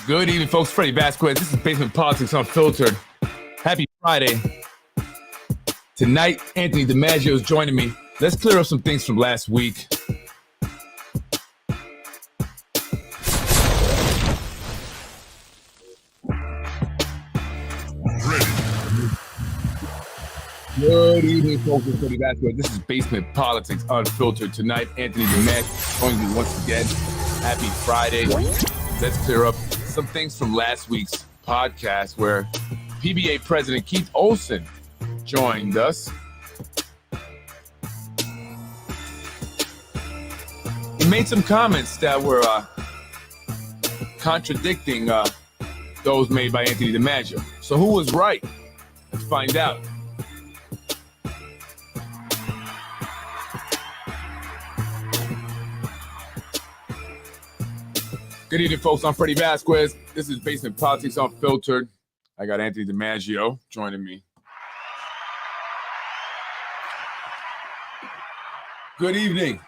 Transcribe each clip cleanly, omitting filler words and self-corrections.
Good evening, folks. Freddie Vasquez. This is Basement Politics Unfiltered. Happy Friday. Tonight, Anthony DiMaggio is joining me. Let's clear up some things from last week. Good evening, folks. It's Freddie Vasquez. This is Basement Politics Unfiltered. Tonight, Anthony DiMaggio joins me once again. Happy Friday. Let's clear up some things from last week's podcast where PBA President Keith Olson joined us. He made some comments that were contradicting those made by Anthony DiMaggio. So who was right? Let's find out. Good evening, folks. I'm Freddie Vasquez. This is Basement Politics Unfiltered. I got Anthony DiMaggio joining me. Good evening.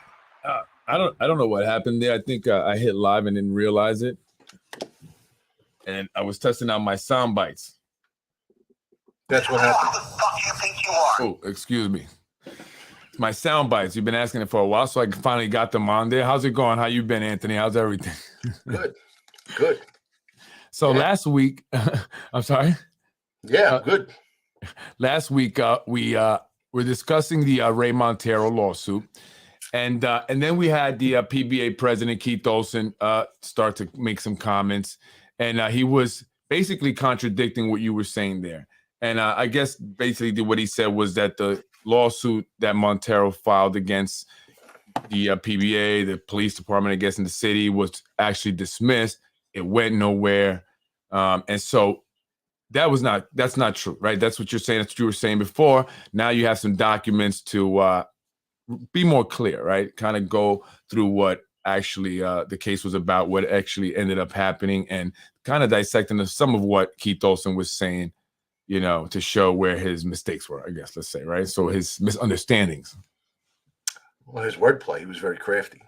I don't know what happened there. I think I hit live and didn't realize it, and I was testing out my sound bites. That's what happened. Who the fuck do you think you are? Oh, excuse me. My sound bites. You've been asking it for a while, so I finally got them on there. How's it going? How you been, Anthony? How's everything? Good. So last week, I'm sorry. Yeah, good. Last week we were discussing the Ray Montero lawsuit, and then we had the PBA president Keith Olson start to make some comments, and he was basically contradicting what you were saying there. And I guess basically what he said was that the lawsuit that Montero filed against the PBA, the police department, I guess, in the city was actually dismissed. It went nowhere. And so that's not true, right? That's what you're saying. That's what you were saying before. Now you have some documents to be more clear, right? Kind of go through what actually the case was about, what actually ended up happening, and kind of dissecting some of what Keith Olson was saying, you know, to show where his mistakes were, I guess, let's say, right? So his misunderstandings. Well, his wordplay, he was very crafty.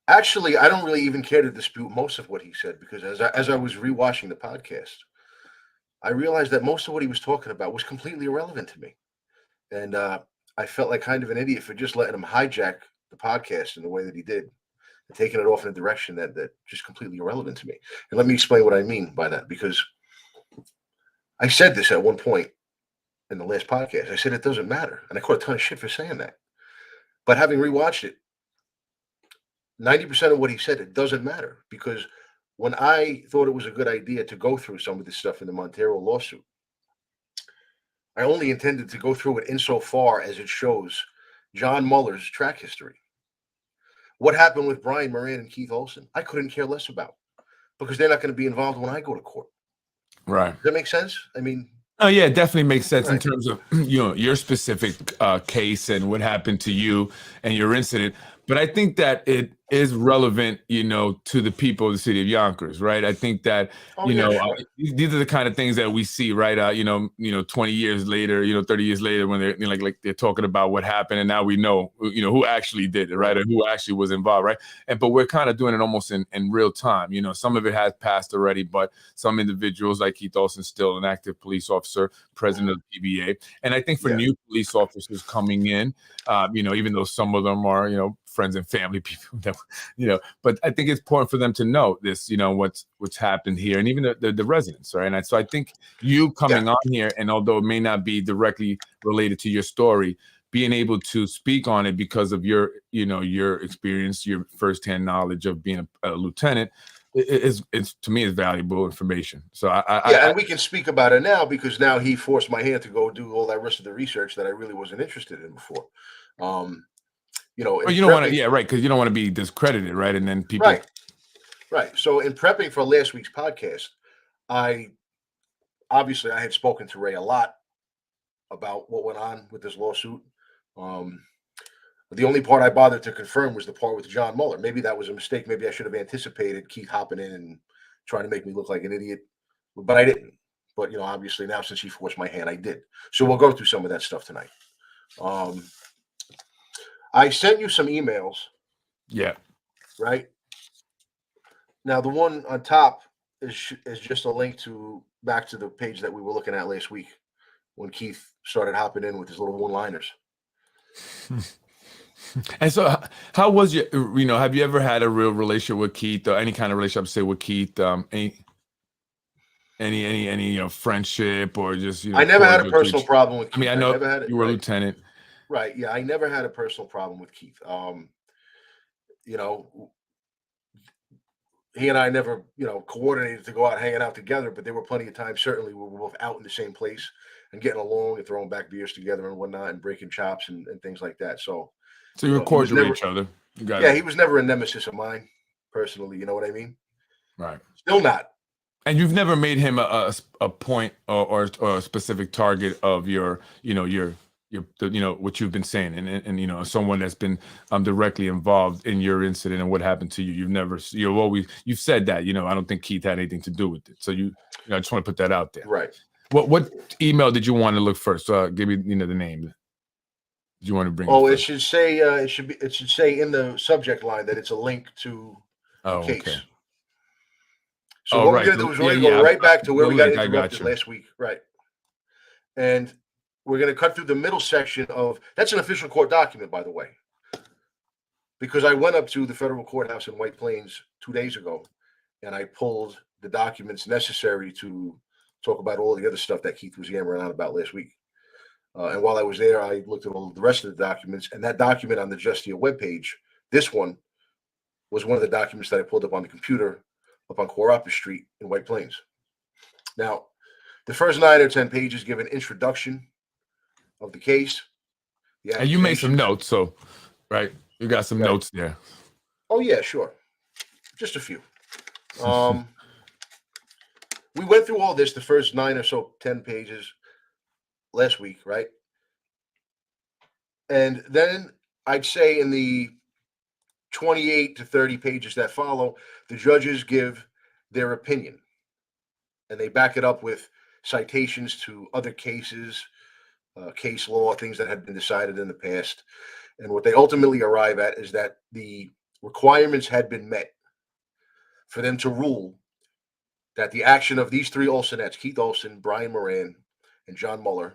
Actually, I don't really even care to dispute most of what he said, because as I was rewatching the podcast, I realized that most of what he was talking about was completely irrelevant to me. And I felt like kind of an idiot for just letting him hijack the podcast in the way that he did, and taking it off in a direction that just completely irrelevant to me. And let me explain what I mean by that, because I said this at one point in the last podcast. I said it doesn't matter. And I caught a ton of shit for saying that. But having rewatched it, 90% of what he said, it doesn't matter. Because when I thought it was a good idea to go through some of this stuff in the Montero lawsuit, I only intended to go through it insofar as it shows John Mueller's track history. What happened with Brian Moran and Keith Olson, I couldn't care less about, because they're not going to be involved when I go to court. Right. Does that make sense? I mean, oh yeah, it definitely makes sense right. In terms of, you know, your specific case and what happened to you and your incident. But I think that it is relevant, you know, to the people of the city of Yonkers, right? I think that, sure. These are the kind of things that we see, right? 20 years later, 30 years later, when they're like they're talking about what happened, and now we know, who actually did it, right? Or who actually was involved, right? But we're kind of doing it almost in real time. You know, some of it has passed already, but some individuals like Keith Olson, still an active police officer, president of the PBA. And I think for new police officers coming in, even though some of them are, friends and family people that, but I think it's important for them to know this, what's happened here, and even the residents, right? And so I think you coming on here, and although it may not be directly related to your story, being able to speak on it because of your experience, your firsthand knowledge of being a lieutenant, it's to me is valuable information. So and we can speak about it now, because now he forced my hand to go do all that rest of the research that I really wasn't interested in before. You don't want to, right, because you don't want to be discredited, right? And then people, right. So in prepping for last week's podcast, I had spoken to Ray a lot about what went on with this lawsuit. The only part I bothered to confirm was the part with John Mueller. Maybe that was a mistake. Maybe I should have anticipated Keith hopping in and trying to make me look like an idiot, but I didn't. But obviously now, since he forced my hand, I did. So we'll go through some of that stuff tonight. I sent you some emails. Yeah. Right. Now the one on top is just a link back to the page that we were looking at last week when Keith started hopping in with his little one-liners. And so, how was your? Have you ever had a real relationship with Keith, or any kind of relationship, say, with Keith? Any friendship, or just I never had a cordial to personal each? problem with I mean, Keith. I I know never had it. you were a Right, lieutenant. right. Yeah, I never had a personal problem with Keith. You know, he and I never, coordinated to go out hanging out together, but there were plenty of times, certainly, we were both out in the same place and getting along and throwing back beers together and whatnot and breaking chops and things like that. So, So you were he was cordial to never, each other. You got yeah, it he was never a nemesis of mine personally. You know what I mean? right. Still not. And you've never made him a point, or a specific target of what you've been saying, and someone that's been directly involved in your incident and what happened to you. You've said that, I don't think Keith had anything to do with it. So I just want to put that out there. Right. What email did you want to look first? Give me the name. Do you want to bring Oh, it it first? should say it should say in the subject line that it's a link to the Oh, case. okay. So Oh, what we're right. gonna do is we're Yeah, gonna go yeah. right back to where The we got link, I got interrupted you. last week. Right. And we're gonna cut through the middle section of that's an official court document, by the way. Because I went up to the federal courthouse in White Plains 2 days ago and I pulled the documents necessary to talk about all the other stuff that Keith was yammering on about last week. And while I was there, I looked at all the rest of the documents, and that document on the Justia webpage, this one was one of the documents that I pulled up on the computer up on Corapi Street in White Plains. Now, the first 9 or 10 pages give an introduction of the case. The And you made some accusations. notes, so right, you got some Right. notes there. Oh yeah, sure, just a few. We went through all this, the first 9 or so 10 pages last week, right? And then I'd say in the 28 to 30 pages that follow, the judges give their opinion and they back it up with citations to other cases, case law, things that had been decided in the past. And what they ultimately arrive at is that the requirements had been met for them to rule that the action of these 3 Olsonettes, Keith Olson, Brian Moran, and John Mueller,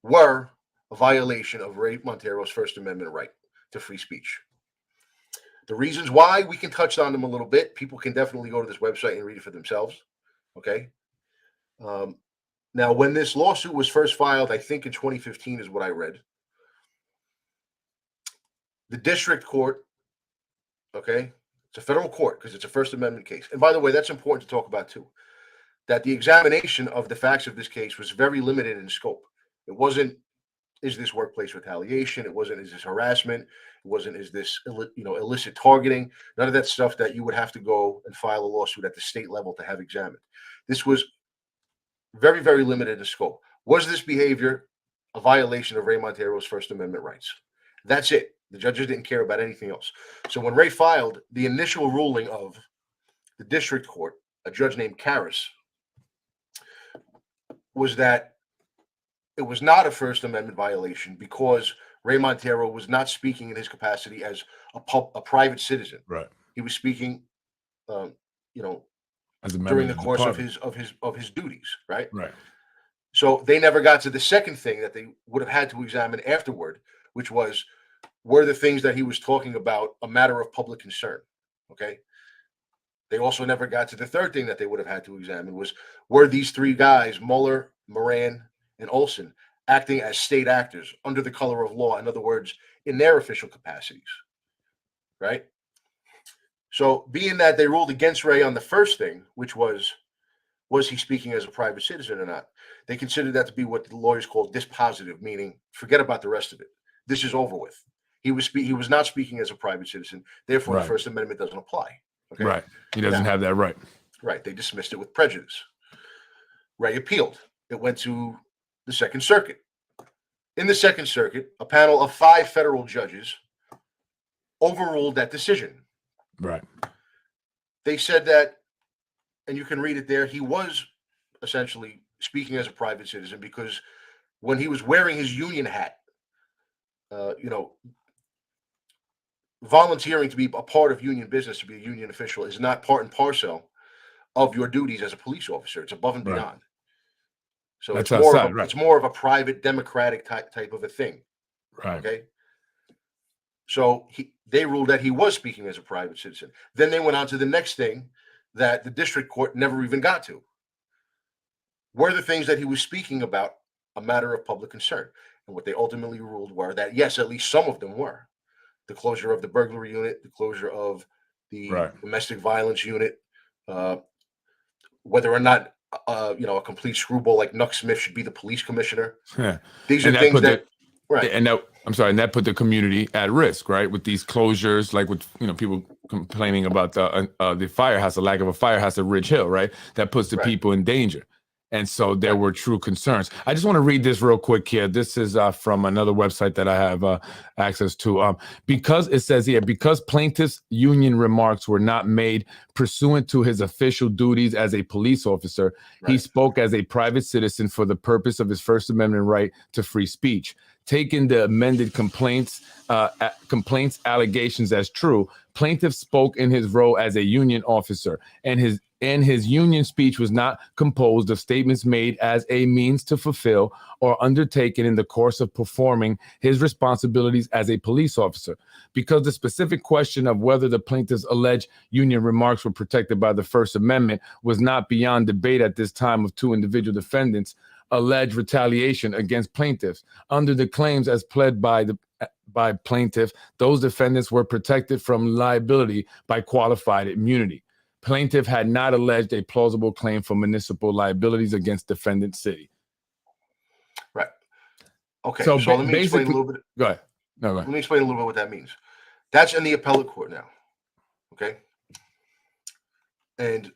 were a violation of Ray Montero's First Amendment right to free speech. The reasons why, we can touch on them a little bit. People can definitely go to this website and read it for themselves. Okay. Now, when this lawsuit was first filed, I think in 2015 is what I read. The district court, okay, it's a federal court because it's a First Amendment case. And by the way, that's important to talk about too, that the examination of the facts of this case was very limited in scope. It wasn't, is this workplace retaliation? It wasn't, is this harassment? It wasn't, is this illicit targeting? None of that stuff that you would have to go and file a lawsuit at the state level to have examined. This was very, very limited in scope. Was this behavior a violation of Ray Montero's First Amendment rights? That's it. The judges didn't care about anything else. So when Ray filed, the initial ruling of the district court, a judge named Karras, was that it was not a First Amendment violation because Ray Montero was not speaking in his capacity as a private citizen. Right. He was speaking, As a member during the of the course of department. his duties, right? Right. So they never got to the second thing that they would have had to examine afterward, which was, were the things that he was talking about a matter of public concern? Okay. They also never got to the third thing that they would have had to examine was, were these 3 guys, Mueller, Moran, and Olson, acting as state actors under the color of law? In other words, in their official capacities, right? So being that they ruled against Ray on the first thing, which was he speaking as a private citizen or not? They considered that to be what the lawyers call dispositive, meaning forget about the rest of it. This is over with. He was not speaking as a private citizen. Therefore, Right. the First Amendment doesn't apply. Okay. Right. He doesn't have that right. Right. They dismissed it with prejudice. Ray appealed. It went to the Second Circuit. In the Second Circuit, a panel of 5 federal judges overruled that decision. Right. They said that, and you can read it there, he was essentially speaking as a private citizen because when he was wearing his union hat, volunteering to be a part of union business, to be a union official, is not part and parcel of your duties as a police officer. It's above and Right. beyond. So That's it's more of outside, a right? it's more of a private democratic type of a thing. Right. Okay. So they ruled that he was speaking as a private citizen. Then they went on to the next thing that the district court never even got to. Were the things that he was speaking about a matter of public concern? And what they ultimately ruled were that yes, at least some of them were. The closure of the burglary unit, the closure of the Right. domestic violence unit, whether or not a complete screwball like Nuck Smith should be the police commissioner. Yeah. These And are that things put that the right. and that I'm sorry, and that put the community at risk, right? With these closures, like with people complaining about the firehouse, the lack of a firehouse at Ridge Hill, right? That puts the Right. people in danger. And so there Right. were true concerns. I just want to read this real quick here. This is from another website that I have access to. Because it says here, because plaintiff's union remarks were not made pursuant to his official duties as a police officer, he Right. spoke as a private citizen for the purpose of his First Amendment right to free speech. Taking the amended complaints allegations as true, plaintiff spoke in his role as a union officer, and his union speech was not composed of statements made as a means to fulfill or undertaken in the course of performing his responsibilities as a police officer. Because the specific question of whether the plaintiff's alleged union remarks were protected by the First Amendment was not beyond debate at this time of two individual defendants' alleged retaliation against plaintiffs. Under the claims as pled by plaintiff, those defendants were protected from liability by qualified immunity. Plaintiff had not alleged a plausible claim for municipal liabilities against defendant city. Right. Okay. So So let me explain a basically, little bit. go ahead. No, go Let ahead. me explain a little bit what that means. That's in the appellate court now. Okay. And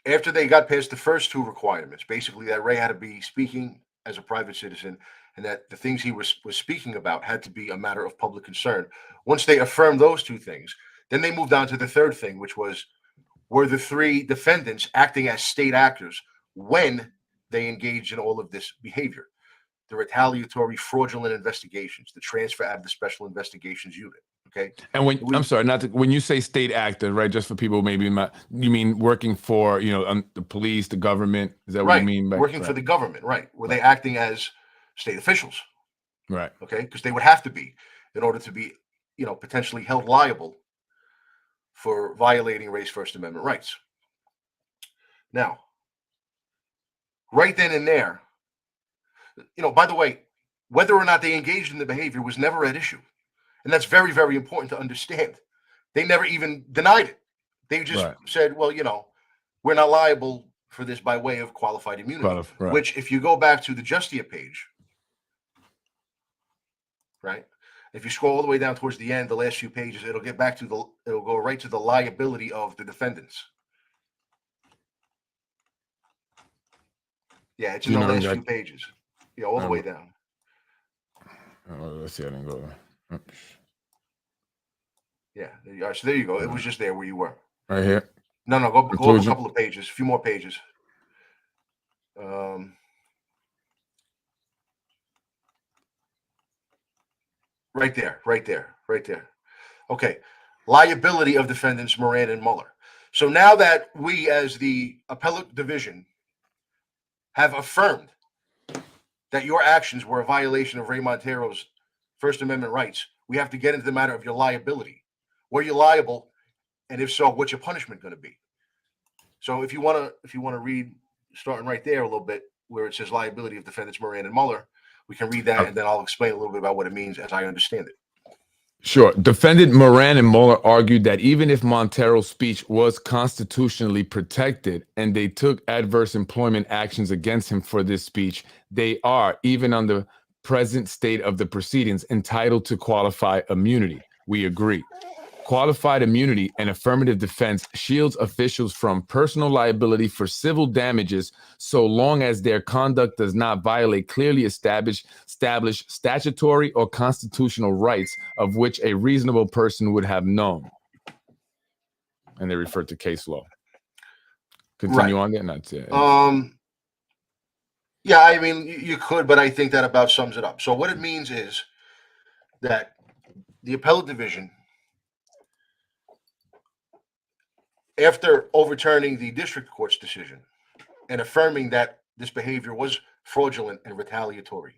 after they got past the first two requirements, basically that Ray had to be speaking as a private citizen and that the things he was speaking about had to be a matter of public concern. Once they affirmed those two things, then they moved on to the third thing, which was, were the three defendants acting as state actors when they engaged in all of this behavior? The retaliatory fraudulent investigations, the transfer out of the special investigations unit. Okay. And I'm sorry, when you say state actor, right? Just for people maybe you mean working for the police, the government? Is that what you mean by working for the government? Right. Were they acting as state officials? Right. Okay, because they would have to be in order to be potentially held liable for violating Ray's First Amendment rights. Now, right then and there, by the way, whether or not they engaged in the behavior was never at issue. And that's very, very important to understand. They never even denied it. They just said, well, we're not liable for this by way of qualified immunity, which if you go back to the Justia page, right? If you scroll all the way down towards the end, the last few pages, it'll go right to the liability of the defendants. Yeah, it's in the last few pages. Yeah, all the way down. Let's see, I didn't go there. Yeah, there you are. So there you go. It was just there where you were. Right here? No, go up a couple of pages, a few more pages. Right there. Okay. Liability of defendants Moran and Mueller. So now that we, as the appellate division, have affirmed that your actions were a violation of Ray Montero's First Amendment rights, we have to get into the matter of your liability. Were you liable? And if so, what's your punishment going to be? So if you want to read, starting right there a little bit, where it says liability of defendants Moran and Mueller, we can read that, and then I'll explain a little bit about what it means as I understand it. Sure. Defendant Moran and Mueller argued that even if Montero's speech was constitutionally protected and they took adverse employment actions against him for this speech, they are, even on the present state of the proceedings, entitled to qualified immunity. We agree. Qualified immunity and affirmative defense shields officials from personal liability for civil damages so long as their conduct does not violate clearly established statutory or constitutional rights of which a reasonable person would have known. And they refer to case law. Continue on there? Not yet. Yeah, I mean, you could, but I think that about sums it up. So what it means is that the appellate division, after overturning the district court's decision and affirming that this behavior was fraudulent and retaliatory,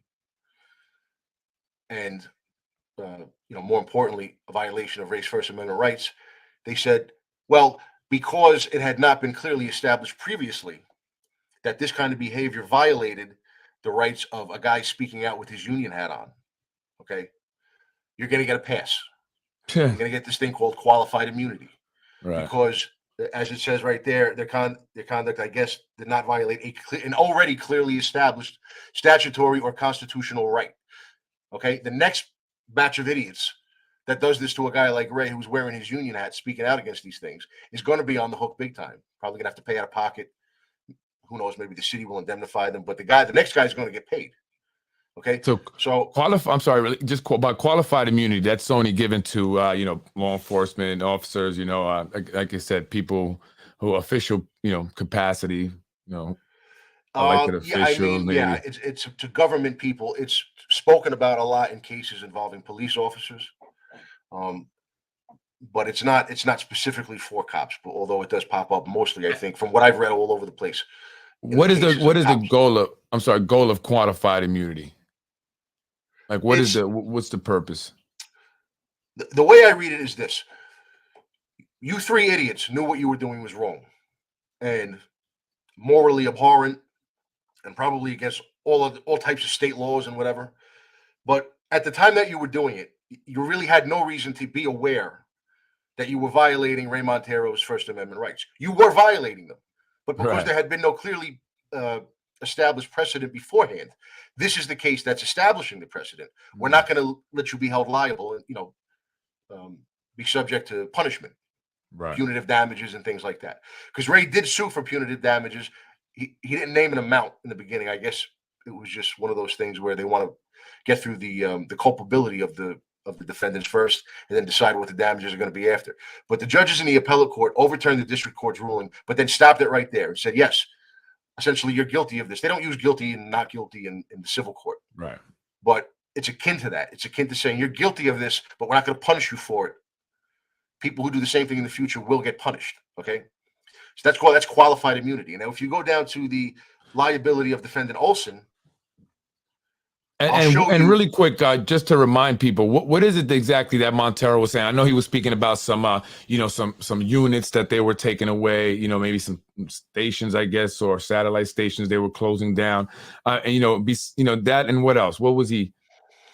and more importantly, a violation of race First Amendment rights, they said, well, because it had not been clearly established previously that this kind of behavior violated the rights of a guy speaking out with his union hat on, okay, you're going to get a pass. You're going to get this thing called qualified immunity, Right. because, as it says right there, their conduct, I guess, did not violate an already clearly established statutory or constitutional right. Okay, the next batch of idiots that does this to a guy like Ray, who's wearing his union hat, speaking out against these things, is going to be on the hook big time. Probably going to have to pay out of pocket. Who knows? Maybe the city will indemnify them, but the next guy is going to get paid. Okay, so I'm sorry, just about qualified immunity. That's only given to law enforcement officers. Like I said, people who official capacity. Elected officials. It's to government people. It's spoken about a lot in cases involving police officers, but it's not specifically for cops. But although it does pop up mostly, I think, from what I've read all over the place. What is the goal of qualified immunity? Like, what's the purpose? The way I read it is this: you three idiots knew what you were doing was wrong and morally abhorrent, and probably against all types of state laws and whatever. But at the time that you were doing it, you really had no reason to be aware that you were violating Ray Montero's First Amendment rights. You were violating them, but because there had been no clearly established precedent beforehand, this is the case that's establishing the precedent. We're not going to let you be held liable and be subject to punishment, punitive damages and things like that. Because Ray did sue for punitive damages. He didn't name an amount in the beginning. I guess it was just one of those things where they want to get through the culpability of the defendants first, and then decide what the damages are going to be after. But the judges in the appellate court overturned the district court's ruling, but then stopped it right there and said, yes, essentially you're guilty of this. They don't use guilty and not guilty in the civil court. Right. But it's akin to that. It's akin to saying you're guilty of this, but we're not going to punish you for it. People who do the same thing in the future will get punished. Okay. So that's qualified immunity. Now, if you go down to the liability of defendant Olson, and really quick, just to remind people, what is it exactly that Montero was saying? I know he was speaking about some units that they were taking away, maybe some stations, I guess, or satellite stations they were closing down, that, and what else? What was he?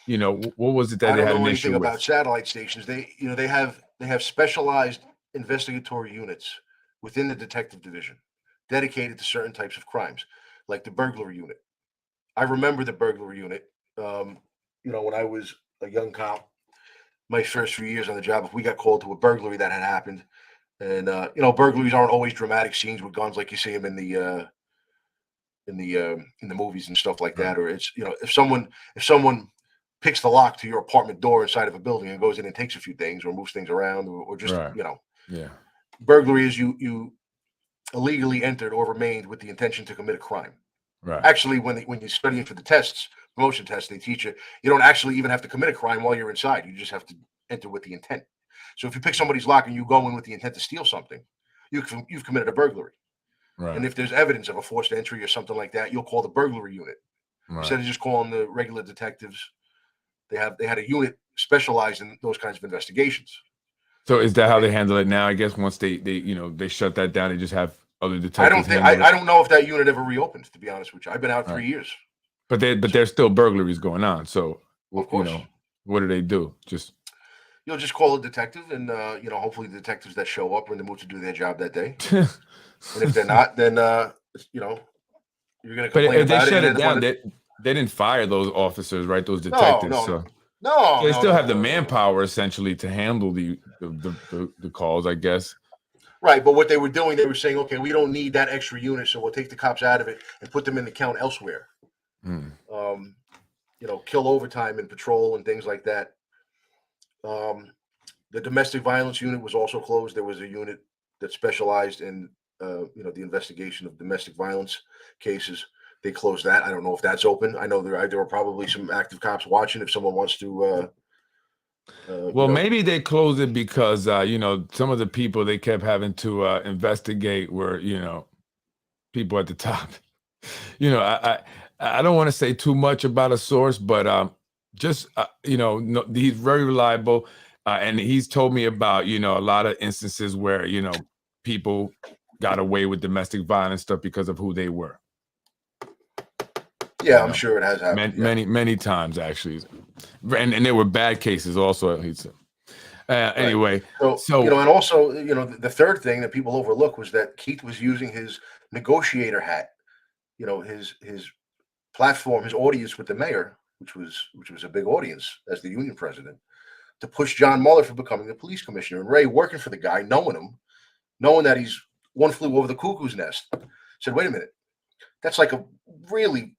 What was it that they had an issue with? I don't know anything about satellite stations. They have specialized investigatory units within the detective division dedicated to certain types of crimes, like the burglary unit. I remember the burglary unit. When I was a young cop, my first few years on the job, if we got called to a burglary that had happened, and burglaries aren't always dramatic scenes with guns like you see them in the movies and stuff like that. Or it's if someone picks the lock to your apartment door inside of a building and goes in and takes a few things or moves things around, or just burglary is you illegally entered or remained with the intention to commit a crime. Right. Actually, when you're studying for the tests, promotion tests, they teach you don't actually even have to commit a crime while you're inside. You just have to enter with the intent. So if you pick somebody's lock and you go in with the intent to steal something, you've committed a burglary. Right. And if there's evidence of a forced entry or something like that, you'll call the burglary unit instead of just calling the regular detectives. They had a unit specialized in those kinds of investigations. So is that how they handle it now? I guess once they shut that down, they just have other detectives. I don't know if that unit ever reopened, to be honest with you. I've been out 3 years. But there's still burglaries going on. So of course, what do they do? You'll just call a detective, and hopefully the detectives that show up are in the mood to do their job that day. And if they're not, then you're going to complain. But if they about shut it down, they didn't fire those officers, right? Those detectives. No, they still have the manpower essentially to handle the calls, I guess. Right, but what they were doing, they were saying, okay, we don't need that extra unit, so we'll take the cops out of it and put them in the count elsewhere. Kill overtime and patrol and things like that. The domestic violence unit was also closed. There was a unit that specialized in the investigation of domestic violence cases. They closed that. I don't know if that's open. I know there are probably some active cops watching. If someone wants to Well, maybe they closed it because some of the people they kept having to investigate were people at the top. I don't want to say too much about a source, but just no, he's very reliable, and he's told me about a lot of instances where people got away with domestic violence stuff because of who they were. Yeah, I'm sure it has happened. Many times actually, and there were bad cases also. He said. Anyway, so and also the third thing that people overlook was that Keith was using his negotiator hat, his platform, his audience with the mayor, which was a big audience as the union president, to push John Mueller for becoming the police commissioner. And Ray, working for the guy, knowing him, knowing that he's one flew over the cuckoo's nest, said, "Wait a minute, that's like a really,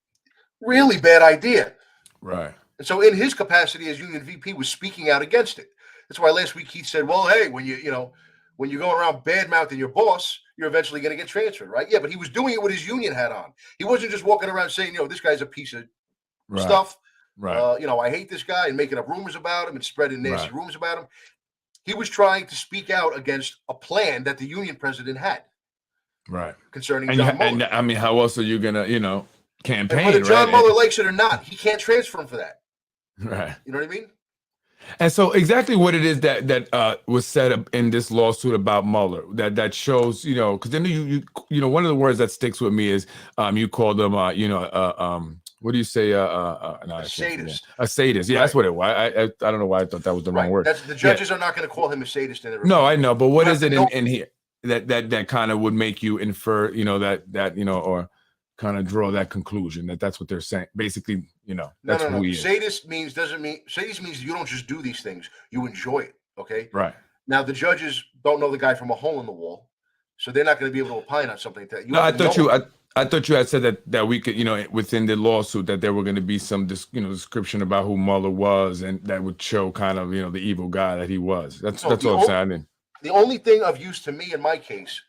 really bad idea." Right. And so, in his capacity as union VP, was speaking out against it. That's why last week Keith said, "Well, hey, when you're going around bad mouthing your boss, you're eventually going to get transferred, right?" Yeah, but he was doing it with his union hat on. He wasn't just walking around saying, "This guy's a piece of stuff." Right. I hate this guy, and making up rumors about him and spreading nasty rumors about him. He was trying to speak out against a plan that the union president had. Right. Concerning John Mueller. And I mean, how else are you gonna, campaign? And whether John Mueller likes it or not, he can't transfer him for that. Right. You know what I mean? And so exactly what it is that was said up in this lawsuit about Mueller that shows, because then you one of the words that sticks with me is you call them what do you say a sadist. A sadist. Yeah, that's what it was. I don't know why I thought that was the wrong word. The judges are not going to call him a sadist in No, I know, but what is it in here that kind of would make you infer or kind of draw that conclusion that's what they're saying basically, that's who he is. Sadist means you don't just do these things, you enjoy it. Okay, right. Now the judges don't know the guy from a hole in the wall, so they're not going to be able to opine on something like that. I thought you had said that we could, within the lawsuit that there were going to be some description about who Mueller was, and that would show kind of the evil guy that he was. That's all I'm saying. The only thing of use to me in my case,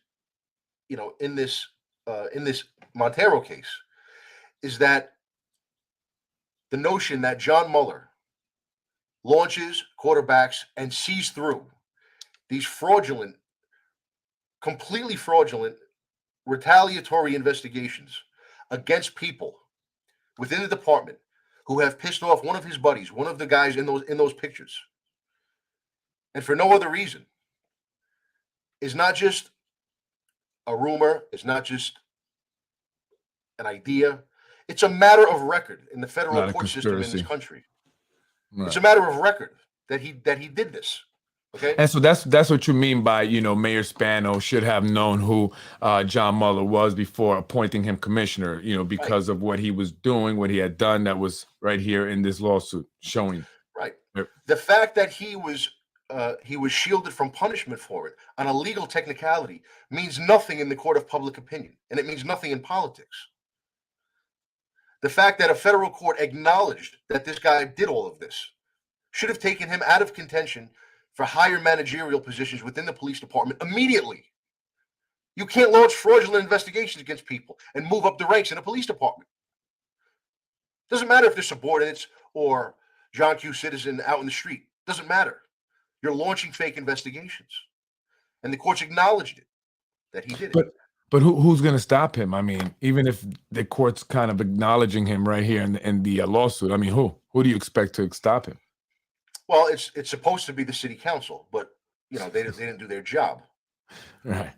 in this Montero case, is that the notion that John Mueller launches, quarterbacks, and sees through these completely fraudulent, retaliatory investigations against people within the department who have pissed off one of his buddies, one of the guys in those pictures, and for no other reason, is not just a rumor, it's not just an idea. It's a matter of record in the federal court system in this country. Right. It's a matter of record that he did this. Okay. And so that's what you mean by, Mayor Spano should have known who John Mueller was before appointing him commissioner, because of what he was doing, what he had done that was right here in this lawsuit showing. Right. The fact that he was shielded from punishment for it on a legal technicality means nothing in the court of public opinion, and it means nothing in politics. The fact that a federal court acknowledged that this guy did all of this should have taken him out of contention for higher managerial positions within the police department immediately. You can't launch fraudulent investigations against people and move up the ranks in a police department. Doesn't matter if they're subordinates or John Q. citizen out in the street. Doesn't matter. You're launching fake investigations. And the courts acknowledged it, that he did it. But who's going to stop him? I mean, even if the court's kind of acknowledging him right here in the lawsuit, I mean, who do you expect to stop him? Well, it's supposed to be the city council, but they didn't do their job. Right.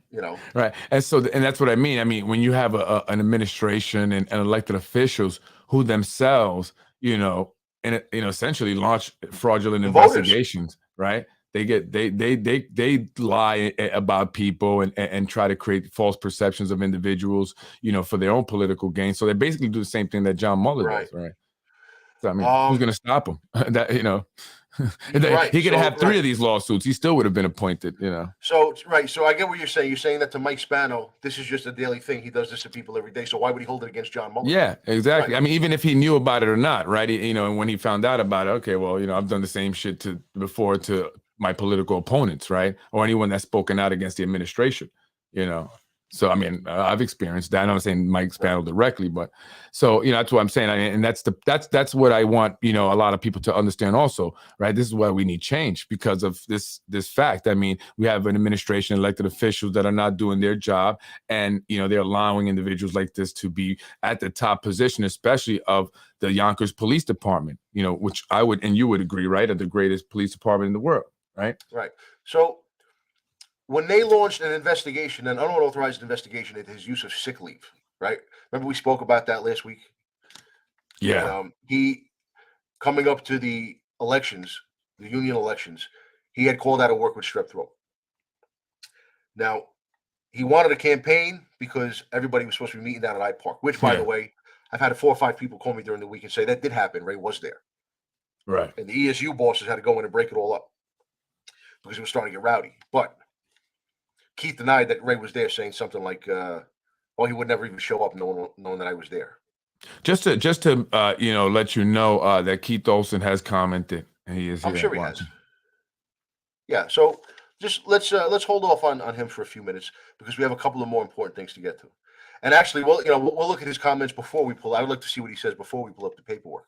Right. And that's what I mean. I mean, when you have an administration and elected officials who themselves, essentially launch fraudulent investigations, right? They lie about people and try to create false perceptions of individuals, for their own political gain. So they basically do the same thing that John Mueller does, right? So I mean, who's going to stop him? He could have three of these lawsuits. He still would have been appointed, So right. So I get what you're saying. You're saying that to Mike Spano, this is just a daily thing. He does this to people every day. So why would he hold it against John Mueller? Yeah, exactly. Right. I mean, even if he knew about it or not, right? And when he found out about it, okay, well, I've done the same shit before to my political opponents, right? Or anyone that's spoken out against the administration, So, I mean, I've experienced that. I'm not saying Mike Spano directly, but so, that's what I'm saying. And that's what I want, a lot of people to understand also, right? This is why we need change because of this fact. I mean, we have an administration, elected officials that are not doing their job, and, they're allowing individuals like this to be at the top position, especially of the Yonkers Police Department, which I would, and you would agree, right? Are the greatest police department in the world, right? Right. So when they launched an investigation, an unauthorized investigation into his use of sick leave, right? Remember we spoke about that last week? Yeah. And, he, coming up to the elections, the union elections, he had called out of work with strep throat. Now, he wanted a campaign because everybody was supposed to be meeting down at Hyde Park, which, by the way, I've had 4 or 5 people call me during the week and say that did happen. Ray was there. Right. And the ESU bosses had to go in and break it all up because it was starting to get rowdy. But Keith denied that Ray was there, saying something like, he would never even show up knowing that I was there. Just to let you know that Keith Olson has commented, and he is. I'm sure he has. Yeah. So just let's hold off on him for a few minutes because we have a couple of more important things to get to. And actually, we'll look at his comments before we pull. I would like to see what he says before we pull up the paperwork.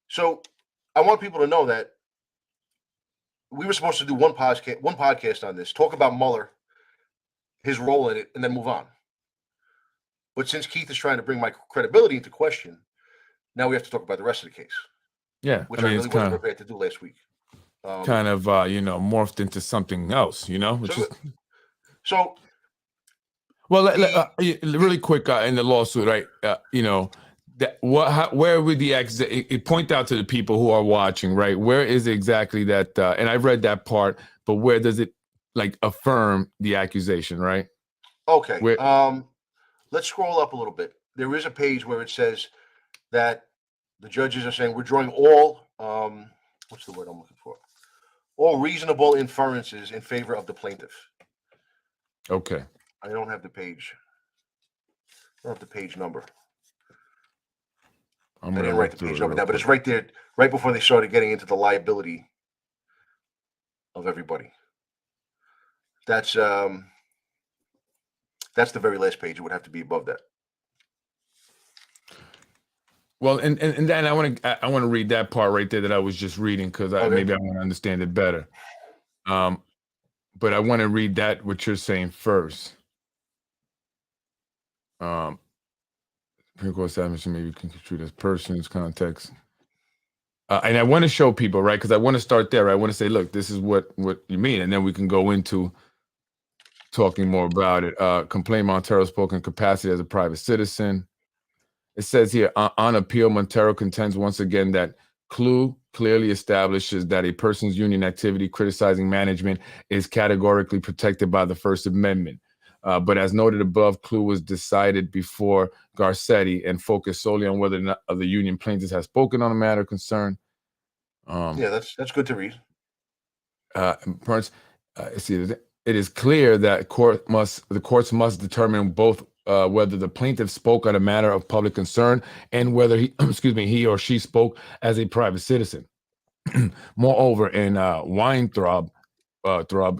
So I want people to know that we were supposed to do one podcast on this, talk about Mueller, his role in it, and then move on. But since Keith is trying to bring my credibility into question, now we have to talk about the rest of the case. Yeah, which I really wasn't prepared to do last week. Morphed into something else, So well, really quick in the lawsuit, right? Where would the point out to the people who are watching, right? Where is exactly that? And I've read that part, but where does it affirm the accusation, right? Okay. Let's scroll up a little bit. There is a page where it says that the judges are saying we're drawing all what's the word I'm looking for? All reasonable inferences in favor of the plaintiff. Okay. I don't have the page. I don't have the page number. I didn't write the page number down, but it's right there, right before they started getting into the liability of everybody. That's the very last page. It would have to be above that. Well, and then I want to read that part right there that I was just reading because maybe I want to understand it better. But I want to read that what you're saying first. Supreme Court establishment maybe can treat as persons context. And I want to show people, right? Because I want to start there. I want to say, look, this is what you mean, and then we can go into talking more about it. Complaint Montero spoke in capacity as a private citizen. It says here, on appeal, Montero contends once again that CLUE clearly establishes that a person's union activity criticizing management is categorically protected by the First Amendment. But as noted above, CLUE was decided before Garcetti and focused solely on whether or not the union plaintiffs have spoken on a matter of concern. That's good to read. It is clear that the courts must determine both whether the plaintiff spoke on a matter of public concern and whether he or she spoke as a private citizen. Moreover, in Weintraub,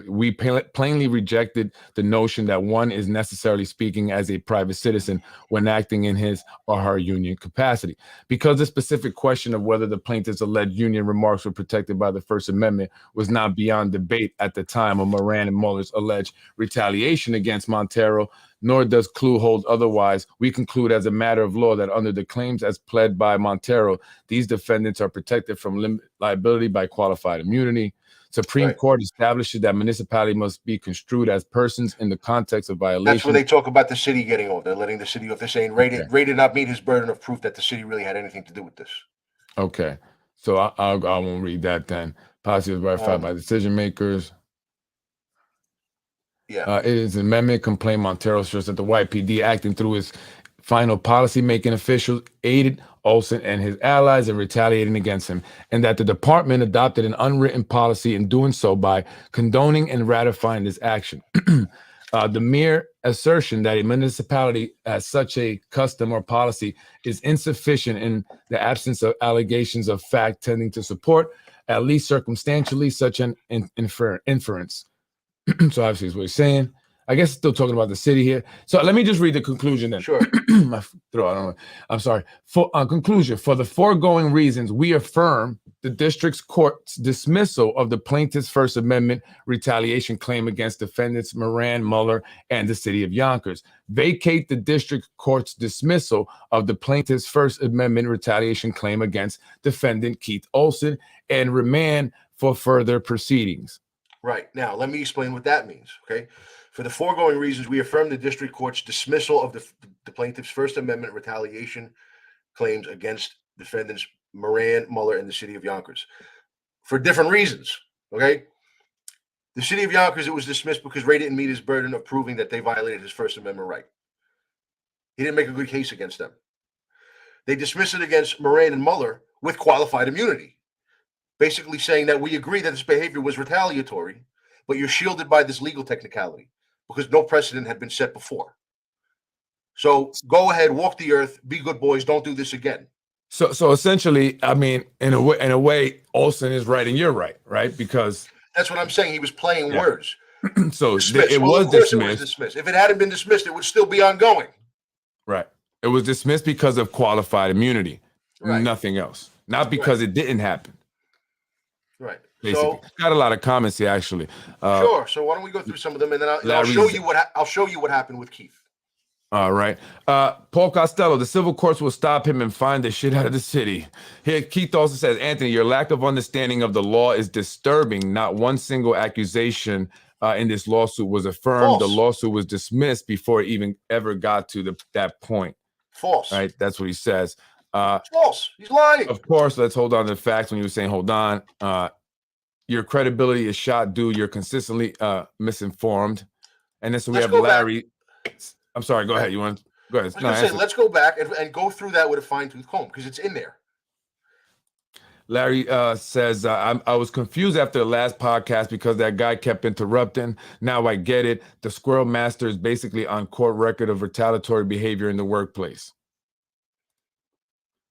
we plainly rejected the notion that one is necessarily speaking as a private citizen when acting in his or her union capacity. Because the specific question of whether the plaintiff's alleged union remarks were protected by the First Amendment was not beyond debate at the time of Moran and Mueller's alleged retaliation against Montero, nor does CLUE hold otherwise, we conclude as a matter of law that under the claims as pled by Montero, these defendants are protected from liability by qualified immunity. Supreme Court establishes that municipality must be construed as persons in the context of violation. That's where they talk about the city getting off. They're letting the city off. They're saying Ray did not meet his burden of proof that the city really had anything to do with this. Okay. So I won't read that then. Policy was ratified by decision makers. Yeah. It is an amendment complaint. Montero stressed that the YPD, acting through its final policy-making officials, aided Olson and his allies in retaliating against him, and that the department adopted an unwritten policy in doing so by condoning and ratifying this action. The mere assertion that a municipality has such a custom or policy is insufficient in the absence of allegations of fact tending to support, at least circumstantially, such an inference. So obviously is what he's saying. I guess still talking about the city here. So let me just read the conclusion then. Sure. My throat, I don't know. I'm sorry. For conclusion, for the foregoing reasons, we affirm the district's court's dismissal of the plaintiff's First Amendment retaliation claim against defendants Moran, Mueller, and the city of Yonkers. Vacate the district court's dismissal of the plaintiff's First Amendment retaliation claim against defendant Keith Olson and remand for further proceedings. Right. Now, let me explain what that means. Okay. For the foregoing reasons, we affirm the district court's dismissal of the plaintiff's First Amendment retaliation claims against defendants Moran, Mueller, and the city of Yonkers for different reasons. Okay. The city of Yonkers, it was dismissed because Ray didn't meet his burden of proving that they violated his First Amendment right. He didn't make a good case against them. They dismissed it against Moran and Mueller with qualified immunity, basically saying that we agree that this behavior was retaliatory, but you're shielded by this legal technicality because no precedent had been set before. So go ahead, walk the earth, be good boys, don't do this again. So essentially, I mean, in a way, Olson is right and you're right? Because that's what I'm saying. He was playing words. So dismissed. It was dismissed. If it hadn't been dismissed, it would still be ongoing. Right. It was dismissed because of qualified immunity. Right. Nothing else. Not because it didn't happen. Right. Basically. So got a lot of comments here, actually. Sure. So why don't we go through some of them, and then I'll show you what happened with Keith. All right. Paul Costello, the civil courts will stop him and find the shit out of the city. Here, Keith also says, Anthony, your lack of understanding of the law is disturbing. Not one single accusation in this lawsuit was affirmed. False. The lawsuit was dismissed before it even ever got to that point. False. Right? That's what he says. False. He's lying. Of course, let's hold on to the facts when you were saying, hold on. Your credibility is shot due. You're consistently misinformed. And then so we have Larry. I'm sorry. Go ahead. You want to go ahead? I was going to say, let's go back and go through that with a fine-tooth comb because it's in there. Larry says, I was confused after the last podcast because that guy kept interrupting. Now I get it. The Squirrel Master is basically on court record of retaliatory behavior in the workplace.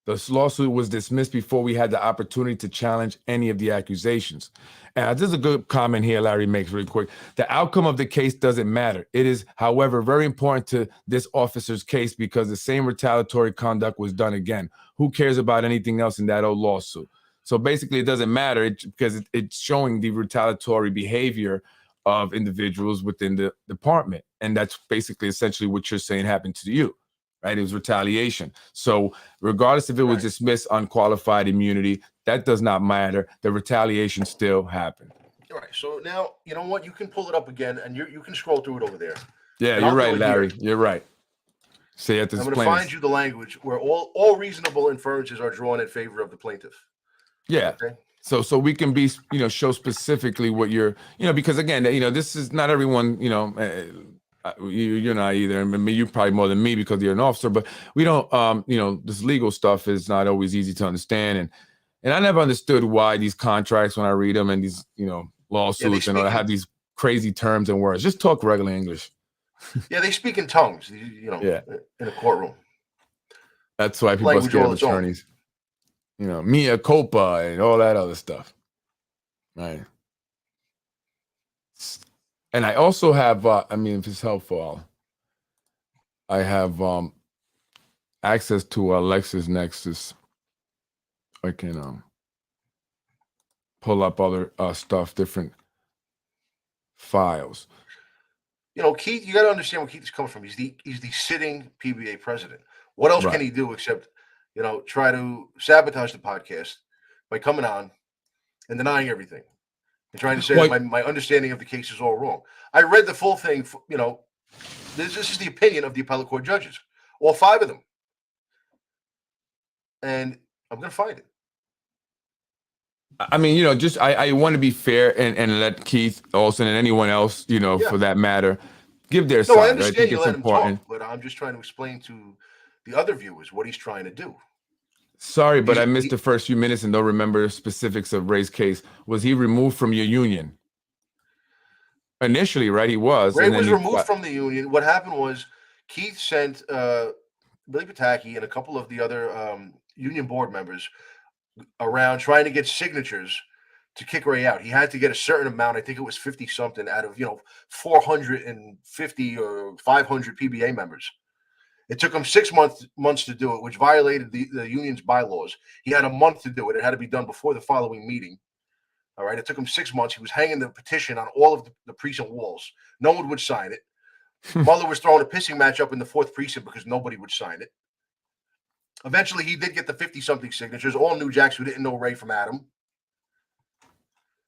The lawsuit was dismissed before we had the opportunity to challenge any of the accusations. And this is a good comment here Larry makes really quick. The outcome of the case doesn't matter. It is, however, very important to this officer's case because the same retaliatory conduct was done again. Who cares about anything else in that old lawsuit? So basically, it doesn't matter because it's showing the retaliatory behavior of individuals within the department. And that's basically essentially what you're saying happened to you. Right, it was retaliation. So regardless if it was dismissed unqualified immunity, that does not matter. The retaliation still happened. All right. So now you know what? You can pull it up again, and you can scroll through it over there. Yeah, you're right, Larry. You're right. So you have to I'm going to find you the language where all reasonable inferences are drawn in favor of the plaintiff. Yeah. Okay. So we can be, show specifically what you're, because again, this is not everyone, you're not either. I mean, you're probably more than me because you're an officer, but we don't, this legal stuff is not always easy to understand. And I never understood why these contracts, when I read them and these, lawsuits and I have these crazy terms and words, just talk regular English. Yeah. They speak in tongues, in a courtroom. That's why people are scared of attorneys, mea culpa and all that other stuff. Right. And I also have, if it's helpful, I have access to LexisNexis. I can pull up other stuff, different files. Keith, you got to understand where Keith is coming from. He's the sitting PBA president. What else can he do except, try to sabotage the podcast by coming on and denying everything? And trying to say that my understanding of the case is all wrong. I read the full thing. This is the opinion of the appellate court judges, all 5 of them, and I'm going to find it. I mean, I want to be fair and let Keith Olson and anyone else, for that matter, give their side. I understand I think you it's let important. him talk, but I'm just trying to explain to the other viewers what he's trying to do. Sorry, but I missed the first few minutes and don't remember specifics of Ray's case. Was he removed from your union? Initially, right? He was. Ray was removed from the union. What happened was Keith sent Billy Pataki and a couple of the other union board members around trying to get signatures to kick Ray out. He had to get a certain amount. I think it was 50 something out of 450 or 500 PBA members. It took him 6 months to do it, which violated the union's bylaws. He had a month to do it. It had to be done before the following meeting. All right. It took him 6 months. He was hanging the petition on all of the precinct walls. No one would sign it. Mother was throwing a pissing match up in the 4th precinct because nobody would sign it. Eventually, he did get the 50-something signatures, all New Jacks who didn't know Ray from Adam.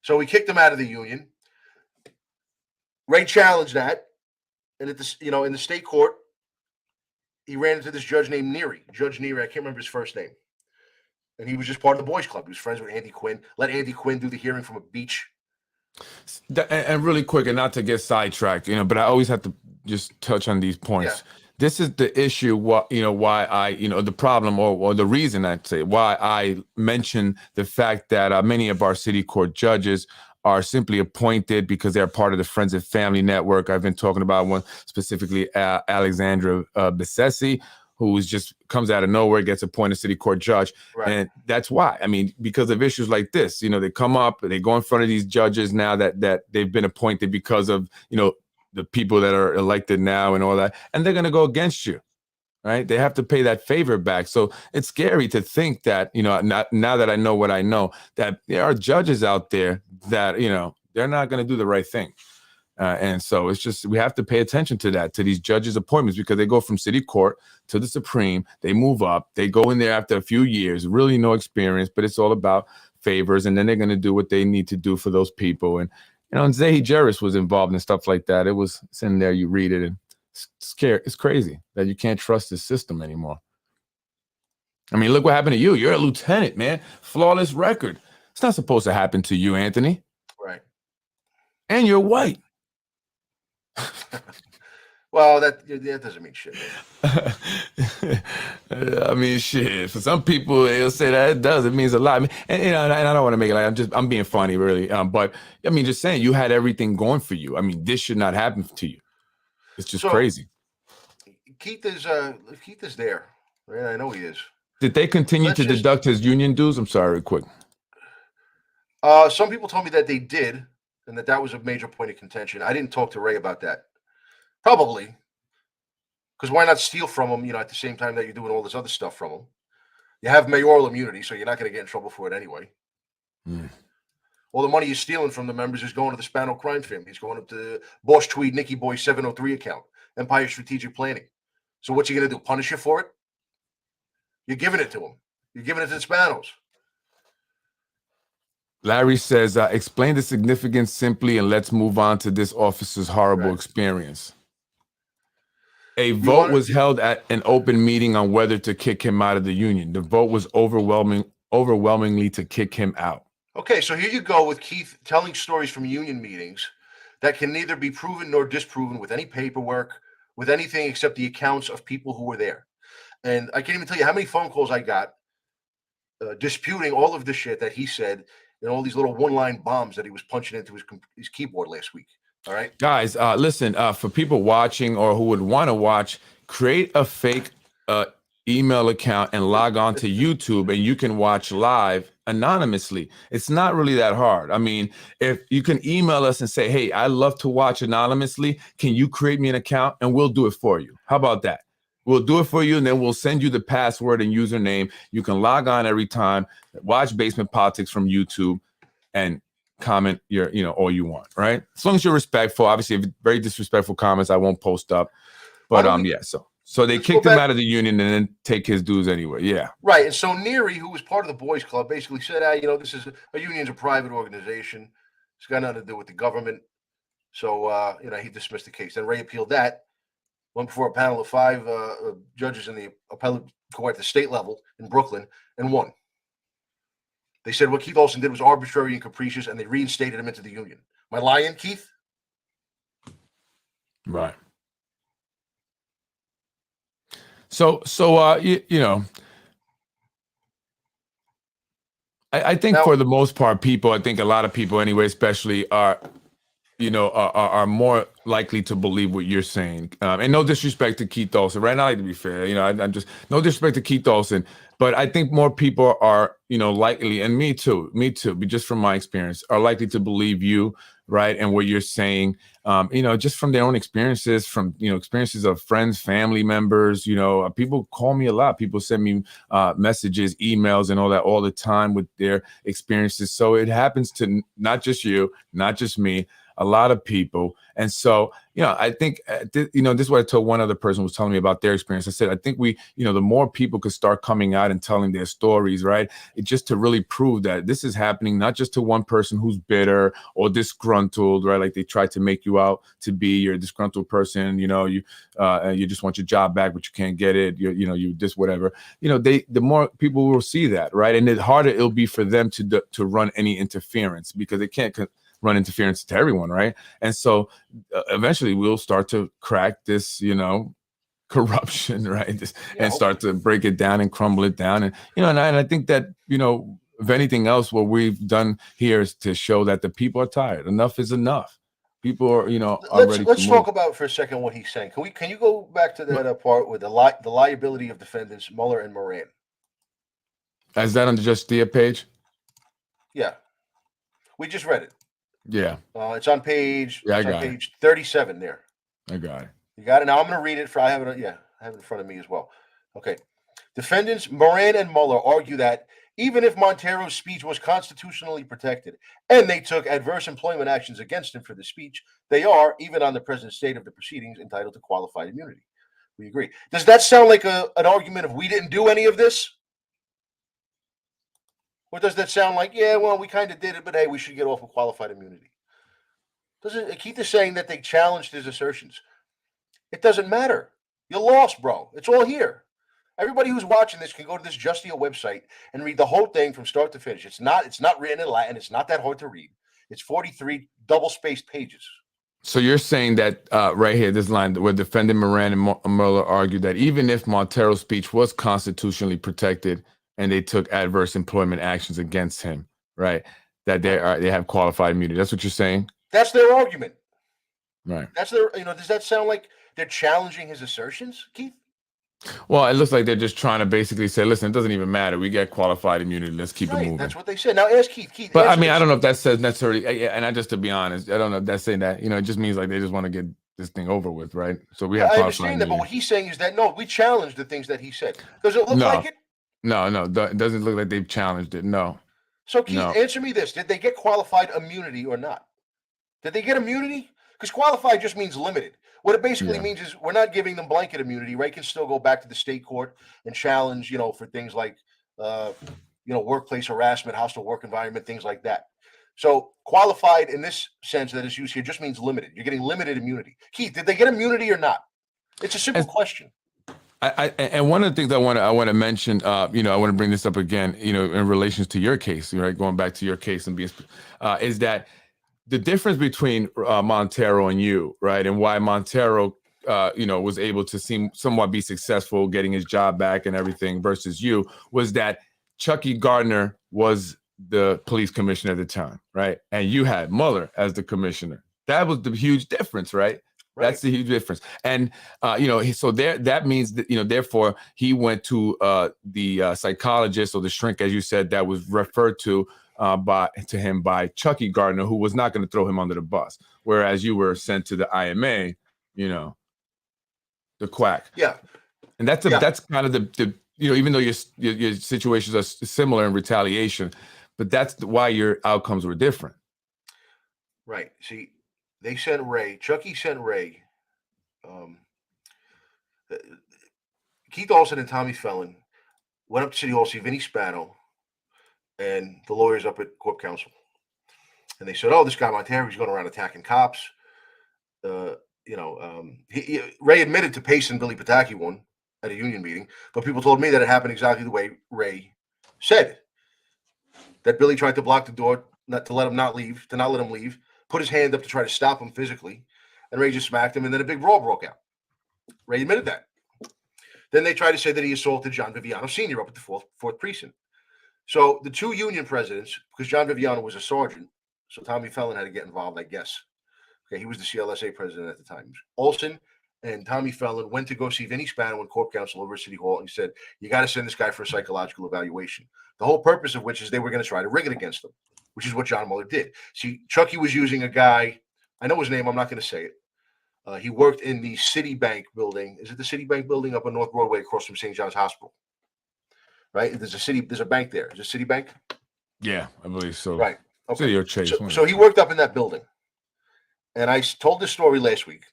So we kicked him out of the union. Ray challenged that, and at the in the state court, he ran into this judge named Neary. Judge Neary, I can't remember his first name, and he was just part of the boys' club. He was friends with Andy Quinn. Let Andy Quinn do the hearing from a beach. And really quick, and not to get sidetracked, but I always have to just touch on these points. Yeah. This is the issue. Why I, the problem or the reason I'd say why I mention the fact that many of our city court judges are simply appointed because they're part of the Friends and Family Network. I've been talking about one specifically, Alexandra Bessesi, who just comes out of nowhere, gets appointed city court judge. Right. And that's why. I mean, because of issues like this, they come up, they go in front of these judges now that they've been appointed because of, the people that are elected now and all that, and they're going to go against you, right? They have to pay that favor back. So it's scary to think that, now that I know what I know, that there are judges out there that, they're not going to do the right thing. And so it's just, we have to pay attention to that, to these judges' appointments, because they go from city court to the Supreme, they move up, they go in there after a few years, really no experience, but it's all about favors. And then they're going to do what they need to do for those people. And and Zahi Jerris was involved in stuff like that. It's in there, you read it, and it's scary. It's crazy that you can't trust the system anymore. I mean, look what happened to you. You're a lieutenant, man. Flawless record. It's not supposed to happen to you, Anthony. Right. And you're white. Well, that doesn't mean shit. I mean, shit. For some people, they'll say that it does. It means a lot. And I don't want to make it like I'm being funny, really. But I mean, just saying, you had everything going for you. I mean, this should not happen to you. It's just crazy. Keith is there. Right? I know he is. Did they continue to deduct his union dues? I'm sorry, quick. Some people told me that they did, and that was a major point of contention. I didn't talk to Ray about that. Probably, because why not steal from him, at the same time that you're doing all this other stuff from him? You have mayoral immunity, so you're not going to get in trouble for it anyway. All the money you're stealing from the members is going to the Spano crime family. It's going up to Boss Tweed, Nicky Boy 703 account, Empire Strategic Planning. So what's he going to do? Punish you for it? You're giving it to him. You're giving it to the Spanos. Larry says, explain the significance simply, and let's move on to this officer's horrible experience. A vote was held at an open meeting on whether to kick him out of the union. The vote was overwhelmingly to kick him out. Okay, so here you go with Keith telling stories from union meetings that can neither be proven nor disproven with any paperwork, with anything except the accounts of people who were there. And I can't even tell you how many phone calls I got disputing all of the shit that he said and all these little one-line bombs that he was punching into his keyboard last week. All right, guys, listen, for people watching or who would want to watch, create a fake email account and log on to YouTube, and you can watch live anonymously. It's not really that hard. I mean, if you can email us and say, hey, I love to watch anonymously. Can you create me an account? And we'll do it for you. How about that? We'll do it for you, and then we'll send you the password and username. You can log on every time, watch Basement Politics from YouTube, and comment all you want, right? As long as you're respectful. Obviously, if very disrespectful comments, I won't post up. But yeah, so they kicked him out of the union and then take his dues anyway. Yeah. Right. And so Neary, who was part of the boys club, basically said, this is a union's a private organization. It's got nothing to do with the government. So he dismissed the case. Then Ray appealed that. Went before a panel of 5 judges in the appellate court at the state level in Brooklyn and won. They said what Keith Olson did was arbitrary and capricious, and they reinstated him into the union. Am I lying, Keith? Right. So I think for the most part, I think a lot of people anyway, especially are are more likely to believe what you're saying. And no disrespect to Keith Olson, right? I like to be fair. I'm just no disrespect to Keith Olson, but I think more people are, likely, and me too, but just from my experience, are likely to believe you, right? And what you're saying, just from their own experiences, from, experiences of friends, family members, people call me a lot. People send me messages, emails, and all that all the time with their experiences. So it happens to not just you, not just me, a lot of people. And so, I think, this is what I told one other person who was telling me about their experience. I said, I think the more people could start coming out and telling their stories, right? Just to really prove that this is happening, not just to one person who's bitter or disgruntled, right? Like they tried to make you out to be, you're a disgruntled person, you just want your job back, but you can't get it. You just whatever, the more people will see that, right? And the harder it'll be for them to run any interference, because they can't run interference to everyone, right? And so eventually we'll start to crack this, corruption, right? And start to break it down and crumble it down. And, and I think that, if anything else, what we've done here is to show that the people are tired. Enough is enough. People are, Let's talk about for a second what he's saying. Can you go back to that part with the liability of defendants Mueller and Moran? Is that on the Justia page? Yeah, we just read it. Yeah, it's on page. Yeah, it's on page 37 there. I got it. You got it. Now I'm going to read it. I have it in front of me as well. Okay. Defendants Moran and Mueller argue that even if Montero's speech was constitutionally protected and they took adverse employment actions against him for the speech, they are, even on the present state of the proceedings, entitled to qualified immunity. We agree. Does that sound like an argument of we didn't do any of this? Or does that sound like, yeah, well, we kind of did it, but hey, we should get off with qualified immunity? Keith is saying that they challenged his assertions. It doesn't matter. You lost, bro. It's all here. Everybody who's watching this can go to this Justia website and read the whole thing from start to finish. It's not written in Latin. It's not that hard to read. It's 43 double-spaced pages. So you're saying that right here, this line where defendant Moran and Mueller argued that even if Montero's speech was constitutionally protected and they took adverse employment actions against him, right, that they have qualified immunity. That's what you're saying? That's their argument. Right. That's their, does that sound like they're challenging his assertions, Keith? Well, it looks like they're just trying to basically say, listen, it doesn't even matter. We get qualified immunity. Let's keep it moving. That's what they said. Now ask Keith. But I mean, I don't know if that says necessarily, and I just, to be honest, I don't know if that's saying that, it just means like they just want to get this thing over with, right? So we have I understand that, but what he's saying is that, no, we challenged the things that he said. Does it look like it? No, it doesn't look like they've challenged it. No. So Keith, answer me this. Did they get qualified immunity or not? Did they get immunity? Because qualified just means limited. What it basically means is we're not giving them blanket immunity. Ray can still go back to the state court and challenge, for things like, workplace harassment, hostile work environment, things like that. So qualified in this sense that is used here just means limited. You're getting limited immunity. Keith, did they get immunity or not? It's a simple question. And one of the things I want to mention, I want to bring this up again, in relation to your case, right? Going back to your case and being, is that the difference between Montero and you, right, and why Montero, was able to somewhat be successful getting his job back and everything versus you, was that Chucky Gardner was the police commissioner at the time, right, and you had Mueller as the commissioner. That was the huge difference, right? Right. That's the huge difference. And, so that means that, therefore he went to the psychologist or the shrink, as you said, that was referred to him by Chucky Gardner, who was not going to throw him under the bus. Whereas you were sent to the IMA, the quack. Yeah. And that's kind of the even though your situations are similar in retaliation, but that's why your outcomes were different. Right. See, they sent Ray. Chucky sent Ray. Keith Olson and Tommy Felon went up to City Hall to see Vinny Spano and the lawyers up at Corp Counsel. And they said, oh, this guy Montero, he's going around attacking cops. Ray admitted to pacing Billy Pataki one at a union meeting, but people told me that it happened exactly the way Ray said. That Billy tried to block the door, not to let him leave, put his hand up to try to stop him physically, and Ray just smacked him, and then a big brawl broke out. Ray admitted that. Then they tried to say that he assaulted John Viviano Sr. up at the fourth precinct. So the two union presidents, because John Viviano was a sergeant, so Tommy Felon had to get involved, I guess. Okay, he was the CLSA president at the time. Olson and Tommy Fellon went to go see Vinny Spano and Corp Counsel over at City Hall and said, you got to send this guy for a psychological evaluation. The whole purpose of which is they were going to try to rig it against him, which is what John Mueller did. See, Chucky was using a guy, I know his name, I'm not going to say it. He worked in the Citibank building. Is it the Citibank building up on North Broadway across from St. John's Hospital? Right? There's a bank there. Is it Citibank? Yeah, I believe so. Right. Okay. City or Chase. So he worked up in that building. And I told this story last week.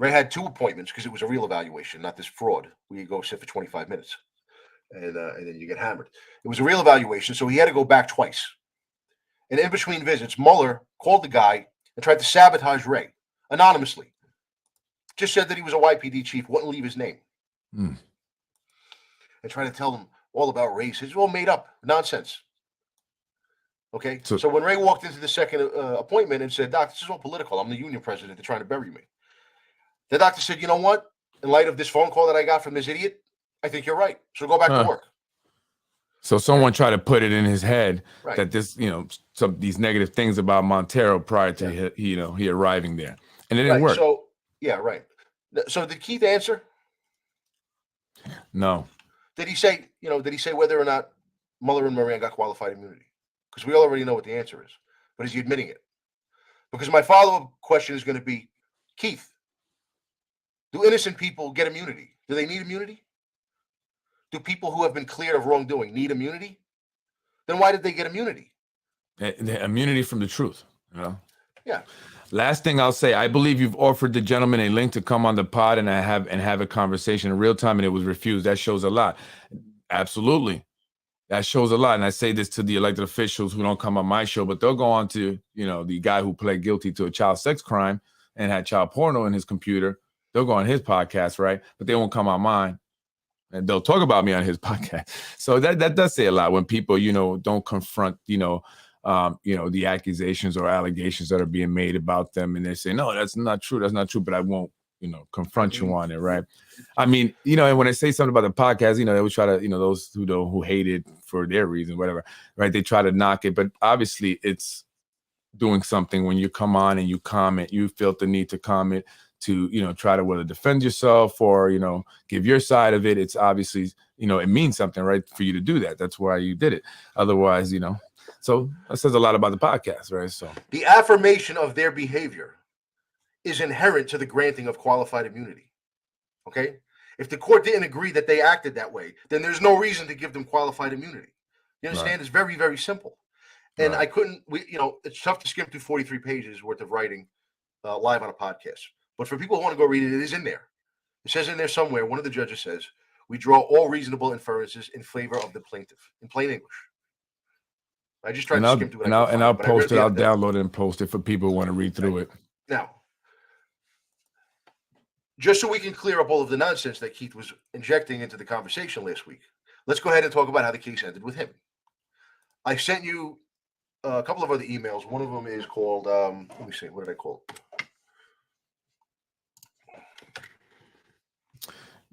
Ray had 2 appointments because it was a real evaluation, not this fraud where you go sit for 25 minutes and then you get hammered. It was a real evaluation, so he had to go back twice. And in between visits, Mueller called the guy and tried to sabotage Ray anonymously. Just said that he was a YPD chief, wouldn't leave his name. And tried to tell him all about race. It's all made up nonsense. Okay, so when Ray walked into the second appointment and said, Doc, this is all political. I'm the union president. They're trying to bury me. The doctor said, you know what? In light of this phone call that I got from this idiot, I think you're right. So go back to work. So someone tried to put it in his head that this, these negative things about Montero prior to he arriving there, and it didn't work. So So did Keith answer? No. Did he say whether or not Mueller and Moran got qualified immunity? Because we already know what the answer is. But is he admitting it? Because my follow-up question is going to be, Keith, do innocent people get immunity? Do they need immunity? Do people who have been cleared of wrongdoing need immunity? Then why did they get immunity? Immunity from the truth, Yeah. Last thing I'll say, I believe you've offered the gentleman a link to come on the pod and have a conversation in real time, and it was refused. That shows a lot. Absolutely. That shows a lot. And I say this to the elected officials who don't come on my show, but they'll go on to, the guy who pled guilty to a child sex crime and had child porno in his computer. They'll go on his podcast, right? But they won't come on mine. And they'll talk about me on his podcast. So that does say a lot when people, don't confront, the accusations or allegations that are being made about them. And they say, no, that's not true. That's not true. But I won't, confront you on it. Right. I mean, and when I say something about the podcast, they would try to, those who hate it for their reason, whatever, right. They try to knock it. But obviously it's doing something when you come on and you comment, you felt the need to comment to, try to whether defend yourself or, give your side of it. It's obviously, it means something, right, for you to do that. That's why you did it. Otherwise, so that says a lot about the podcast, right? So the affirmation of their behavior is inherent to the granting of qualified immunity. Okay? If the court didn't agree that they acted that way, then there's no reason to give them qualified immunity. You understand? Right. It's very, very simple. And I couldn't, it's tough to skim through 43 pages worth of writing live on a podcast. But for people who want to go read it, it is in there. It says in there somewhere, one of the judges says, we draw all reasonable inferences in favor of the plaintiff, in plain English. I just tried to skim through it. And I'll post it, I'll download it and post it for people who want to read through it. Now, just so we can clear up all of the nonsense that Keith was injecting into the conversation last week, let's go ahead and talk about how the case ended with him. I sent you a couple of other emails. One of them is called, let me see, what did I call it?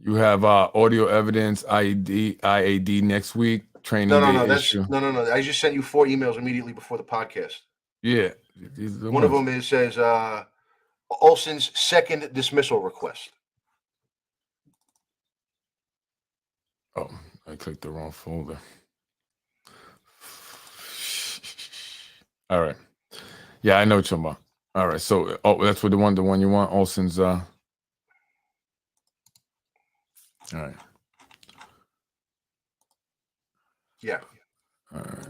You have audio evidence, IAD next week, training. No. I just sent you 4 emails immediately before the podcast. Yeah. One of them says Olson's second dismissal request. Oh, I clicked the wrong folder. All right. Yeah, I know what you're talking about. All right. So that's what the one you want, Olson's all right. Yeah. All right.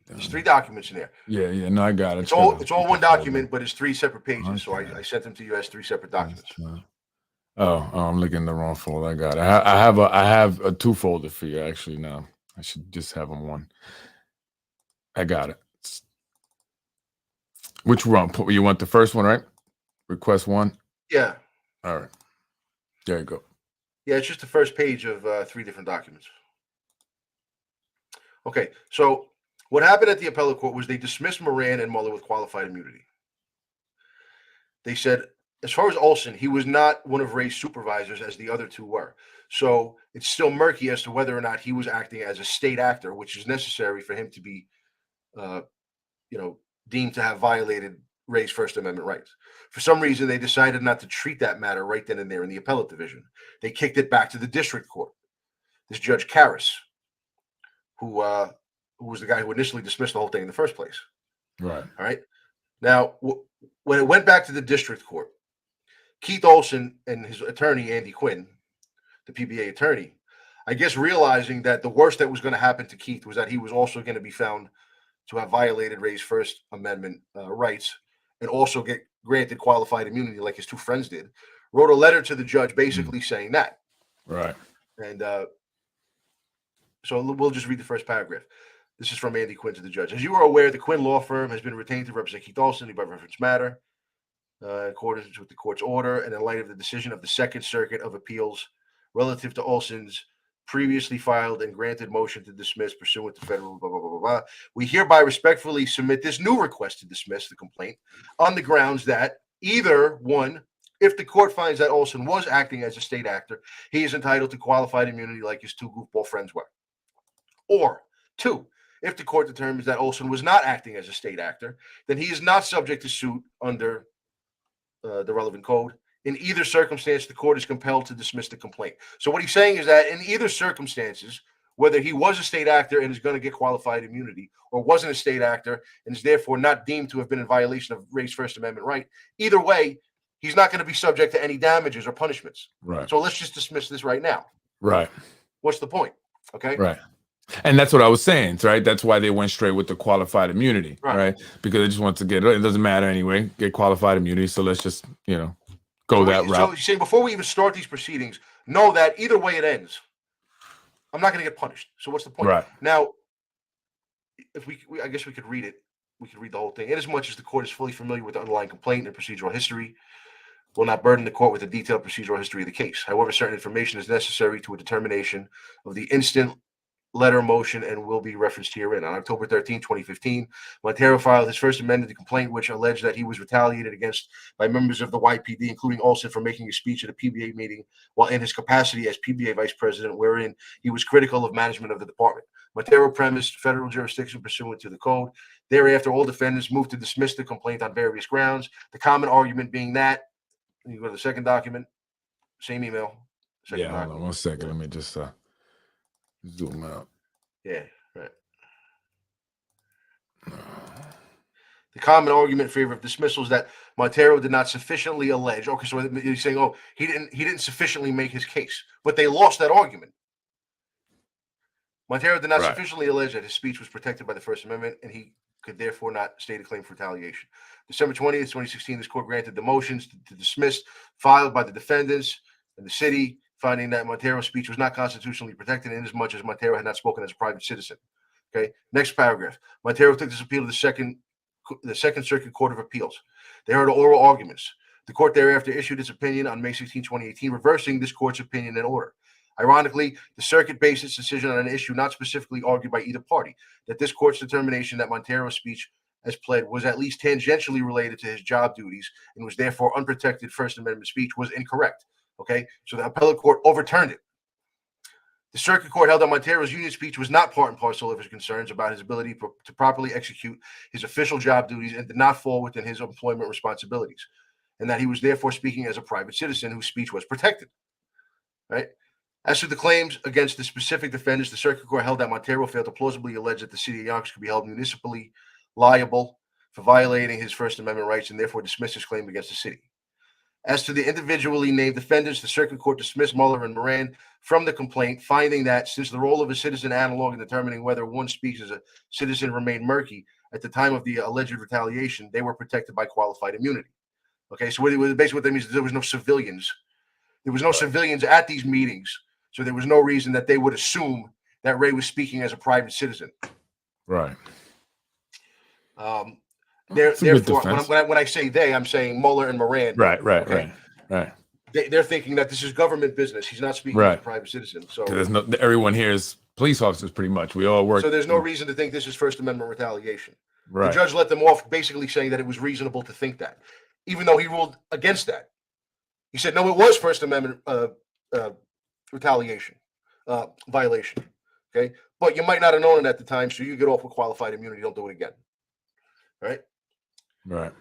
There's 3 documents in there. Yeah. No, I got it. It's all one document, but it's 3 separate pages. Okay. So I sent them to you as 3 separate documents. Oh, I'm looking in the wrong folder. I got it. I have a 2 folder for you actually now. I should just have them 1. I got it. Which one? You want the first one, right? Request 1? Yeah. All right. There you go. Yeah, it's just the first page of 3 different documents. Okay, so what happened at the appellate court was they dismissed Moran and Mueller with qualified immunity. They said, as far as Olson, he was not one of Ray's supervisors as the other 2 were. So it's still murky as to whether or not he was acting as a state actor, which is necessary for him to be, deemed to have violated Ray's First Amendment rights. For some reason, they decided not to treat that matter right then and there in the appellate division. They kicked it back to the district court. This Judge Karras, who was the guy who initially dismissed the whole thing in the first place. Right. All right. Now, when it went back to the district court, Keith Olson and his attorney, Andy Quinn, the PBA attorney, I guess realizing that the worst that was going to happen to Keith was that he was also going to be found to have violated Ray's First Amendment rights and also get granted qualified immunity like his two friends did, wrote a letter to the judge basically saying that. Right. And so we'll just read the first paragraph. This is from Andy Quinn to the judge. As you are aware, the Quinn law firm has been retained to represent Keith Olson by reference matter, in accordance with the court's order, and in light of the decision of the Second Circuit of Appeals relative to Olson's previously filed and granted motion to dismiss pursuant to federal blah, blah, blah, blah, blah. We hereby respectfully submit this new request to dismiss the complaint on the grounds that either, one, if the court finds that Olson was acting as a state actor, he is entitled to qualified immunity like his two goofball friends were. Or, two, if the court determines that Olson was not acting as a state actor, then he is not subject to suit under the relevant code. In either circumstance, the court is compelled to dismiss the complaint. So what he's saying is that in either circumstances, whether he was a state actor and is going to get qualified immunity or wasn't a state actor and is therefore not deemed to have been in violation of Ray's First Amendment right, either way, he's not going to be subject to any damages or punishments. Right. So let's just dismiss this right now. Right. What's the point? Okay. Right. And that's what I was saying, right? That's why they went straight with the qualified immunity, right? Because they just want to get it doesn't matter anyway, get qualified immunity. So let's just, go that route. So you say before we even start these proceedings, know that either way it ends, I'm not going to get punished. So what's the point? Right. Now, if I guess we could read it. We could read the whole thing. Inasmuch as the court is fully familiar with the underlying complaint and procedural history, will not burden the court with a detailed procedural history of the case. However, certain information is necessary to a determination of the instant letter motion and will be referenced herein. On October 13, 2015, Montero filed his first amended complaint, which alleged that he was retaliated against by members of the YPD, including Olson, for making a speech at a PBA meeting while in his capacity as PBA vice president, wherein he was critical of management of the department. Montero premised federal jurisdiction pursuant to the code. Thereafter, all defendants moved to dismiss the complaint on various grounds. The common argument being that, you go to the second document, same email. Hold on 1 second. Let me just zoom out. Yeah, right. The common argument in favor of dismissal is that Montero did not sufficiently allege. Okay, so he's saying, he didn't sufficiently make his case, but they lost that argument. Montero did not sufficiently allege that his speech was protected by the First Amendment, and he could therefore not state a claim for retaliation. December 20th, 2016, this court granted the motions to dismiss filed by the defendants and the city, finding that Montero's speech was not constitutionally protected inasmuch as Montero had not spoken as a private citizen. Okay, next paragraph. Montero took this appeal to the Second Circuit Court of Appeals. They heard oral arguments. The court thereafter issued its opinion on May 16, 2018, reversing this court's opinion and order. Ironically, the circuit based its decision on an issue not specifically argued by either party, that this court's determination that Montero's speech as pled was at least tangentially related to his job duties and was therefore unprotected First Amendment speech was incorrect. Okay, so the appellate court overturned it. The circuit court held that Montero's union speech was not part and parcel of his concerns about his ability to properly execute his official job duties and did not fall within his employment responsibilities, and that he was therefore speaking as a private citizen whose speech was protected. Right? As to the claims against the specific defendants, the circuit court held that Montero failed to plausibly allege that the city of Yonkers could be held municipally liable for violating his First Amendment rights and therefore dismissed his claim against the city. As to the individually named defendants, the circuit court dismissed Mueller and Moran from the complaint, finding that since the role of a citizen analog in determining whether one speaks as a citizen remained murky at the time of the alleged retaliation, they were protected by qualified immunity. Okay, so basically what that means is there was no civilians. There was no civilians at these meetings, so there was no reason that they would assume that Ray was speaking as a private citizen. Right. Therefore, when I say they, I'm saying Mueller and Moran. Right. They're thinking that this is government business. He's not speaking as a private citizen. So everyone here is police officers, pretty much. We all work. So there's no reason to think this is First Amendment retaliation. Right. The judge let them off, basically saying that it was reasonable to think that, even though he ruled against that. He said no, it was First Amendment retaliation violation. Okay, but you might not have known it at the time, so you get off with qualified immunity. Don't do it again. Right.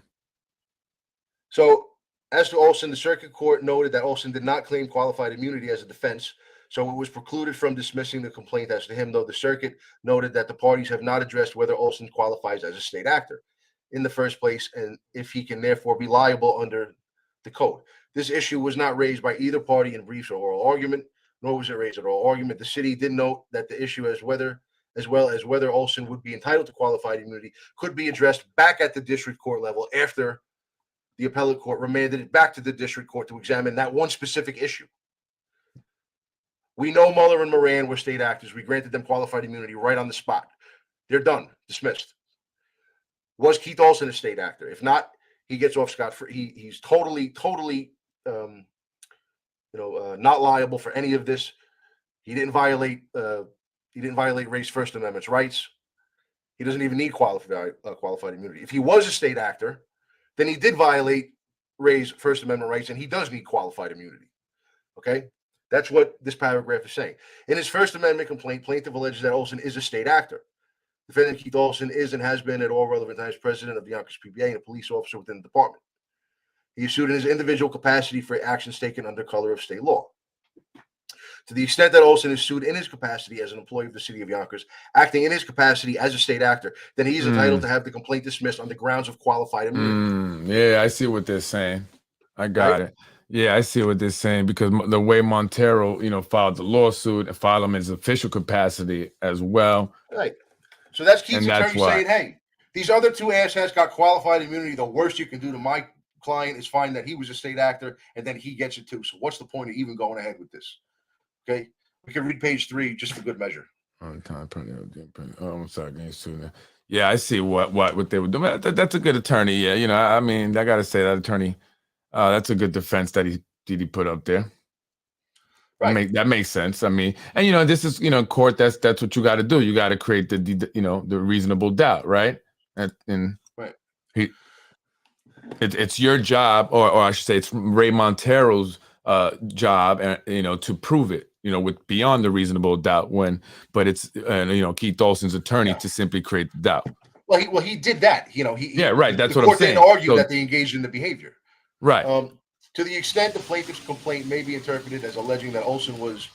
So, as to Olson, the circuit court noted that Olson did not claim qualified immunity as a defense, so it was precluded from dismissing the complaint as to him, though the circuit noted that the parties have not addressed whether Olson qualifies as a state actor in the first place and if he can therefore be liable under the code. This issue was not raised by either party in briefs or oral argument, nor was it raised at oral argument. The city did note that the issue as well as whether Olson would be entitled to qualified immunity could be addressed back at the district court level after the appellate court remanded it back to the district court to examine that one specific issue. We know Mueller and Moran were state actors. We granted them qualified immunity right on the spot. They're done, dismissed. Was Keith Olson a state actor? If not, he gets off scot-free. He's totally, not liable for any of this. He didn't violate Ray's First Amendment rights. He doesn't even need qualified immunity. If he was a state actor, then he did violate Ray's First Amendment rights, and he does need qualified immunity. Okay? That's what this paragraph is saying. In his First Amendment complaint, plaintiff alleges that Olson is a state actor. Defendant Keith Olson is and has been at all relevant times president of the Yonkers PBA and a police officer within the department. He is sued in his individual capacity for actions taken under color of state law. To the extent that Olson is sued in his capacity as an employee of the city of Yonkers, acting in his capacity as a state actor, then he is entitled to have the complaint dismissed on the grounds of qualified immunity. Yeah, I see what they're saying. I got it. Yeah, I see what they're saying because the way Montero, filed the lawsuit and filed him in his official capacity as well. Right. So that's Keith's attorney saying, hey, these other two asshats got qualified immunity. The worst you can do to my client is find that he was a state actor, and then he gets it too. So what's the point of even going ahead with this? Okay, we can read page 3 just for good measure. I'm sorry. Yeah, I see what they were doing. That's a good attorney. Yeah, I mean, I got to say that attorney, that's a good defense that he put up there. Right. That makes sense. I mean, and this is court. That's what you got to do. You got to create the reasonable doubt, right? And right. It's your job, or I should say, it's Ray Montero's job, and to prove it, with beyond the reasonable doubt. But it's Keith Olson's attorney to simply create the doubt. Well, he did that. Right. That's what I'm saying. The court didn't argue that they engaged in the behavior. Right. To the extent the plaintiff's complaint may be interpreted as alleging that Olson was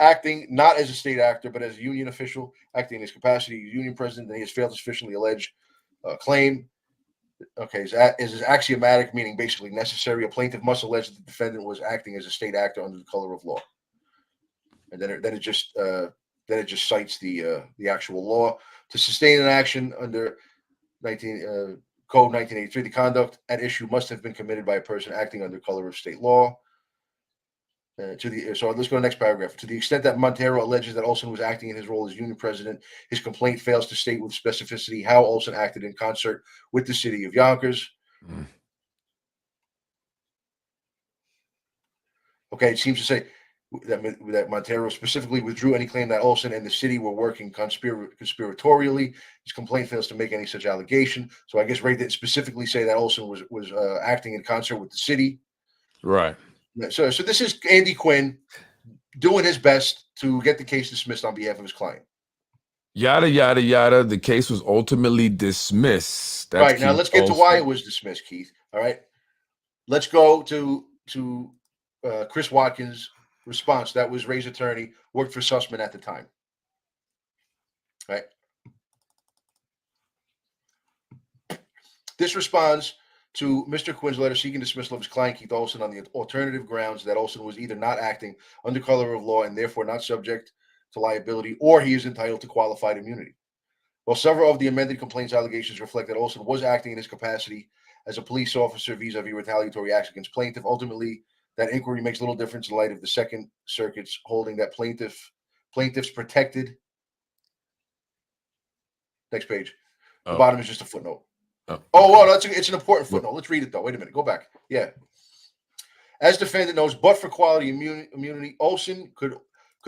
acting not as a state actor, but as a union official, acting in his capacity as union president, then he has failed to sufficiently allege claim. Okay, is axiomatic, meaning basically necessary. A plaintiff must allege that the defendant was acting as a state actor under the color of law, and then it just cites the actual law to sustain an action under Code 1983. The conduct at issue must have been committed by a person acting under color of state law. So let's go to the next paragraph. To the extent that Montero alleges that Olson was acting in his role as union president, his complaint fails to state with specificity how Olson acted in concert with the city of Yonkers. Okay, it seems to say that Montero specifically withdrew any claim that Olson and the city were working conspiratorially. His complaint fails to make any such allegation. So I guess Ray didn't specifically say that Olson was acting in concert with the city. Right. So this is Andy Quinn doing his best to get the case dismissed on behalf of his client. Yada, yada, yada. The case was ultimately dismissed. That's right. Now let's get to why it was dismissed, Keith. All right. Let's go to Chris Watkins' response. That was Ray's attorney, worked for Sussman at the time. All right. This responds to Mr. Quinn's letter seeking dismissal of his client, Keith Olson, on the alternative grounds that Olson was either not acting under color of law and therefore not subject to liability, or he is entitled to qualified immunity. While several of the amended complaints allegations reflect that Olson was acting in his capacity as a police officer vis-a-vis retaliatory acts against plaintiff, ultimately that inquiry makes little difference in light of the Second Circuit's holding that plaintiffs protected. Next page. The bottom is just a footnote. It's an important footnote. Let's read it, though. Wait a minute. Go back. Yeah. As defendant knows, but for quality immunity, Olson could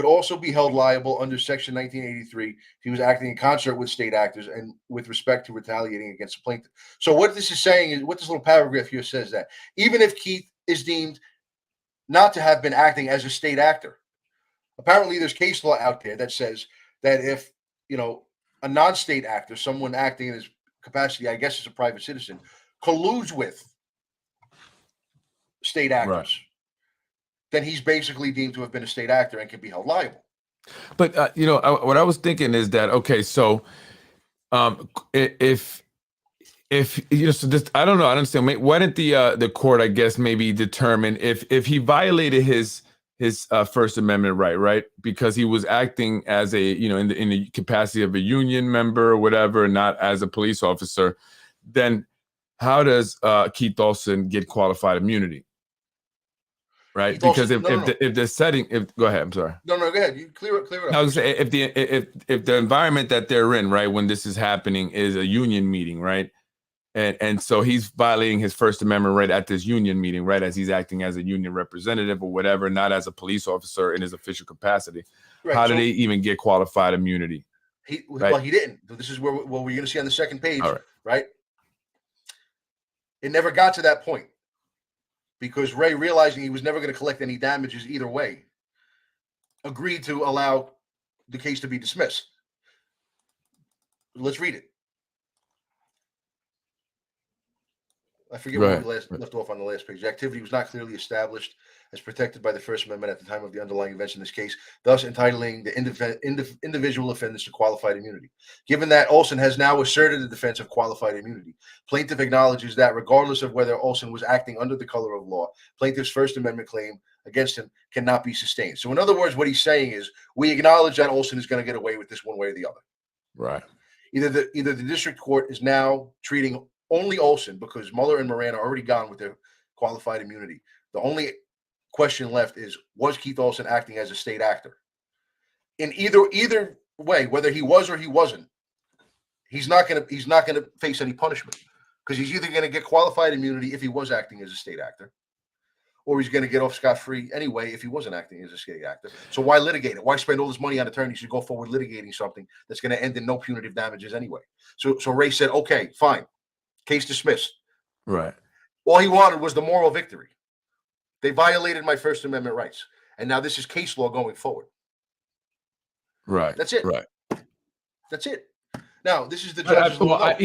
also be held liable under Section 1983 if he was acting in concert with state actors and with respect to retaliating against the plaintiff. So what this is saying is, what this little paragraph here says, that even if Keith is deemed not to have been acting as a state actor, apparently there's case law out there that says that if, a non-state actor, someone acting in his capacity, I guess, as a private citizen, colludes with state actors, then he's basically deemed to have been a state actor and can be held liable. But what I was thinking is that, okay, so if so this, I don't know, I don't understand. Why didn't the court, I guess, maybe determine if he violated his First Amendment right, because he was acting as a in the capacity of a union member or whatever, not as a police officer, then how does Keith Olson get qualified immunity? Right, because if the setting, go ahead, I'm sorry. No, go ahead. You clear it up. I was saying, if the environment that they're in, right, when this is happening, is a union meeting, right, and so he's violating his First Amendment right at this union meeting, right, as he's acting as a union representative or whatever, not as a police officer in his official capacity. Right, how did they even get qualified immunity? Well, he didn't. This is what we're going to see on the second page, right? It never got to that point, because Ray, realizing he was never going to collect any damages either way, agreed to allow the case to be dismissed. Let's read it. I forget where we left off on the last page. The activity was not clearly established as protected by the First Amendment at the time of the underlying events in this case, thus entitling the individual offenders to qualified immunity. Given that Olson has now asserted the defense of qualified immunity, plaintiff acknowledges that regardless of whether Olson was acting under the color of law, plaintiff's First Amendment claim against him cannot be sustained. So in other words, what he's saying is, we acknowledge that Olson is going to get away with this one way or the other. Right. Either the district court is now treating only Olson, because Mueller and Moran are already gone with their qualified immunity. The only question left is, was Keith Olson acting as a state actor? In either way, whether he was or he wasn't, he's not gonna face any punishment, because he's either going to get qualified immunity if he was acting as a state actor, or he's going to get off scot-free anyway if he wasn't acting as a state actor. So why litigate it? Why spend all this money on attorneys to go forward litigating something that's going to end in no punitive damages anyway? So Ray said, okay, fine. Case dismissed. Right. All he wanted was the moral victory. They violated my First Amendment rights, and now this is case law going forward. Right. That's it. Right. That's it. Now, this is the judge's but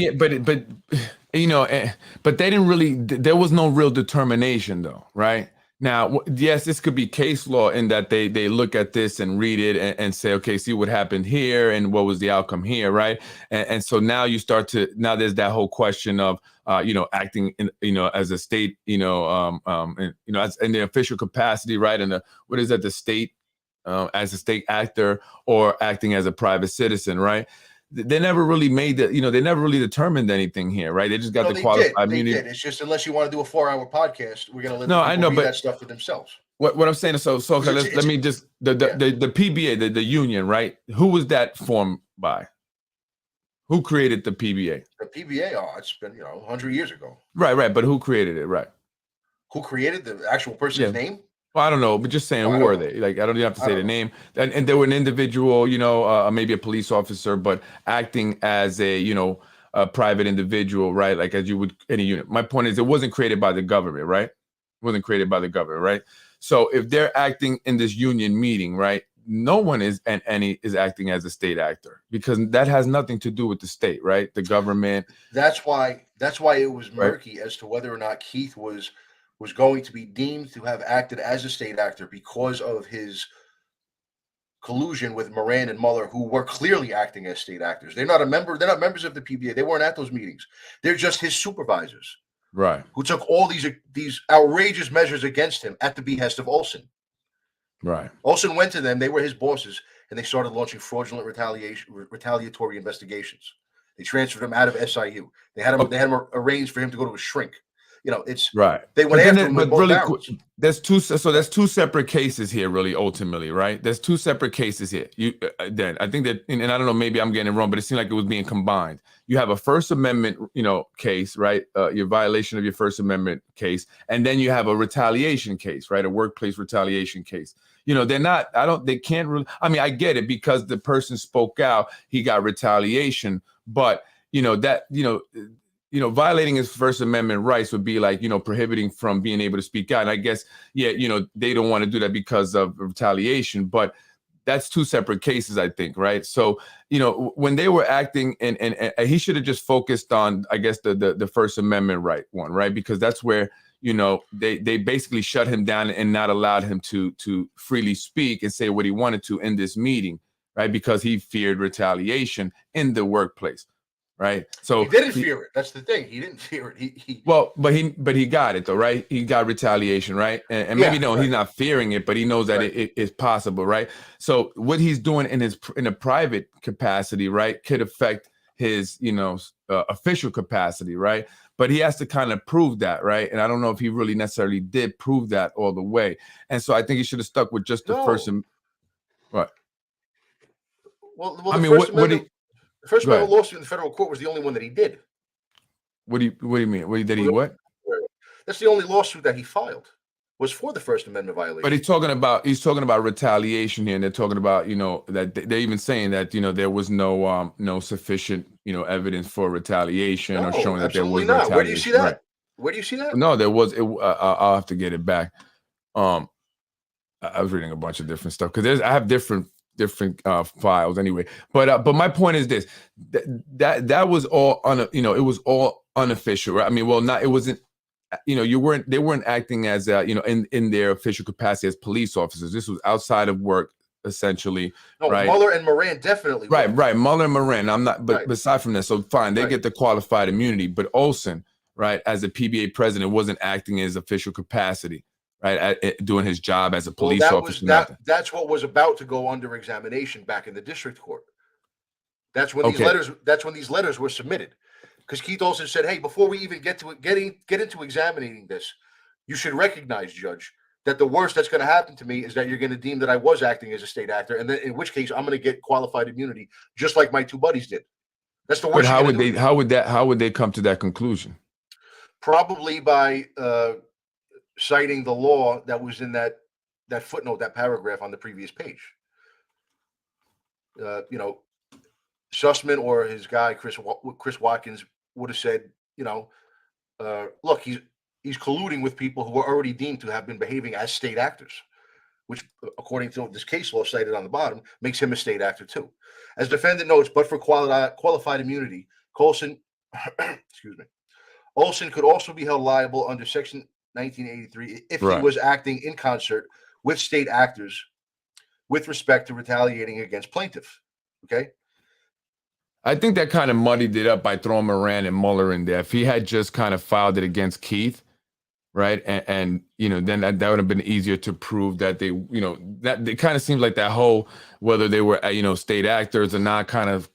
they didn't really. There was no real determination, though, right? Now, yes, this could be case law in that they look at this and read it and say, okay, see what happened here and what was the outcome here, right? And so now there's that whole question of acting in as a state, as in the official capacity, right? And the state as a state actor or acting as a private citizen, right? They never really made that, they never really determined anything here, right? They just got the qualified immunity. They did. It's just, unless you want to do a 4-hour podcast, we're going to let people read that stuff for themselves. What I'm saying is, okay, let me just, the PBA, the union, right? Who was that formed by? Who created the PBA? The PBA, it's been, 100 years ago. Right. But who created it, right? Who created the actual person's name? Well, I don't know, but just saying, who are they? Like, I don't even have to say the name. And they were an individual, maybe a police officer, but acting as a private individual, right? Like, as you would any unit. My point is, it wasn't created by the government, right? It wasn't created by the government, right? So if they're acting in this union meeting, right, no one is acting as a state actor, because that has nothing to do with the state, right? The government. That's why it was murky as to whether or not Keith was going to be deemed to have acted as a state actor because of his collusion with Moran and Mueller, who were clearly acting as state actors. They're not members of the PBA. They weren't at those meetings. They're just his supervisors, right? Who took all these outrageous measures against him at the behest of Olson. Right. Olson went to them. They were his bosses, and they started launching fraudulent retaliatory investigations. They transferred him out of SIU. They had him arranged for him to go to a shrink. It's right. They went after him with both barrels. There's two separate cases here, really, ultimately, right? There's two separate cases here. Then I think that, and I don't know, maybe I'm getting it wrong, but it seemed like it was being combined. You have a First Amendment, case, right? Your violation of your First Amendment case, and then you have a retaliation case, right? A workplace retaliation case. They can't really. I mean, I get it, because the person spoke out, he got retaliation, but violating his First Amendment rights would be like, prohibiting from being able to speak out. And I guess, they don't want to do that because of retaliation, but that's two separate cases, I think, right? So, when they were acting, and he should have just focused on, I guess, the First Amendment right one, right? Because that's where, they basically shut him down and not allowed him to freely speak and say what he wanted to in this meeting, right? Because he feared retaliation in the workplace, right? So he didn't fear it. That's the thing. He didn't fear it. But he got it though, right? He got retaliation, right? And maybe he's not fearing it, but he knows that it is possible, right? So what he's doing in a private capacity, right, could affect his, official capacity, right? But he has to kind of prove that, right? And I don't know if he really necessarily did prove that all the way. And so I think he should have stuck with just the first. What? Well, the First Amendment lawsuit in the federal court was the only one that he did. What do you mean? Did he what? That's the only lawsuit that he filed was for the First Amendment violation. But he's talking about retaliation here, and they're talking about that they're even saying that there was no sufficient evidence for retaliation or showing that there was retaliation. Where do you see that? Right. Where do you see that? No, there was. I'll have to get it back. I was reading a bunch of different stuff because I have different files anyway. But my point is this: that was all it was all unofficial, right? I mean, well, not it wasn't. They weren't acting as in their official capacity as police officers. This was outside of work, essentially. No, right? Mueller and Moran definitely. Right. Mueller and Moran. I'm not, but aside from that, so fine, they get the qualified immunity. But Olson, right, as the PBA president, wasn't acting in his official capacity, right, doing his job as a police officer. That's what was about to go under examination back in the district court. That's when these letters were submitted. Because Keith Olson said, "Hey, before we even get into examining this, you should recognize, Judge, that the worst that's going to happen to me is that you're going to deem that I was acting as a state actor, and then in which case I'm going to get qualified immunity, just like my two buddies did." That's the worst. But how would they come to that conclusion? Probably by citing the law that was in that footnote, that paragraph on the previous page. Sussman or his guy Chris Watkins would have said, look, he's colluding with people who are already deemed to have been behaving as state actors, which, according to this case law cited on the bottom, makes him a state actor too. As defendant notes, but for qualified immunity, Olson could also be held liable under Section 1983 if he was acting in concert with state actors with respect to retaliating against plaintiff. Okay. I think that kind of muddied it up by throwing Moran and Mueller in there. If he had just kind of filed it against Keith, right, and then that would have been easier to prove that they, that it kind of seems like that whole whether they were state actors or not kind of.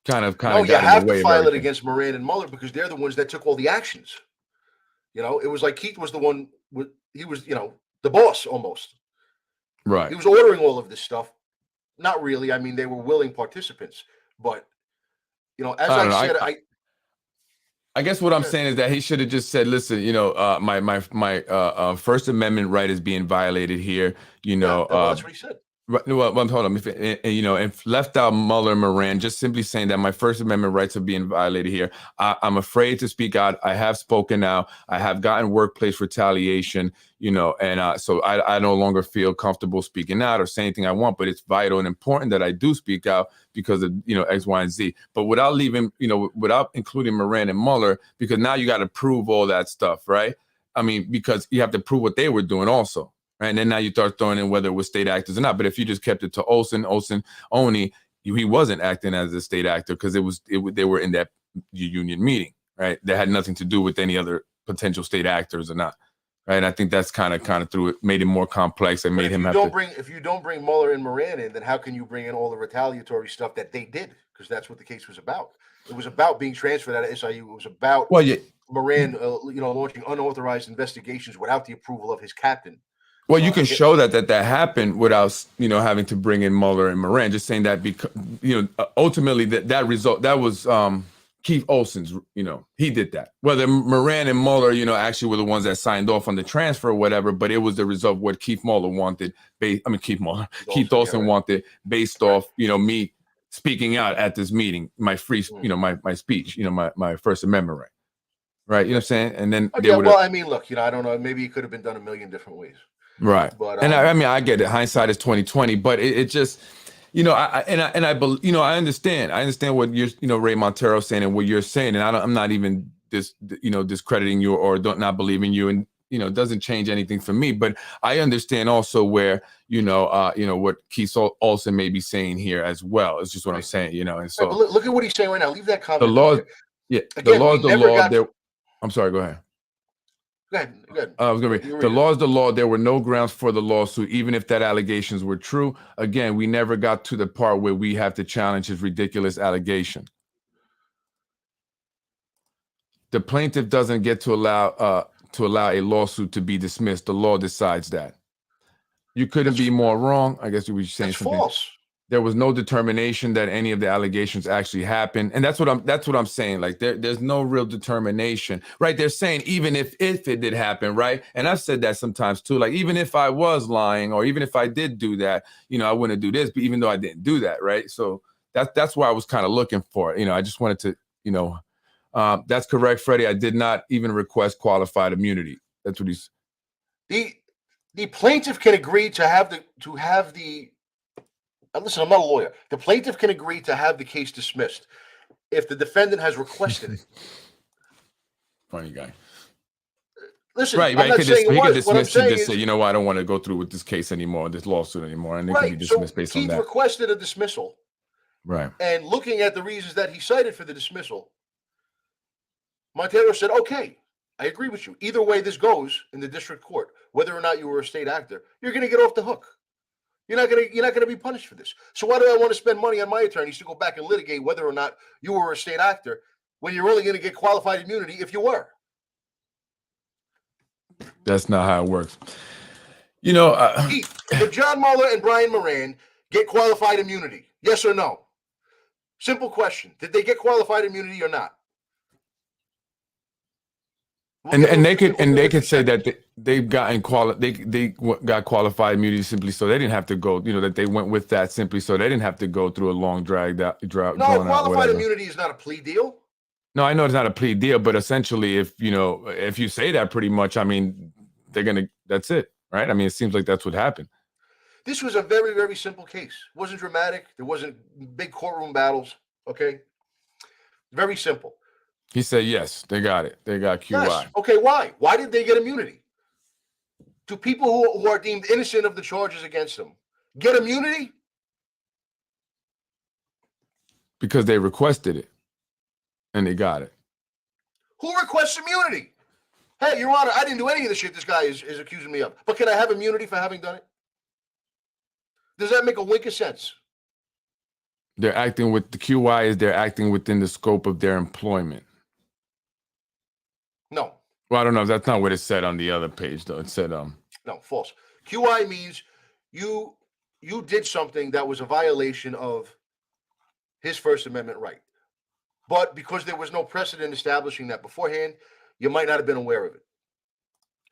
No, you have to file it against Moran and Mueller because they're the ones that took all the actions. It was like Keith was the one. He was, the boss almost. Right. He was ordering all of this stuff. Not really. I mean, they were willing participants, but. I guess what I'm saying is that he should have just said, listen, my First Amendment right is being violated here. That's what he said. Well, hold on. If left out Mueller and Moran, just simply saying that my First Amendment rights are being violated here. I'm afraid to speak out. I have spoken now. I have gotten workplace retaliation, and so I no longer feel comfortable speaking out or saying anything I want. But it's vital and important that I do speak out because of X, Y, and Z. But without leaving, without including Moran and Mueller, because now you got to prove all that stuff, right? I mean, because you have to prove what they were doing also. Right. And then now you start throwing in whether it was state actors or not. But if you just kept it to Olson only, he wasn't acting as a state actor because they were in that union meeting. Right. That had nothing to do with any other potential state actors or not. Right. And I think that's kind of threw it, made it more complex and made him have to. If you don't bring Mueller and Moran in, then how can you bring in all the retaliatory stuff that they did? Because that's what the case was about. It was about being transferred out of SIU. It was about Moran, launching unauthorized investigations without the approval of his captain. Well, you can show that happened without, having to bring in Mueller and Moran. Just saying that because, ultimately that result, that was Keith Olson's, he did that. Whether Moran and Mueller, actually were the ones that signed off on the transfer or whatever, but it was the result of what Keith Olson wanted based off, me speaking out at this meeting, my free, my speech, my First Amendment right. Right. You know what I'm saying? And then look, I don't know. Maybe it could have been done a million different ways. Right. But, I get it. Hindsight is 20/20, but it just, I believe, I understand what you're, Ray Montero saying and what you're saying. And I'm not even discrediting you or not believing you. And doesn't change anything for me. But I understand also where, what Keith Olson may be saying here as well. It's just what I'm saying, and Right, so but look at what he's saying right now. Leave that the comment law, there. yeah, the Again, law we is the never law. got. There, I'm sorry. Go ahead. Go ahead. Go ahead. I was going to You read. The read it. law is the law. There were no grounds for the lawsuit, even if that allegations were true. Again, we never got to the part where we have to challenge his ridiculous allegation. The plaintiff doesn't get to allow a lawsuit to be dismissed. The law decides that. You couldn't be more wrong. I guess you were saying That's something. false. There was no determination that any of the allegations actually happened, and that's what I'm saying. Like there's no real determination, right? They're saying even if it did happen, right? And I've said that sometimes too. Like even if I was lying, or even if I did do that, I wouldn't do this. But even though I didn't do that, right? So that's why I was kind of looking for it. I just wanted to, that's correct, Freddie. I did not even request qualified immunity. That's what he's. The plaintiff can agree to have the. Listen, I'm not a lawyer. The plaintiff can agree to have the case dismissed if the defendant has requested it. Funny guy. Listen, right. I'm not saying it was. He could dismiss What I'm and saying just is, say, I don't want to go through with this case anymore, this lawsuit anymore, and it can be dismissed based on Keith that. requested a dismissal. Right. And looking at the reasons that he cited for the dismissal, Montero said, okay, I agree with you. Either way this goes in the district court, whether or not you were a state actor, you're going to get off the hook. You're not going to be punished for this. So why do I want to spend money on my attorneys to go back and litigate whether or not you were a state actor when you're only going to get qualified immunity if you were? That's not how it works. Keith, did John Mueller and Brian Moran get qualified immunity? Yes or no? Simple question. Did they get qualified immunity or not? And they could say that they've gotten they got qualified immunity simply so they didn't have to go, that they went with that simply so they didn't have to go through a long drawn out. No, qualified immunity is not a plea deal. No, I know it's not a plea deal, but essentially if you say that, pretty much, I mean, that's it, right? I mean, it seems like that's what happened. This was a very, very simple case. It wasn't dramatic. There wasn't big courtroom battles. Okay. Very simple. He said, yes, they got it. They got QI. Yes. Okay, why? Why did they get immunity? Do people who are deemed innocent of the charges against them get immunity? Because they requested it, and they got it. Who requests immunity? Hey, Your Honor, I didn't do any of the shit this guy is accusing me of. But can I have immunity for having done it? Does that make a wink of sense? They're acting with the QI they're acting within the scope of their employment. No. Well, I don't know. That's not what it said on the other page, though. It said No, false. QI means you did something that was a violation of his First Amendment right. But because there was no precedent establishing that beforehand, you might not have been aware of it.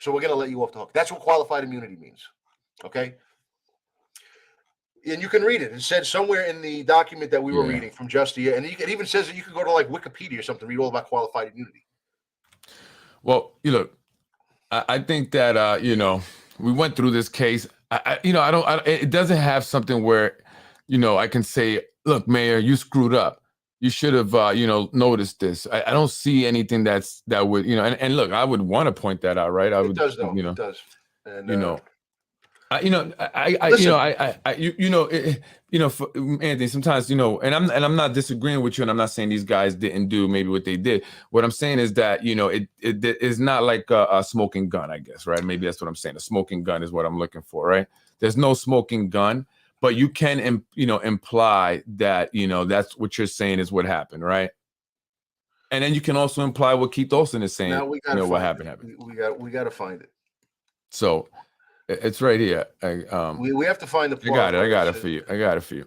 So we're going to let you off the hook. That's what qualified immunity means. Okay? And you can read it. It said somewhere in the document that we were reading from Justia, and it even says that you can go to like Wikipedia or something, read all about qualified immunity. Well, I think that we went through this case. It doesn't have something where, I can say, look, Mayor, you screwed up. You should have, noticed this. I don't see anything that would, and look, I would want to point that out, right? It does, though. It does. And, for Anthony, sometimes, and I'm not disagreeing with you, and I'm not saying these guys didn't do maybe what they did. What I'm saying is that, it is not like a smoking gun, I guess, right? Maybe that's what I'm saying. A smoking gun is what I'm looking for, right? There's no smoking gun, but you can, imply that, that's what you're saying is what happened, right? And then you can also imply what Keith Olson is saying, what happened. We got to find it. So it's right here. We have to find the plot. I got it for you.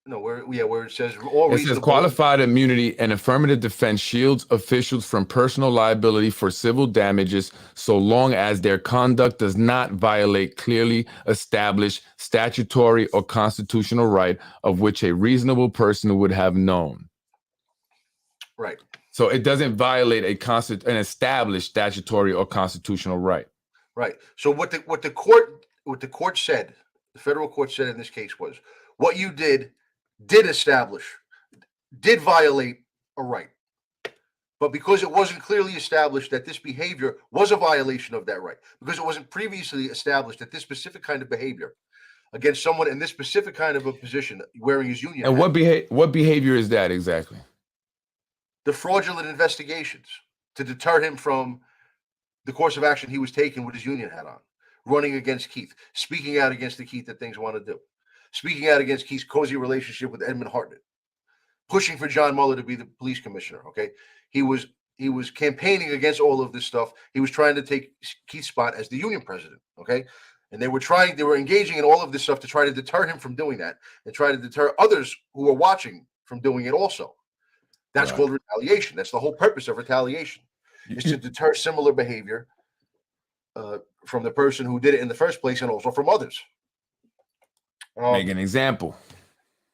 No, where it says all it says qualified immunity and affirmative defense shields officials from personal liability for civil damages so long as their conduct does not violate clearly established statutory or constitutional right of which a reasonable person would have known. Right. So it doesn't violate an established statutory or constitutional right. Right. So what the court said, the federal court said in this case was what you did violate a right, But because it wasn't clearly established that this behavior was a violation of that right, because it wasn't previously established that this specific kind of behavior against someone in this specific kind of a position wearing his union And hat, what behavior is that exactly? the fraudulent investigations to deter him from the course of action he was taking with his union hat on, running against Keith, speaking out against the Keith that things want to do, speaking out against Keith's cozy relationship with Edmund Hartnett, pushing for John Mueller to be the police commissioner. Okay, he was campaigning against all of this stuff. He was trying to take Keith's spot as the union president. Okay, and they were engaging in all of this stuff to try to deter him from doing that and try to deter others who were watching from doing it also. That's Right. called retaliation. That's the whole purpose of retaliation, is to deter similar behavior from the person who did it in the first place and also from others. Make an example.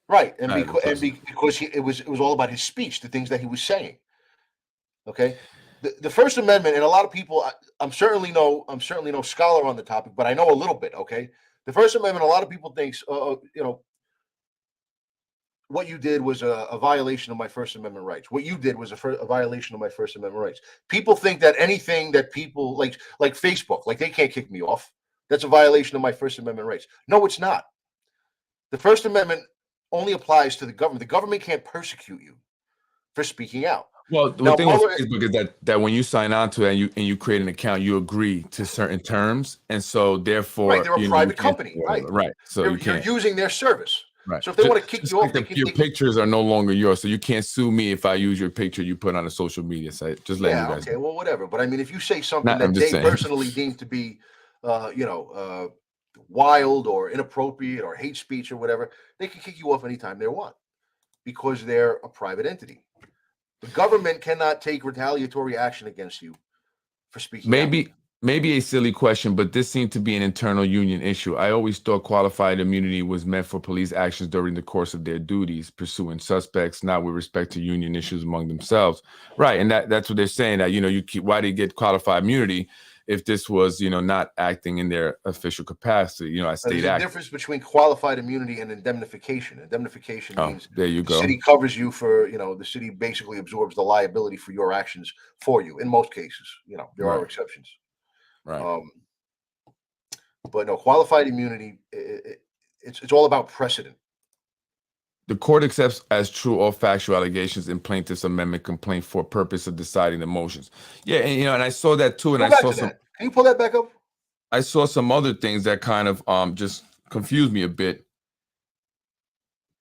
Right, and because it was all about his speech, the things that he was saying. Okay, the First Amendment, and a lot of people, I'm certainly no scholar on the topic, but I know a little bit. Okay, the First Amendment, a lot of people thinks, what you did was a violation of my First Amendment rights. What you did was a violation of my First Amendment rights. People think that anything that people like Facebook, like they can't kick me off. That's a violation of my First Amendment rights. No, it's not. The First Amendment only applies to the government. The government can't persecute you for speaking out. Well, the thing with Facebook is that when you sign on to it and you create an account, you agree to certain terms, and so therefore, right, they're a private company, right? So you're using their service. Right. So if they want to kick you off, your pictures are no longer yours, so you can't sue me if I use your picture you put on a social media site. Just letting you guys know. Well, whatever. But I mean, if you say something that they personally deem to be, wild or inappropriate or hate speech or whatever, they can kick you off anytime they want because they're a private entity. The government cannot take retaliatory action against you for speaking out. Maybe a silly question, but this seemed to be an internal union issue. I always thought qualified immunity was meant for police actions during the course of their duties, pursuing suspects, not with respect to union issues among themselves. Right, and that's what they're saying, that, why do you get qualified immunity if this was, not acting in their official capacity, as state actor? There's a difference between qualified immunity and indemnification. Indemnification means there you go. The city covers you for, the city basically absorbs the liability for your actions for you. In most cases, there are exceptions. Right. But no, qualified immunity, it's all about precedent. The court accepts as true all factual allegations in plaintiff's amendment complaint for purpose of deciding the motions. Yeah, and and I saw that too, and I saw some. Can you pull that back up? I saw some other things that kind of just confused me a bit,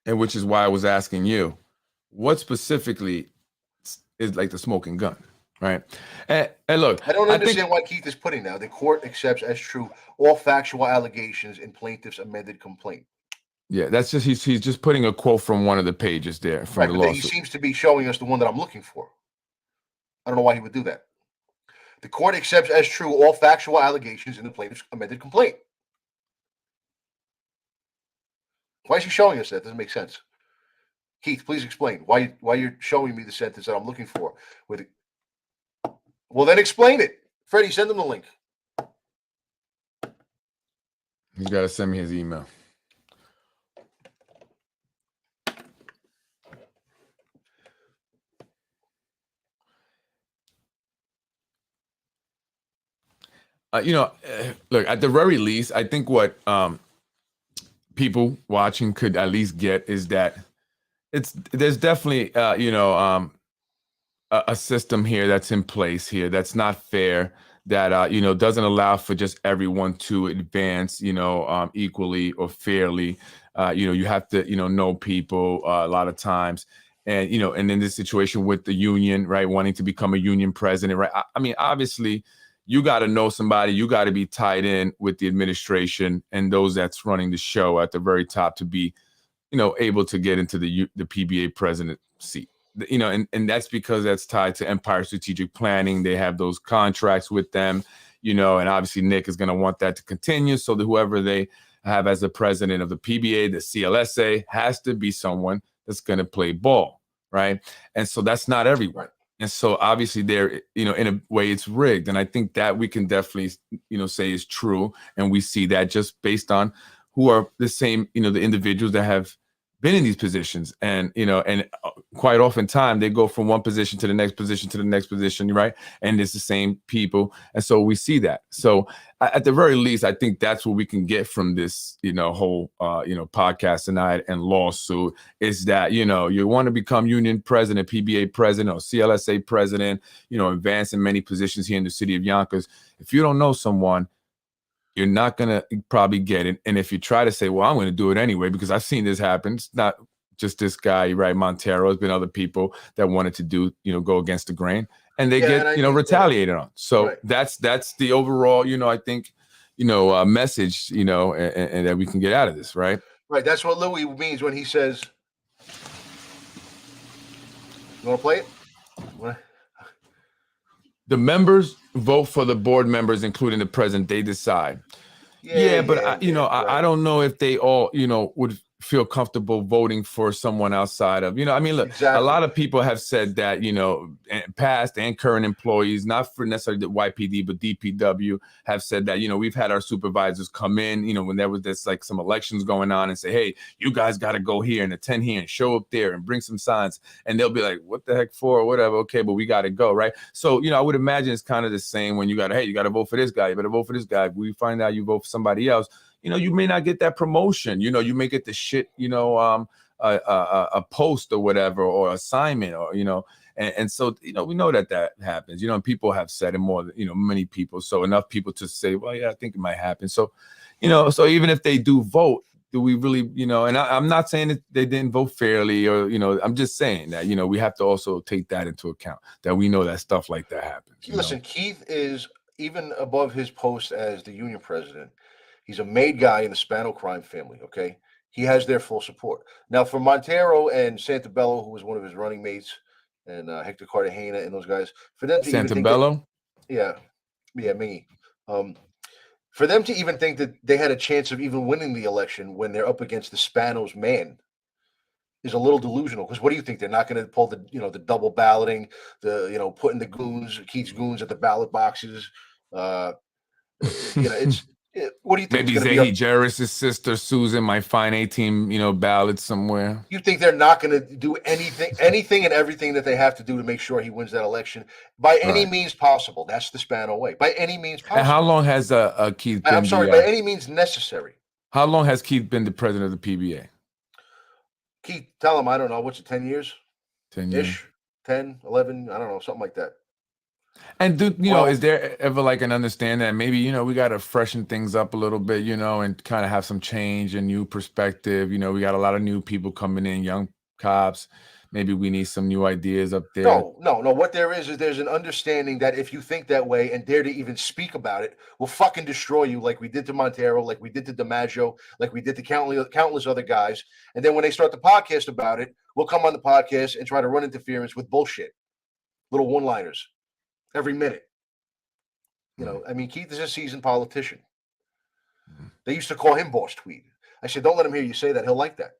and which is why I was asking you, what specifically is like the smoking gun? Right. And look, I don't understand why Keith is putting now. The court accepts as true all factual allegations in plaintiff's amended complaint. Yeah, that's just he's just putting a quote from one of the pages there from the lawsuit. He seems to be showing us the one that I'm looking for. I don't know why he would do that. The court accepts as true all factual allegations in the plaintiff's amended complaint. Why is he showing us that? Doesn't make sense. Keith, please explain why you're showing me the sentence that I'm looking for. Well, then explain it. Freddie, send him the link. He's got to send me his email. Look, at the very least, I think what people watching could at least get is that there's definitely a system here that's in place here that's not fair, that doesn't allow for just everyone to advance equally or fairly. You have to know people a lot of times, and and in this situation with the union, right, wanting to become a union president, right? I mean, obviously you got to know somebody, you got to be tied in with the administration and those that's running the show at the very top to be able to get into the PBA president seat. And that's because that's tied to Empire Strategic Planning. They have those contracts with them, and obviously Nick is going to want that to continue. So that whoever they have as the president of the PBA, the CLSA, has to be someone that's going to play ball, right? And so that's not everyone. And so obviously they're, in a way it's rigged. And I think that we can definitely, say is true. And we see that just based on who are the same, the individuals that have been in these positions. And, and quite often time they go from one position to the next position to the next position, right? And it's the same people, and so we see that. So at the very least, I think that's what we can get from this, whole podcast tonight and lawsuit, is that you want to become union president, PBA president, or CLSA president, advance in many positions here in the city of Yonkers. If you don't know someone, you're not going to probably get it. And if you try to say, well, I'm going to do it anyway, because I've seen this happen. It's not just this guy, right? Montero. Has been other people that wanted to do, go against the grain, and they get, retaliated on. So that's the overall, I think, message, and that we can get out of this, right? Right. That's what Louis means when he says, you want to play it? The members vote for the board members, including the president. They decide. But I don't know if they all, would feel comfortable voting for someone outside of, look, a lot of people have said that, past and current employees, not for necessarily the YPD, but DPW, have said that, we've had our supervisors come in, when there was this, like, some elections going on, and say, hey, you guys got to go here and attend here and show up there and bring some signs. And they'll be like, what the heck for, or whatever. Okay, but we got to go, right? So, I would imagine it's kind of the same when you got to vote for this guy. You better vote for this guy. We find out you vote for somebody else, you may not get that promotion. You may get the shit, a post or whatever, or assignment, or, and so, we know that happens, and people have said it more than, many people. So enough people to say, well, yeah, I think it might happen. So, so even if they do vote, do we really, and I'm not saying that they didn't vote fairly, or, I'm just saying that, we have to also take that into account, that we know that stuff like that happens. Listen, Keith is even above his post as the union president. He's a made guy in the Spano crime family, okay? He has their full support. Now, for Montero and Santabello, who was one of his running mates, and Hector Cartagena and those guys, for them to Santabello? Me. For them to even think that they had a chance of even winning the election when they're up against the Spanos man is a little delusional. Because what do you think? They're not going to pull the, the double balloting, the, putting the Keith's goons at the ballot boxes. It's... What do you think? Maybe Zahi Jarris' sister Susan might find 18, ballots somewhere. You think they're not going to do anything and everything that they have to do to make sure he wins that election by any means possible? That's the Spano way. By any means possible. And how long has Keith been? I'm sorry, by any means necessary. How long has Keith been the president of the PBA? Keith, tell him, I don't know, what's it, 10 years? 10 years. 10, 11, I don't know, something like that. And is there ever like an understanding that maybe, we got to freshen things up a little bit, and kind of have some change and new perspective? We got a lot of new people coming in, young cops. Maybe we need some new ideas up there. No. What there is there's an understanding that if you think that way and dare to even speak about it, we'll fucking destroy you, like we did to Montero, like we did to DiMaggio, like we did to countless other guys. And then when they start the podcast about it, we'll come on the podcast and try to run interference with bullshit, little one-liners. Every minute. Keith is a seasoned politician. They used to call him Boss Tweed. I said, don't let him hear you say that. He'll like that.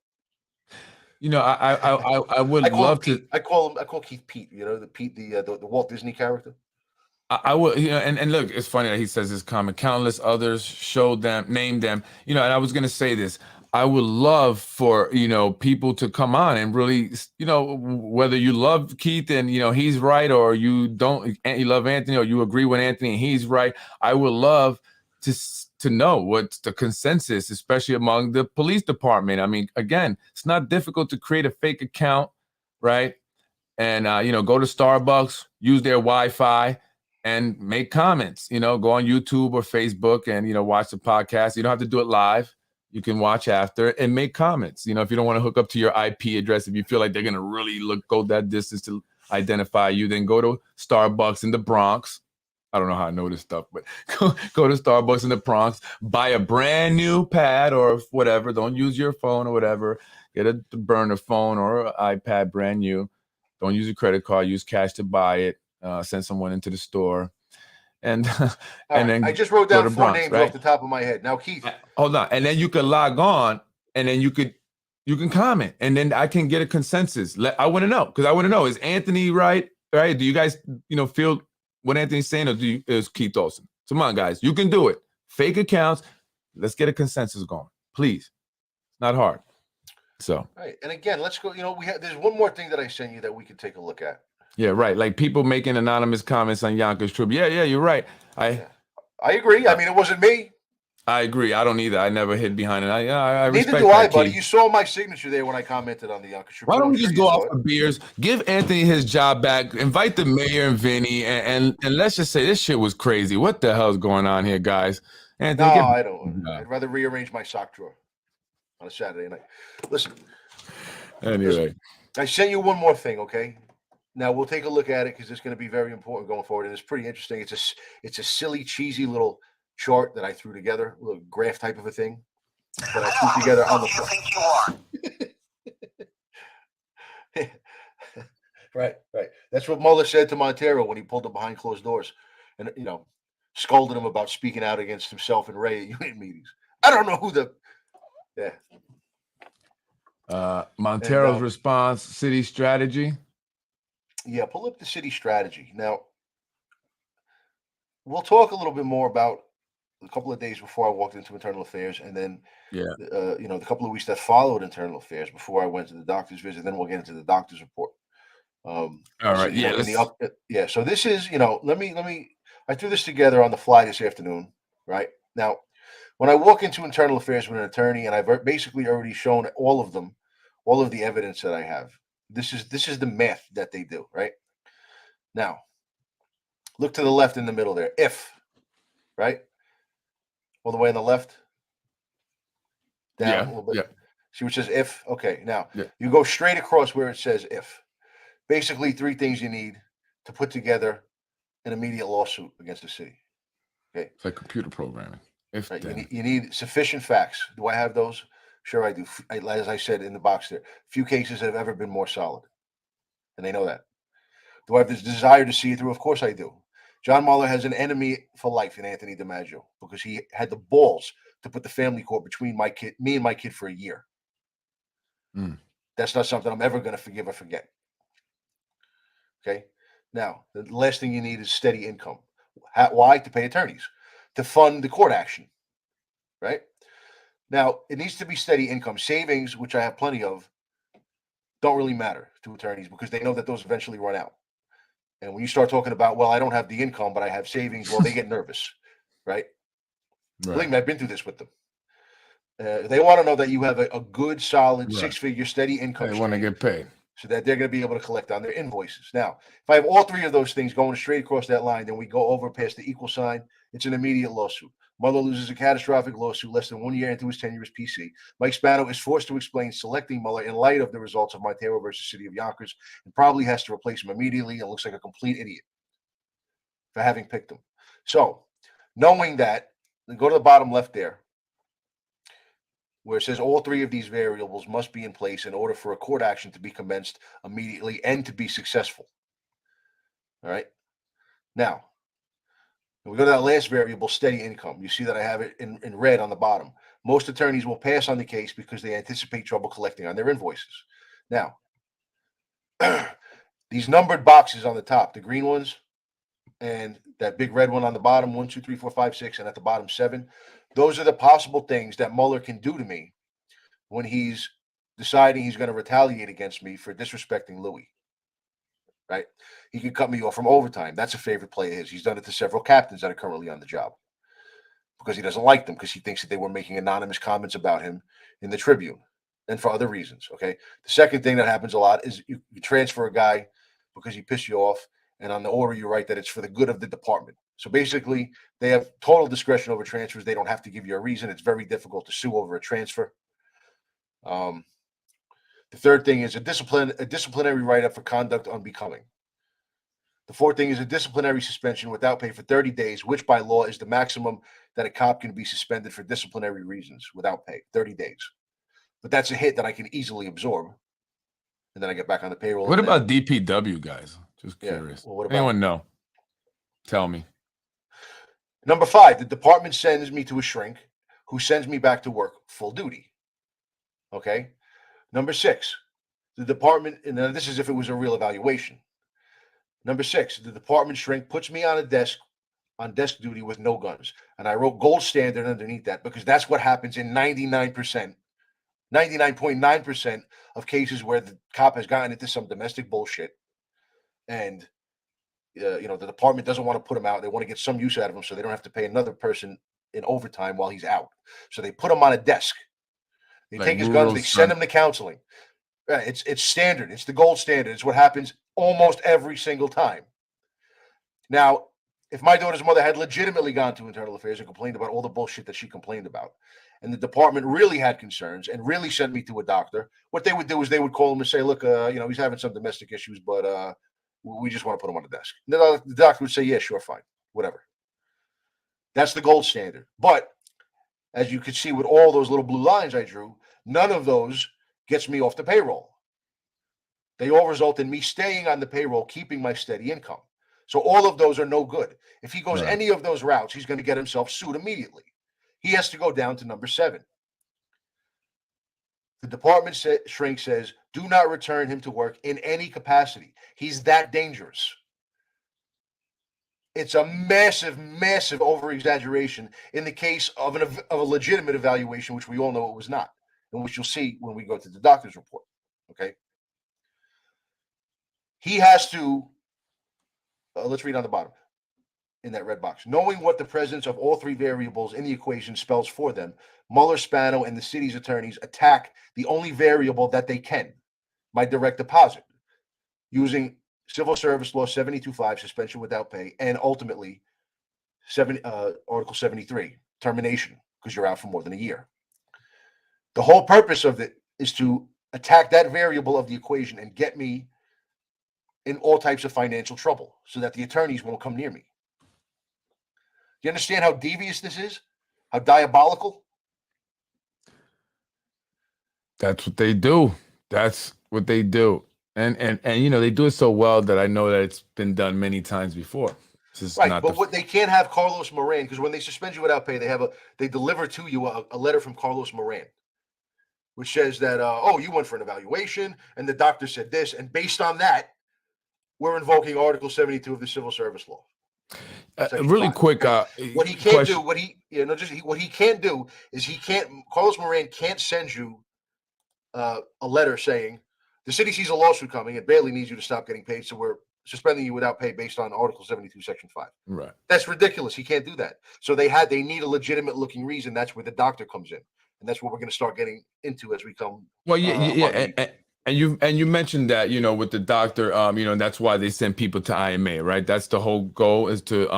I would love to. I call Keith Pete, the Walt Disney character. I would, and look, it's funny that he says this comment. Countless others named them, and I was going to say this. I would love for, people to come on and really, whether you love Keith and, he's right, or you don't, you love Anthony, or you agree with Anthony and he's right. I would love to know what's the consensus, especially among the police department. I mean, again, it's not difficult to create a fake account, right? And, go to Starbucks, use their Wi-Fi and make comments, go on YouTube or Facebook and, watch the podcast. You don't have to do it live. You can watch after and make comments. If you don't want to hook up to your IP address, if you feel like they're going to really go that distance to identify you, then go to Starbucks in the Bronx. I don't know how I know this stuff, but go to Starbucks in the Bronx, buy a brand new pad or whatever. Don't use your phone or whatever. Get a burner phone or an iPad brand new. Don't use a credit card. Use cash to buy it. Send someone into the store. And then I just wrote down 4 names off the top of my head. Now, Keith, hold on, and then you can log on, and then you can comment, and then I can get a consensus. I want to know, because I want to know, is Anthony right? Right? Do you guys feel what Anthony's saying, or is Keith Olson? Come on, guys, you can do it. Fake accounts. Let's get a consensus going, please. It's not hard. So Right. And again, let's go. There's one more thing that I sent you that we could take a look at. yeah, right. Like people making anonymous comments on Yonkers trip. Yeah, you're right. Yeah. I agree. I mean, it wasn't me. I agree. I don't either. I never hid behind it. I Neither respect do I, that, buddy. Key. You saw my signature there when I commented on the Yonkers trip. Why don't I'm we sure just you go saw out it. for beers, give Anthony his job back, invite the mayor and Vinny, and let's just say this shit was crazy. What the hell's going on here, guys? Anthony, No, I don't. Yeah. I'd rather rearrange my sock drawer on a Saturday night. Listen. Anyway. I sent you one more thing, okay? Now we'll take a look at it because it's going to be very important going forward, and it's pretty interesting. It's a silly, cheesy little chart that I threw together, a little graph type of a thing that I threw together on the floor. Right. That's what Mueller said to Montero when he pulled him behind closed doors, and scolded him about speaking out against himself and Ray at union meetings. I don't know who the Montero's response, city strategy. Yeah, pull up the city strategy. Now, we'll talk a little bit more about a couple of days before I walked into internal affairs, and then the couple of weeks that followed internal affairs before I went to the doctor's visit. Then we'll get into the doctor's report. All right. Yeah. So this is, let me. I threw this together on the fly this afternoon. Right now, when I walk into internal affairs with an attorney, and I've basically already shown all of the evidence that I have. This is the math that they do. Right now, look to the left in the middle there. If, right, all the way on the left. Down a little bit. Yeah. See what says if? Okay. Now you go straight across where it says if. Basically, three things you need to put together an immediate lawsuit against the city. Okay. It's like computer programming. If right. You need sufficient facts. Do I have those? Sure, I do. As I said in the box there, few cases have ever been more solid, and they know that. Do I have this desire to see it through? Of course I do. John Mueller has an enemy for life in Anthony DiMaggio because he had the balls to put the family court between me and my kid for a year. That's not something I'm ever going to forgive or forget. Okay. Now, the last thing you need is steady income. Why? To pay attorneys, to fund the court action. Right. Now, it needs to be steady income. Savings, which I have plenty of, don't really matter to attorneys because they know that those eventually run out. And when you start talking about, well, I don't have the income, but I have savings, well, they get nervous, right? Believe me, I've been through this with them. They want to know that you have a good, solid, six-figure, steady income. They want to get paid. So that they're going to be able to collect on their invoices. Now, if I have all three of those things going straight across that line, then we go over past the equal sign. It's an immediate lawsuit. Mueller loses a catastrophic lawsuit less than 1 year into his tenure as PC. Mike Spano is forced to explain selecting Mueller in light of the results of Montero versus City of Yonkers and probably has to replace him immediately and looks like a complete idiot for having picked him. So, knowing that, go to the bottom left there, where it says all three of these variables must be in place in order for a court action to be commenced immediately and to be successful. All right. Now, we go to that last variable, steady income. You see that I have it in red on the bottom. Most attorneys will pass on the case because they anticipate trouble collecting on their invoices. Now, these numbered boxes on the top, the green ones, and that big red one on the bottom, 1, 2, 3, 4, 5, 6, and at the bottom 7. Those are the possible things that Mueller can do to me when he's deciding he's going to retaliate against me for disrespecting Louis. Right? He can cut me off from overtime. That's a favorite play of his. He's done it to several captains that are currently on the job because he doesn't like them because he thinks that they were making anonymous comments about him in the Tribune and for other reasons. Okay. The second thing that happens a lot is you transfer a guy because he pissed you off, and on the order you write that it's for the good of the department. So basically, they have total discretion over transfers. They don't have to give you a reason. It's very difficult to sue over a transfer. The third thing is a disciplinary write-up for conduct unbecoming. The fourth thing is a disciplinary suspension without pay for 30 days, which by law is the maximum that a cop can be suspended for disciplinary reasons without pay, 30 days. But that's a hit that I can easily absorb. And then I get back on the payroll. What about DPW guys? Just curious. Well, what about anyone know? Tell me. Number 5, the department sends me to a shrink who sends me back to work full duty. Okay. Number 6, the department, and then this is if it was a real evaluation. Number 6, the department shrink puts me on desk duty with no guns. And I wrote gold standard underneath that because that's what happens in 99% 99.9% of cases where the cop has gotten into some domestic bullshit and the department doesn't want to put him out. They want to get some use out of him so they don't have to pay another person in overtime while he's out. So they put him on a desk. They take his guns, they send him to counseling. It's standard. It's the gold standard. It's what happens almost every single time. Now, if my daughter's mother had legitimately gone to internal affairs and complained about all the bullshit that she complained about, and the department really had concerns and really sent me to a doctor, what they would do is they would call him and say, look, he's having some domestic issues, but we just want to put him on the desk. And the doctor would say, yeah, sure, fine, whatever. That's the gold standard. But as you could see with all those little blue lines I drew, none of those gets me off the payroll. They all result in me staying on the payroll, keeping my steady income. So all of those are no good. If he goes any of those routes, he's going to get himself sued immediately. He has to go down to number 7. The department shrink says, do not return him to work in any capacity. He's that dangerous. It's a massive, massive over-exaggeration in the case of a legitimate evaluation, which we all know it was not, and which you'll see when we go to the doctor's report, okay? He has to, let's read on the bottom, in that red box. Knowing what the presence of all 3 variables in the equation spells for them, Mueller, Spano, and the city's attorneys attack the only variable that they can, my direct deposit, using Civil Service Law 72.5, suspension without pay, and ultimately Article 73, termination, because you're out for more than a year. The whole purpose of it is to attack that variable of the equation and get me in all types of financial trouble so that the attorneys won't come near me. Do you understand how devious this is? How diabolical? That's what they do. That's what they do. And they do it so well that I know that it's been done many times before. Right, but what they can't have Carlos Moran, because when they suspend you without pay, they deliver to you a letter from Carlos Moran, which says that you went for an evaluation and the doctor said this, and based on that, we're invoking Article 72 of the Civil Service Law. Really quick, what he can't do, what he can't do is Carlos Moran can't send you a letter saying the city sees a lawsuit coming and Bailey needs you to stop getting paid, so we're suspending you without pay based on Article 72, Section 5. Right. That's ridiculous. He can't do that. So they need a legitimate looking reason. That's where the doctor comes in, and that's what we're going to start getting into as we come. Well, And you mentioned that, with the doctor, and that's why they send people to IMA, right? That's the whole goal, is to,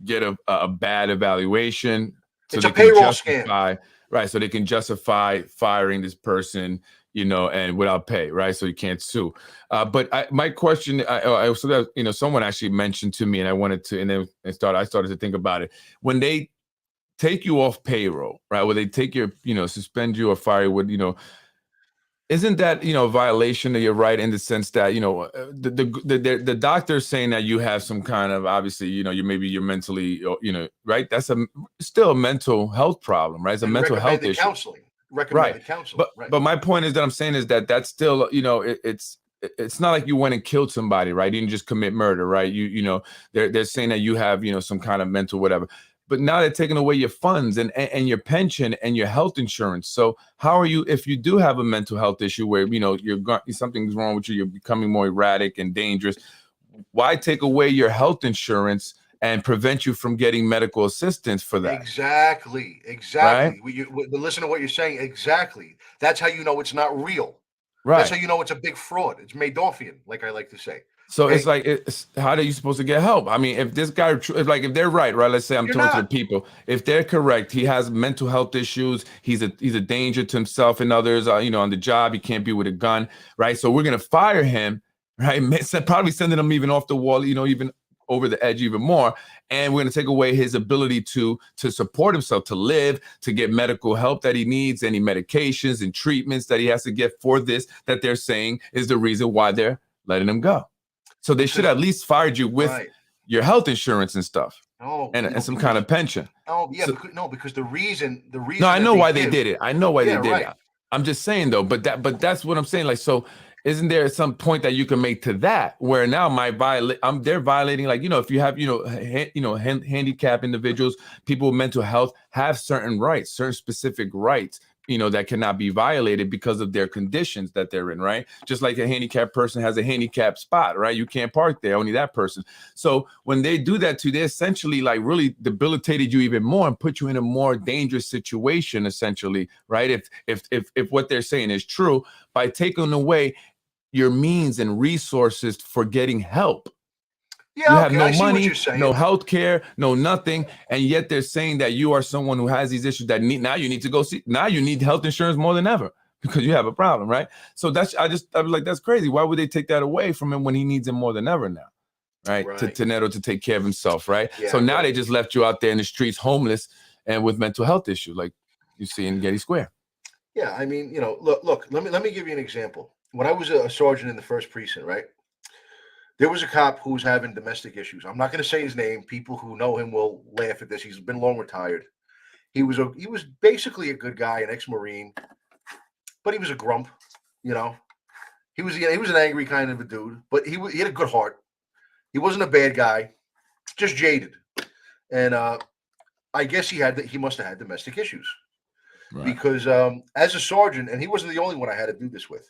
get a bad evaluation. So it's a payroll scam. Right. So they can justify firing this person, and without pay, right? So you can't sue. But my question, someone actually mentioned to me, and I wanted to, and then I started to think about it. When they take you off payroll, right? When they take your, suspend you or fire you, isn't that, a violation of your right, in the sense that, the doctor's saying that you have some kind of, obviously, you're mentally, right? That's still a mental health problem, right? It's a mental health issue. Recommended counseling. But my point is that I'm saying is that that's still, it's not like you went and killed somebody, right? You didn't just commit murder, right? They're saying that you have, some kind of mental whatever. But now they're taking away your funds and your pension and your health insurance. So how are you, if you do have a mental health issue where, something's wrong with you, you're becoming more erratic and dangerous, why take away your health insurance and prevent you from getting medical assistance for that? Exactly. Right? Listen to what you're saying. Exactly. That's how you know it's not real. Right. That's how you know it's a big fraud. It's Madoffian, like I like to say. So it's like, how are you supposed to get help? I mean, if this guy, if they're right, let's say I'm talking to the people, if they're correct, he has mental health issues, he's a danger to himself and others, on the job, he can't be with a gun, right? So we're going to fire him, right? Probably sending him even off the wall, even over the edge even more. And we're going to take away his ability to support himself, to live, to get medical help that he needs, any medications and treatments that he has to get for this, that they're saying is the reason why they're letting him go. So they should at least fired you with your health insurance and stuff, and some kind of pension. Oh yeah, because the reason. No, I know why they did it. I know why they did it. I'm just saying though, but that's what I'm saying. Like, so isn't there some point that you can make to that where now they're violating, like, if you have, handicapped individuals, people with mental health have certain rights, certain specific rights that cannot be violated because of their conditions that they're in, right? Just like a handicapped person has a handicapped spot, right? You can't park there, only that person. So when they do that to you, they essentially like really debilitated you even more and put you in a more dangerous situation, essentially, right? If what they're saying is true, by taking away your means and resources for getting help. Yeah, you have okay, no I see what money, you're saying. no health care, no nothing, and yet they're saying that you are someone who has these issues that now you need to go see. Now you need health insurance more than ever because you have a problem, right? So I was like, that's crazy. Why would they take that away from him when he needs it more than ever now, right? To Neto to take care of himself, right? Yeah, so now they just left you out there in the streets, homeless and with mental health issues, like you see in Getty Square. Yeah, I mean, look. Let me give you an example. When I was a sergeant in the 1st precinct, right? There was a cop who was having domestic issues. I'm not going to say his name. People who know him will laugh at this. He's been long retired. He was basically a good guy, an ex-Marine, but he was a grump. He was an angry kind of a dude, but he had a good heart. He wasn't a bad guy, just jaded, and I guess he must have had domestic issues, right. Because as a sergeant, and he wasn't the only one I had to do this with.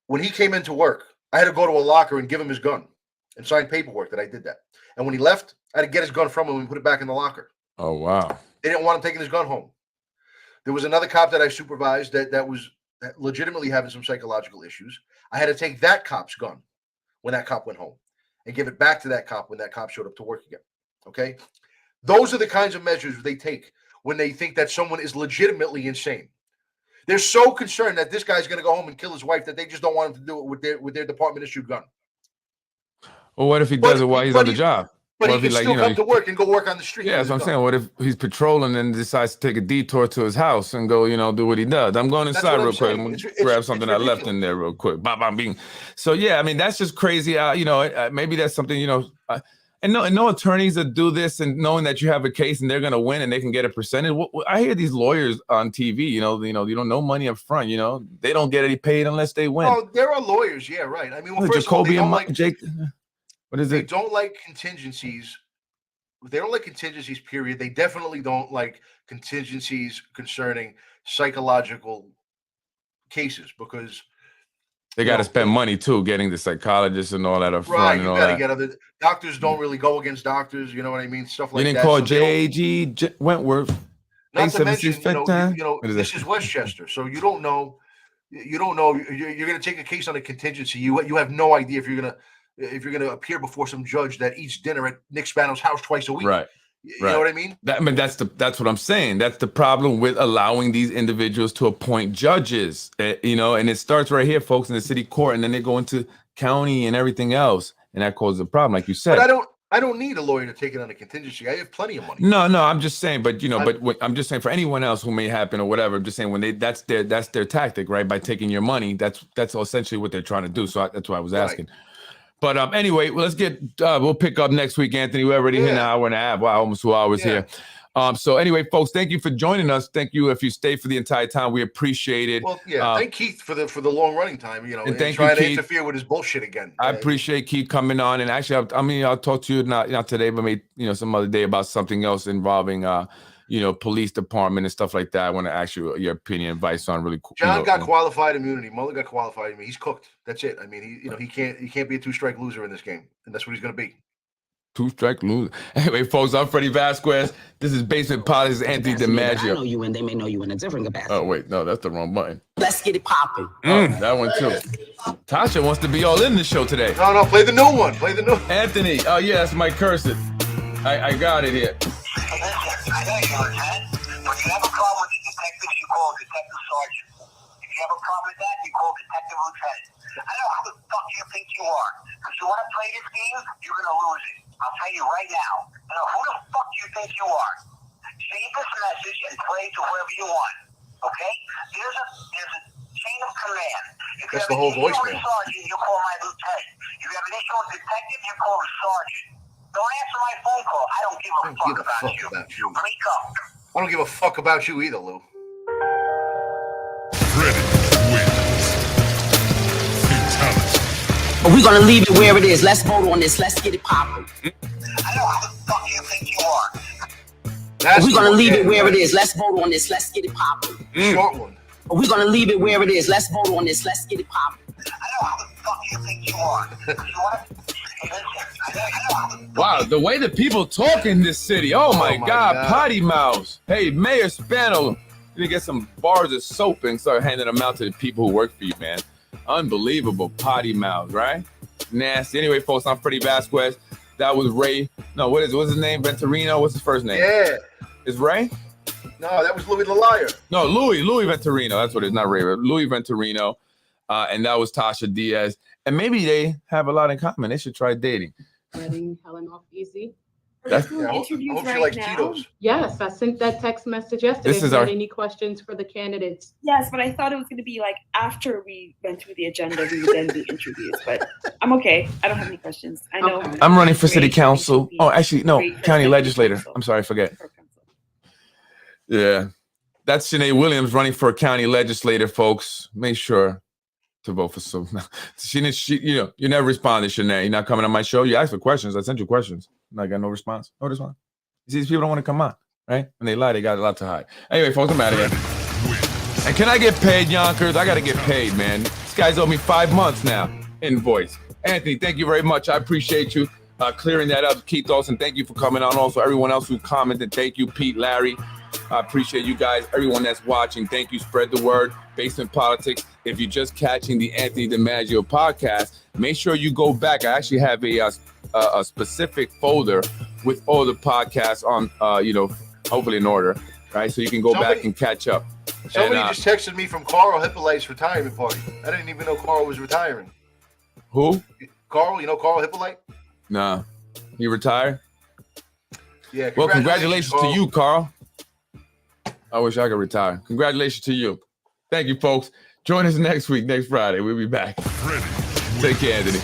When he came into work, I had to go to a locker and give him his gun and sign paperwork that I did that. And when he left, I had to get his gun from him and put it back in the locker. Oh, wow. They didn't want him taking his gun home. There was another cop that I supervised that was legitimately having some psychological issues. I had to take that cop's gun when that cop went home and give it back to that cop when that cop showed up to work again. Okay? Those are the kinds of measures they take when they think that someone is legitimately insane. They're so concerned that this guy's going to go home and kill his wife that they just don't want him to do it with their department issued gun. Well, what if he does it while he's on the job? But he can still come to work and go work on the street. Yeah, that's what I'm saying. What if he's patrolling and decides to take a detour to his house and go, do what he does? I'm going inside real quick. I'm going to grab something I left in there real quick. Bam, bam, bing. So, yeah, I mean, that's just crazy. Maybe that's something, and no attorneys that do this and knowing that you have a case and they're going to win and they can get a percentage. I hear these lawyers on TV, you don't know money up front, they don't get any paid unless they win. Oh, there are lawyers. Yeah, right. I mean, first Jacoby of all, and Jake. What is it? They don't like contingencies. They don't like contingencies, period. They definitely don't like contingencies concerning psychological cases because they got to spend money too, getting the psychologist and all that up front. Right, and you all got to that. get other doctors. Don't really go against doctors. You know what I mean? Stuff like that. You didn't call JAG Wentworth. Not to mention, this is Westchester, so you don't know. You're going to take a case on a contingency. You have no idea if you're going to appear before some judge that eats dinner at Nick Spano's house twice a week. Right. You know what I mean? That's what I'm saying. That's the problem with allowing these individuals to appoint judges, and it starts right here, folks, in the city court, and then they go into county and everything else, and that causes a problem, like you said. But I don't need a lawyer to take it on a contingency. I have plenty of money. No, I'm just saying, but I'm just saying for anyone else who may happen or whatever, I'm just saying that's their tactic, right? By taking your money, that's essentially what they're trying to do. So that's why I was asking. Right. But anyway, let's we'll pick up next week, Anthony. We're already in an hour and a half. Wow, almost 2 hours here. So anyway, folks, thank you for joining us. Thank you if you stayed for the entire time. We appreciate it. Well, thank Keith for the long running time. And thank trying you, to Keith. interfere with his bullshit again. I appreciate Keith coming on. And actually, I'll talk to you not today, but maybe some other day about something else involving police department and stuff like that. I want to ask you your opinion, advice on really cool. John got qualified immunity. Mullen got qualified immunity. He's cooked. That's it. I mean, he can't be a 2-strike loser in this game, and that's what he's going to be. 2-strike loser. Anyway, folks, I'm Freddie Vasquez. This is Basement Politics. Anthony DiMaggio. I know you, and they may know you in a different capacity. Oh wait, no, that's the wrong button. Let's get it popping. That one too. Tasha wants to be all in the show today. No, play the new one. Play the new. Anthony. Oh yeah, that's my curse. I got it here. I know you understand. But you have a problem with the detectives, you call detective sergeant. If you have a problem with that, you call detective lieutenant. I don't know who the fuck you think you are. Because you want to play this game, you're going to lose it. I'll tell you right now. I don't know who the fuck you think you are. Save this message and play to whoever you want. Okay? There's a chain of command. If that's you the whole voice, man. Sergeant, you call my lieutenant. If you have an issue with detective, you call the sergeant. Don't answer my phone call. I don't give a fuck about you. Break up. I don't give a fuck about you either, Lou. Freddie wins. Fatality. We're going to leave it where it is. Let's vote on this. Let's get it popping. I know who the fuck you think you are. That's We're gonna the leave one, it where right. it is. Let's vote on this. Let's get it popping. Short one. We're gonna leave it where it is. Let's vote on this. Let's get it popping. I know how the fuck you think you are. You want to? Listen, I know how the Wow, the way that people talk in this city. Oh my my God, God. potty mouths. Hey, Mayor Spano, you need to get some bars of soap and start handing them out to the people who work for you, man. Unbelievable potty mouths, right? Nasty. Anyway, folks, I'm Freddie Vasquez. That was Ray. No, what's his name? Venturino? What's his first name? Yeah. Is Ray? No, that was Louis the Liar. No, Louis Venturino. That's what it is, not Ray. Louis Venturino. And that was Tasha Diaz. And maybe they have a lot in common. They should try dating. Letting Helen off easy. That's- Yeah, I hope she likes Tito's. Yes, I sent that text message yesterday. This is If you had our- any questions for the candidates? Yes, but I thought it was going to be like after we went through the agenda, we would then be introduced. But I'm okay. I don't have any questions. I know. Okay. I'm running for city Great. council. Oh, actually, no, Great for county city legislator. council. I'm sorry, I forget. For council. Yeah. That's Shanae Williams running for county legislator, folks. Make sure to vote for some. You never responded, Shanae. You're not coming on my show. You asked for questions. I sent you questions. And I got no response. No response. You see, these people don't want to come on, right? When they lie, they got a lot to hide. Anyway, folks, I'm out of here. And can I get paid, Yonkers? I got to get paid, man. This guy's owed me 5 months now. Invoice. Anthony, thank you very much. I appreciate you clearing that up. Keith Olson, thank you for coming on. Also, everyone else who commented, thank you. Pete, Larry, I appreciate you guys. Everyone that's watching, thank you. Spread the word. Basement Politics. If you're just catching the Anthony DiMaggio podcast, make sure you go back. I actually have a specific folder with all the podcasts on, hopefully in order, right? So you can go back and catch up. Somebody And, just texted me from Carl Hippolyte's retirement party. I didn't even know Carl was retiring. Who? Carl, you know Carl Hippolyte? Nah. You retired? Yeah. Well, congratulations to Carl. you, Carl. I wish I could retire. Congratulations to you. Thank you, folks. Join us next week, next Friday. We'll be back. Take care, Anthony.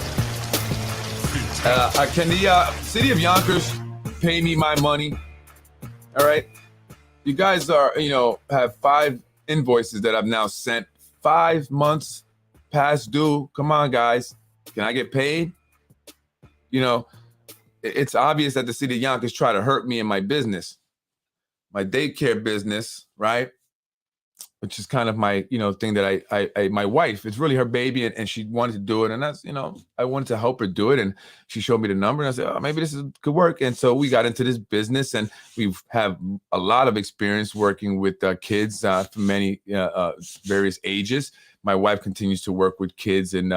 Can the city of Yonkers pay me my money? All right. You guys are, have 5 invoices that I've now sent. 5 months past due. Come on, guys. Can I get paid? It's obvious that the city of Yonkers try to hurt me in my business, my daycare business, right? Which is kind of my, thing that I my wife, it's really her baby and she wanted to do it. And that's, I wanted to help her do it. And she showed me the number and I said, oh, maybe this could work. And so we got into this business and we've have a lot of experience working with kids from many various ages. My wife continues to work with kids in,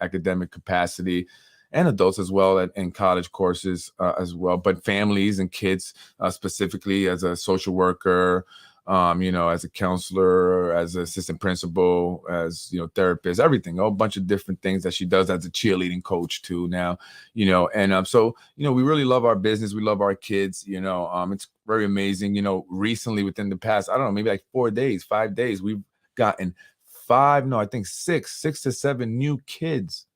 academic capacity and adults as well and college courses as well, but families and kids specifically as a social worker, as a counselor, as an assistant principal, as, therapist, everything, a whole bunch of different things that she does as a cheerleading coach too now, and so, we really love our business. We love our kids, it's very amazing. Recently within the past, I don't know, maybe like 5 days, we've gotten 6 to 7 new kids.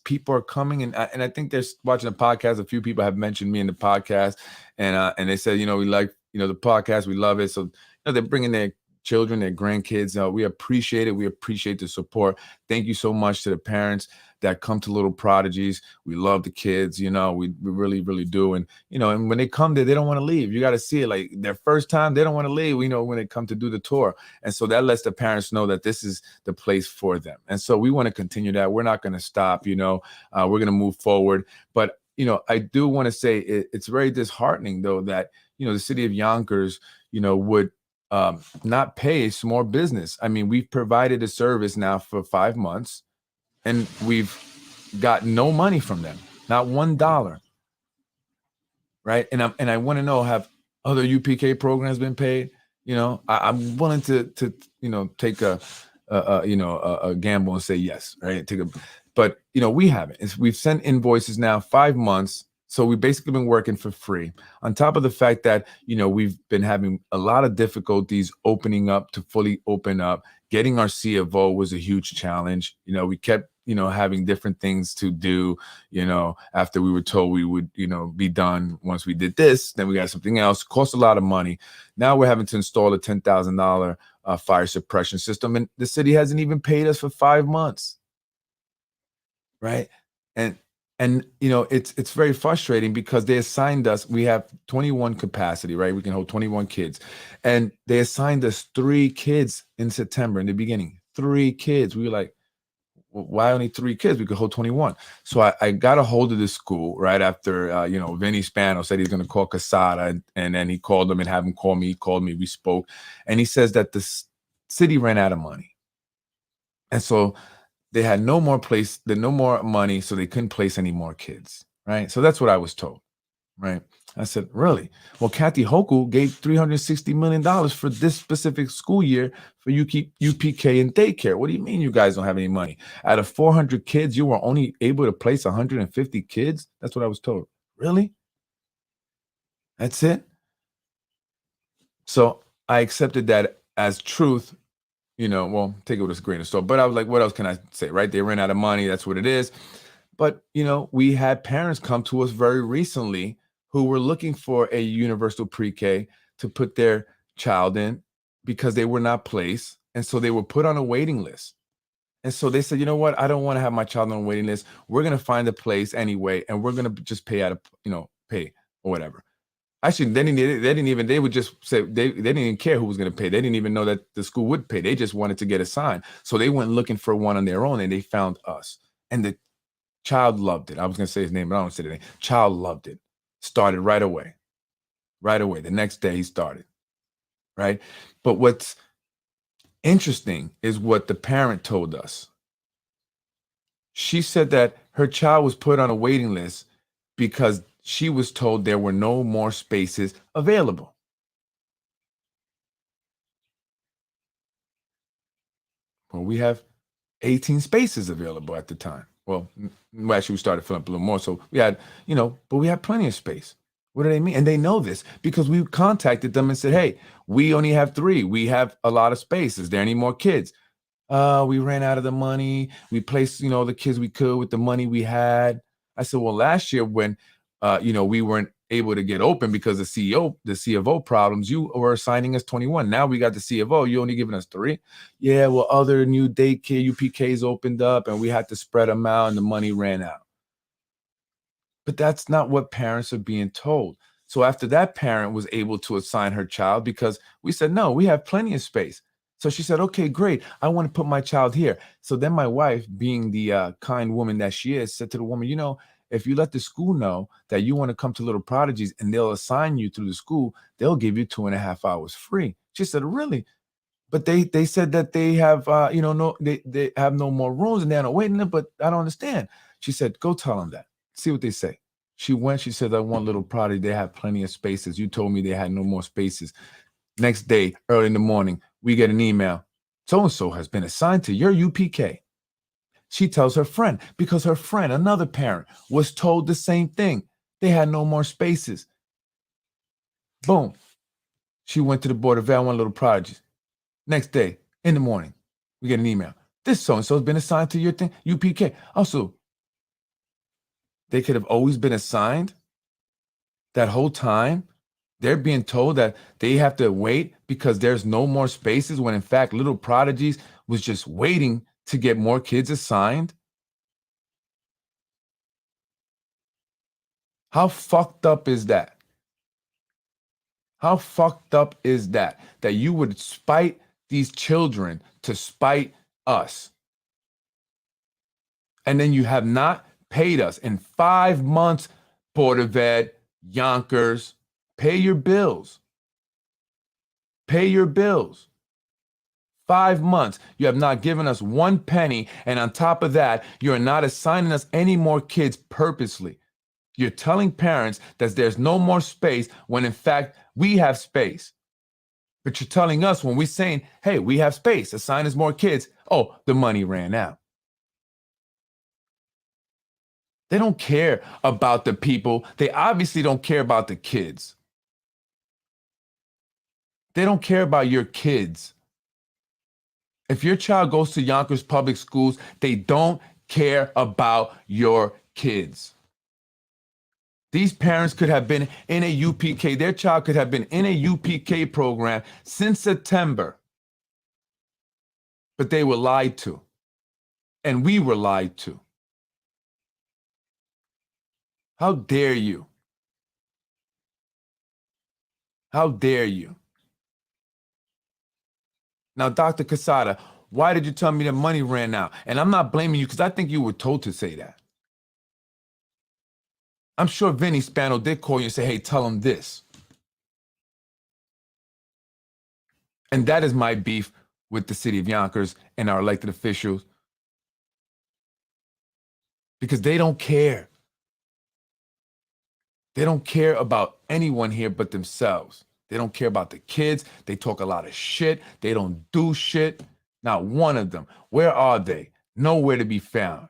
People are coming and I think they're watching the podcast. A few people have mentioned me in the podcast and they said, we like, the podcast, we love it. So, they're bringing their children, their grandkids. We appreciate it. We appreciate the support. Thank you so much to the parents that come to Little Prodigies. We love the kids, we really, really do. And, and when they come there, they don't want to leave. You got to see it like their first time, they don't want to leave, when they come to do the tour. And so that lets the parents know that this is the place for them. And so we want to continue that. We're not going to stop, we're going to move forward. But, I do want to say it's very disheartening though, that, the city of Yonkers, would not pay a small business. I mean, we've provided a service now for 5 months and we've got no money from them, not $1. Right. And I want to know, have other UPK programs been paid? I'm willing to take a gamble and say yes. Right. But we haven't. We've sent invoices now 5 months. So we've basically been working for free. On top of the fact that, we've been having a lot of difficulties opening up to fully open up. Getting our CFO was a huge challenge. We kept, having different things to do, after we were told we would, be done once we did this, then we got something else. It cost a lot of money. Now we're having to install a $10,000 fire suppression system. And the city hasn't even paid us for 5 months. Right. And it's very frustrating because they assigned us, we have 21 capacity, right? We can hold 21 kids. And they assigned us 3 kids in September in the beginning. 3 kids. We were like, well, why only 3 kids? We could hold 21. So I got a hold of the school right after Vinny Spano said he's going to call Casada, and then he called him and have him call me. He called me, we spoke, and he says that the city ran out of money. And so they had no more money, so they couldn't place any more kids, right? So that's what I was told, right? I said, really? Well, Kathy Hochul gave $360 million for this specific school year for UPK and daycare. What do you mean you guys don't have any money? Out of 400 kids, you were only able to place 150 kids? That's what I was told. Really? That's it? So I accepted that as truth. Well, take it with a grain of salt. But I was like, what else can I say, right? They ran out of money. That's what it is. But, we had parents come to us very recently who were looking for a universal pre-K to put their child in because they were not placed. And so they were put on a waiting list. And so they said, you know what? I don't want to have my child on a waiting list. We're going to find a place anyway, and we're going to just pay out of, pay or whatever. Actually, they would just say, they didn't even care who was going to pay. They didn't even know that the school would pay. They just wanted to get assigned. So they went looking for one on their own, and they found us. And the child loved it. I was going to say his name, but I don't say the name. Child loved it. Started right away. Right away. The next day he started. Right? But what's interesting is what the parent told us. She said that her child was put on a waiting list because she was told there were no more spaces available. Well, we have 18 spaces available at the time. Well, actually, we started filling up a little more. So we had, but we had plenty of space. What do they mean? And they know this because we contacted them and said, hey, we only have 3. We have a lot of space. Is there any more kids? We ran out of the money. We placed, the kids we could with the money we had. I said, well, last year when, we weren't able to get open because the C of O problems, you were assigning us 21. Now we got the C of O. You only giving us 3. Yeah, well, other new daycare UPKs opened up and we had to spread them out and the money ran out. But that's not what parents are being told. So after that parent was able to assign her child because we said, no, we have plenty of space. So she said, okay, great. I want to put my child here. So then my wife, being the kind woman that she is, said to the woman, if you let the school know that you want to come to Little Prodigies and they'll assign you through the school, they'll give you 2.5 hours free. She said, really? But they said that they have, they have no more rooms and they're on a waiting list, but I don't understand. She said, go tell them that. See what they say. She went, she said, I want Little Prodigy. They have plenty of spaces. You told me they had no more spaces. Next day, early in the morning, we get an email. So-and-so has been assigned to your UPK. She tells her friend because her friend, another parent, was told the same thing. They had no more spaces. Boom. She went to the board of Val, one Little Prodigies. Next day, in the morning, we get an email. This so-and-so has been assigned to your thing, UPK. Also, they could have always been assigned that whole time. They're being told that they have to wait because there's no more spaces when in fact Little Prodigies was just waiting to get more kids assigned. How fucked up is that? How fucked up is that? That you would spite these children to spite us. And then you have not paid us in 5 months, Board of Ed, Yonkers. Pay your bills. Pay your bills. 5 months, you have not given us 1 penny, and on top of that, you are not assigning us any more kids purposely. You're telling parents that there's no more space when in fact we have space. But you're telling us when we're saying, hey, we have space, assign us more kids. Oh, the money ran out. They don't care about the people. They obviously don't care about the kids. They don't care about your kids. If your child goes to Yonkers Public Schools, they don't care about your kids. These parents could have been in a UPK. Their child could have been in a UPK program since September. But they were lied to. And we were lied to. How dare you? How dare you? Now, Dr. Casada, why did you tell me the money ran out? And I'm not blaming you because I think you were told to say that. I'm sure Vinny Spano did call you and say, hey, tell him this. And that is my beef with the city of Yonkers and our elected officials, because they don't care. They don't care about anyone here but themselves. They don't care about the kids. They talk a lot of shit. They don't do shit. Not one of them. Where are they? Nowhere to be found.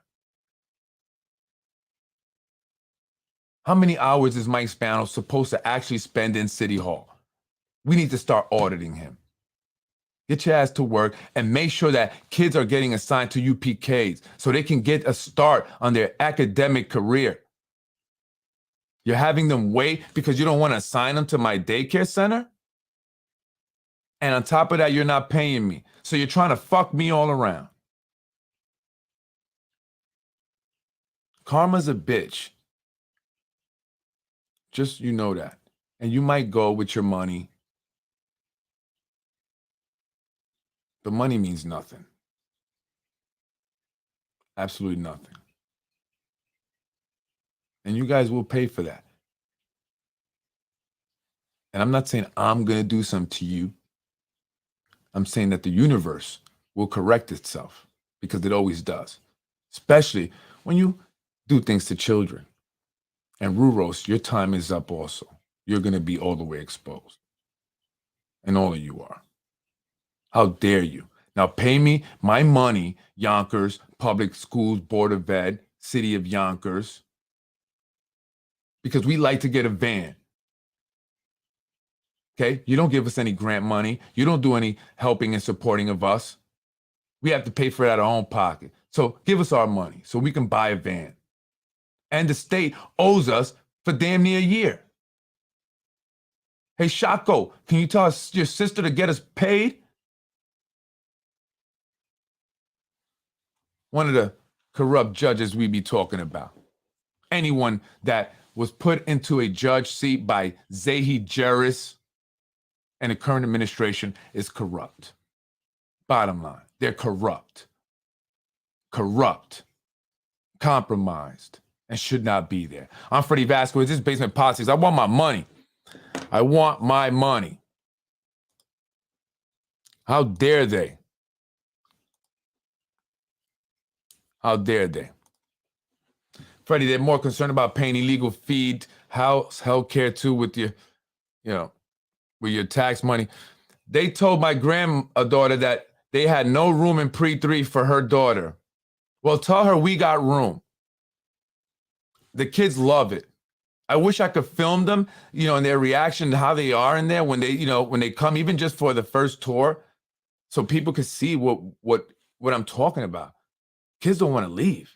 How many hours is Mike Spano supposed to actually spend in City Hall? We need to start auditing him. Get your ass to work and make sure that kids are getting assigned to UPKs so they can get a start on their academic career. You're having them wait because you don't want to assign them to my daycare center? And on top of that, you're not paying me. So you're trying to fuck me all around. Karma's a bitch. Just you know that. And you might go with your money. The money means nothing. Absolutely nothing. And you guys will pay for that. And I'm not saying I'm going to do something to you. I'm saying that the universe will correct itself, because it always does. Especially when you do things to children. And Ruros, your time is up also. You're going to be all the way exposed. And all of you are. How dare you? Now pay me my money, Yonkers Public Schools Board of Ed, City of Yonkers, because we like to get a van. Okay? You don't give us any grant money. You don't do any helping and supporting of us. We have to pay for it out of our own pocket. So give us our money so we can buy a van. And the state owes us for damn near a year. Hey, Shako, can you tell us your sister to get us paid? One of the corrupt judges we be talking about. Anyone that was put into a judge seat by Zahi Jeris and the current administration is corrupt. Bottom line, they're corrupt. Corrupt. Compromised. And should not be there. I'm Freddie Vasquez. This is Basement Politics. I want my money. I want my money. How dare they? How dare they? Freddie, they're more concerned about paying illegal feed, house, healthcare too, with your, with your tax money. They told my granddaughter that they had no room in pre-3 for her daughter. Well, tell her we got room. The kids love it. I wish I could film them, and their reaction to how they are in there when they, when they come, even just for the first tour, so people could see what I'm talking about. Kids don't want to leave.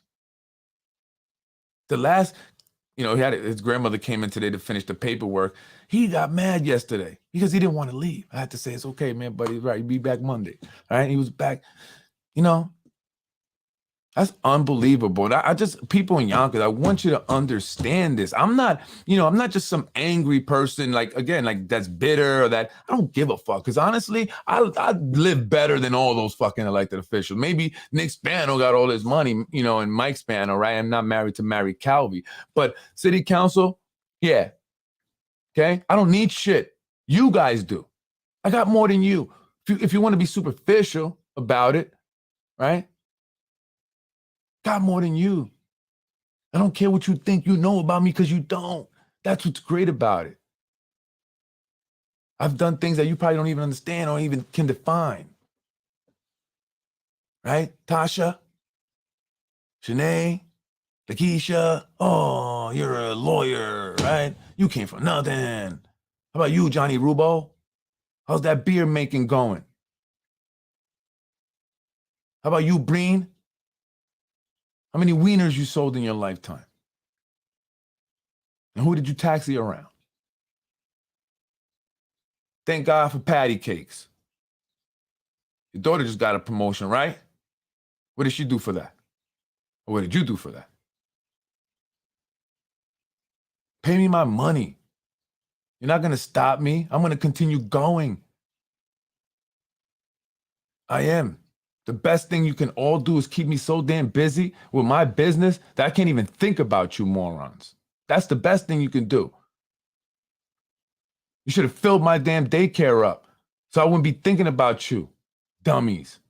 The last, his grandmother came in today to finish the paperwork. He got mad yesterday because he didn't want to leave. I had to say, it's okay, man, buddy. Right. He'll be back Monday. All right. He was back, That's unbelievable. People in Yonkers, I want you to understand this. I'm not just some angry person, that's bitter or that. I don't give a fuck. Because honestly, I live better than all those fucking elected officials. Maybe Nick Spano got all his money, and Mike Spano, right? I'm not married to Mary Calvi. But city council, yeah. Okay? I don't need shit. You guys do. I got more than you. If you want to be superficial about it, right? Got more than you. I don't care what you think you know about me, because you don't. That's what's great about it. I've done things that you probably don't even understand or even can define. Right? Tasha, Shanae, Lakeisha. Oh, you're a lawyer, right? You came from nothing. How about you, Johnny Rubo? How's that beer making going? How about you, Breen? How many wieners you sold in your lifetime? And who did you taxi around? Thank God for patty cakes. Your daughter just got a promotion, right? What did she do for that? Or what did you do for that? Pay me my money. You're not going to stop me. I'm going to continue going. I am. The best thing you can all do is keep me so damn busy with my business that I can't even think about you morons. That's the best thing you can do. You should have filled my damn daycare up so I wouldn't be thinking about you, dummies.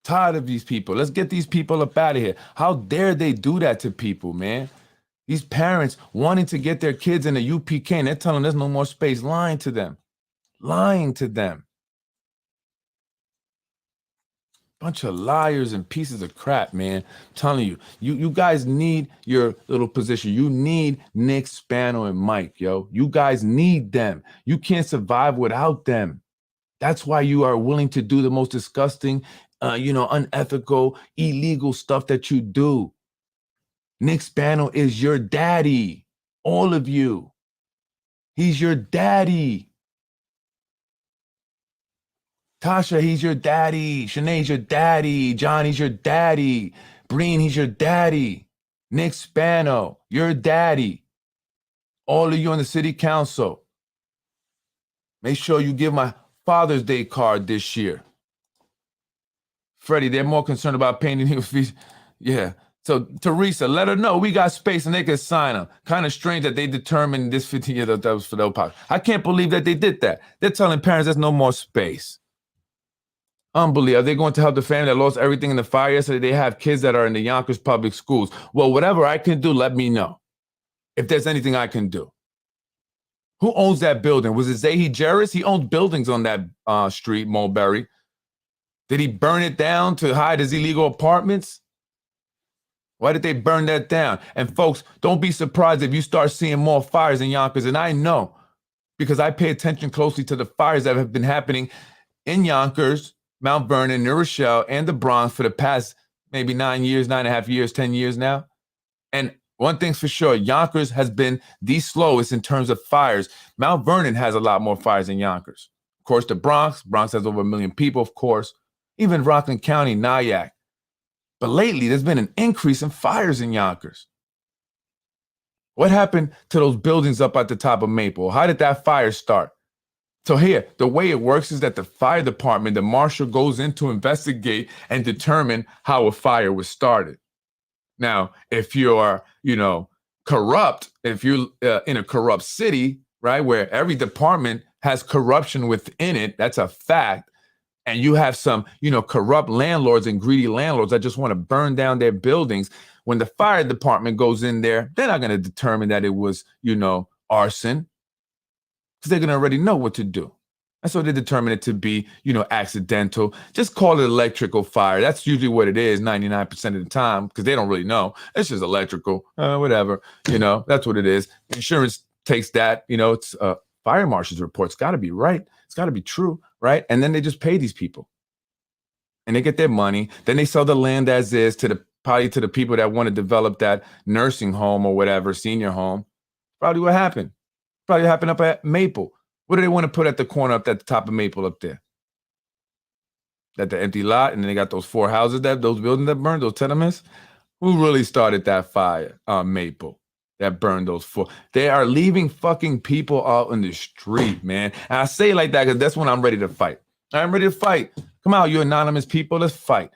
Tired of these people. Let's get these people up out of here. How dare they do that to people, man? These parents wanting to get their kids in a UPK and they're telling them there's no more space, lying to them. Lying to them. Bunch of liars and pieces of crap, man. I'm telling you, you guys need your little position. You need Nick, Spano, and Mike, yo. You guys need them. You can't survive without them. That's why you are willing to do the most disgusting, unethical, illegal stuff that you do. Nick Spano is your daddy. All of you. He's your daddy. Tasha, he's your daddy. Shanae's your daddy. Johnny's your daddy. Breen, he's your daddy. Nick Spano, your daddy. All of you on the city council. Make sure you give my Father's Day card this year. Freddie, they're more concerned about paying the fees. Yeah. So Teresa, let her know we got space and they can sign them. Kind of strange that they determined this 15 years that was for their pocket. I can't believe that they did that. They're telling parents there's no more space. Unbelievable. Are they going to help the family that lost everything in the fire yesterday? They have kids that are in the Yonkers public schools. Well, whatever I can do, let me know. If there's anything I can do. Who owns that building? Was it Zahi Jarris? He owns buildings on that street, Mulberry. Did he burn it down to hide his illegal apartments? Why did they burn that down? And folks, don't be surprised if you start seeing more fires in Yonkers. And I know, because I pay attention closely to the fires that have been happening in Yonkers, Mount Vernon, New Rochelle, and the Bronx for the past maybe 9.5 years, 10 years now. And one thing's for sure, Yonkers has been the slowest in terms of fires. Mount Vernon has a lot more fires than Yonkers. Of course, the Bronx has over 1 million people, of course. Even Rockland County, Nyack. But lately, there's been an increase in fires in Yonkers. What happened to those buildings up at the top of Maple? How did that fire start? So here, the way it works is that the fire department, the marshal goes in to investigate and determine how a fire was started. Now, if you're, corrupt, if you're in a corrupt city, right, where every department has corruption within it, that's a fact. And you have some, corrupt landlords and greedy landlords that just want to burn down their buildings. When the fire department goes in there, they're not going to determine that it was, arson. Because they're going to already know what to do. And so they determine it to be, accidental. Just call it electrical fire. That's usually what it is 99% of the time because they don't really know. It's just electrical, whatever. That's what it is. Insurance takes that, it's fire marshal's report. It's got to be right. It's got to be true, right? And then they just pay these people. And they get their money. Then they sell the land as is to the people that want to develop that nursing home or whatever, senior home. Probably what happened. Probably happened up at Maple. What do they want to put at the corner up at the top of Maple up there? That the empty lot, and then they got those 4 houses, those buildings that burned, those tenements. Who really started that fire on Maple that burned those 4? They are leaving fucking people out in the street, man. And I say it like that because that's when I'm ready to fight. I'm ready to fight. Come out, you anonymous people. Let's fight.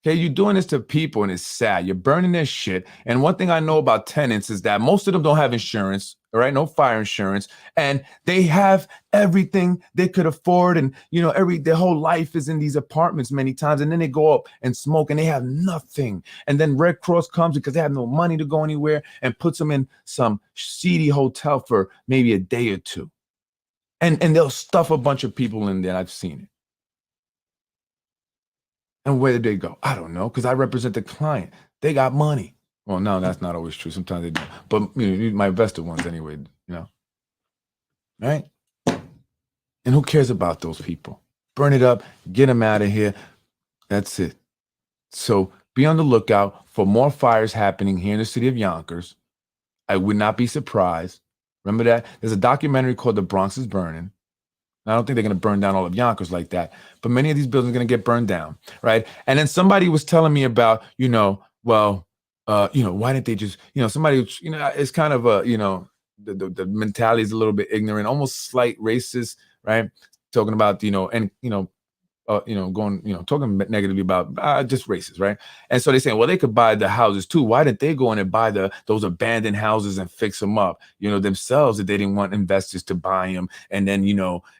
Okay, you're doing this to people, and it's sad. You're burning their shit. And one thing I know about tenants is that most of them don't have insurance, all right? No fire insurance. And they have everything they could afford. And, their whole life is in these apartments many times. And then they go up and smoke, and they have nothing. And then Red Cross comes because they have no money to go anywhere and puts them in some seedy hotel for maybe a day or two. And they'll stuff a bunch of people in there. I've seen it. And where did they go? I don't know, because I represent the client. They got money. Well, no, that's not always true. Sometimes they do. But my invested ones anyway, Right? And who cares about those people? Burn it up, get them out of here. That's it. So be on the lookout for more fires happening here in the city of Yonkers. I would not be surprised. Remember that? There's a documentary called The Bronx is Burning. I don't think they're going to burn down all of Yonkers like that, but many of these buildings are going to get burned down, right? And then somebody was telling me about, why didn't they just, somebody, it's kind of a, the mentality is a little bit ignorant, almost slight racist, right? Talking about, going, talking negatively about just racist, right? And so they're saying, well, they could buy the houses too. Why did they go in and buy those abandoned houses and fix them up, themselves, if they didn't want investors to buy them and then,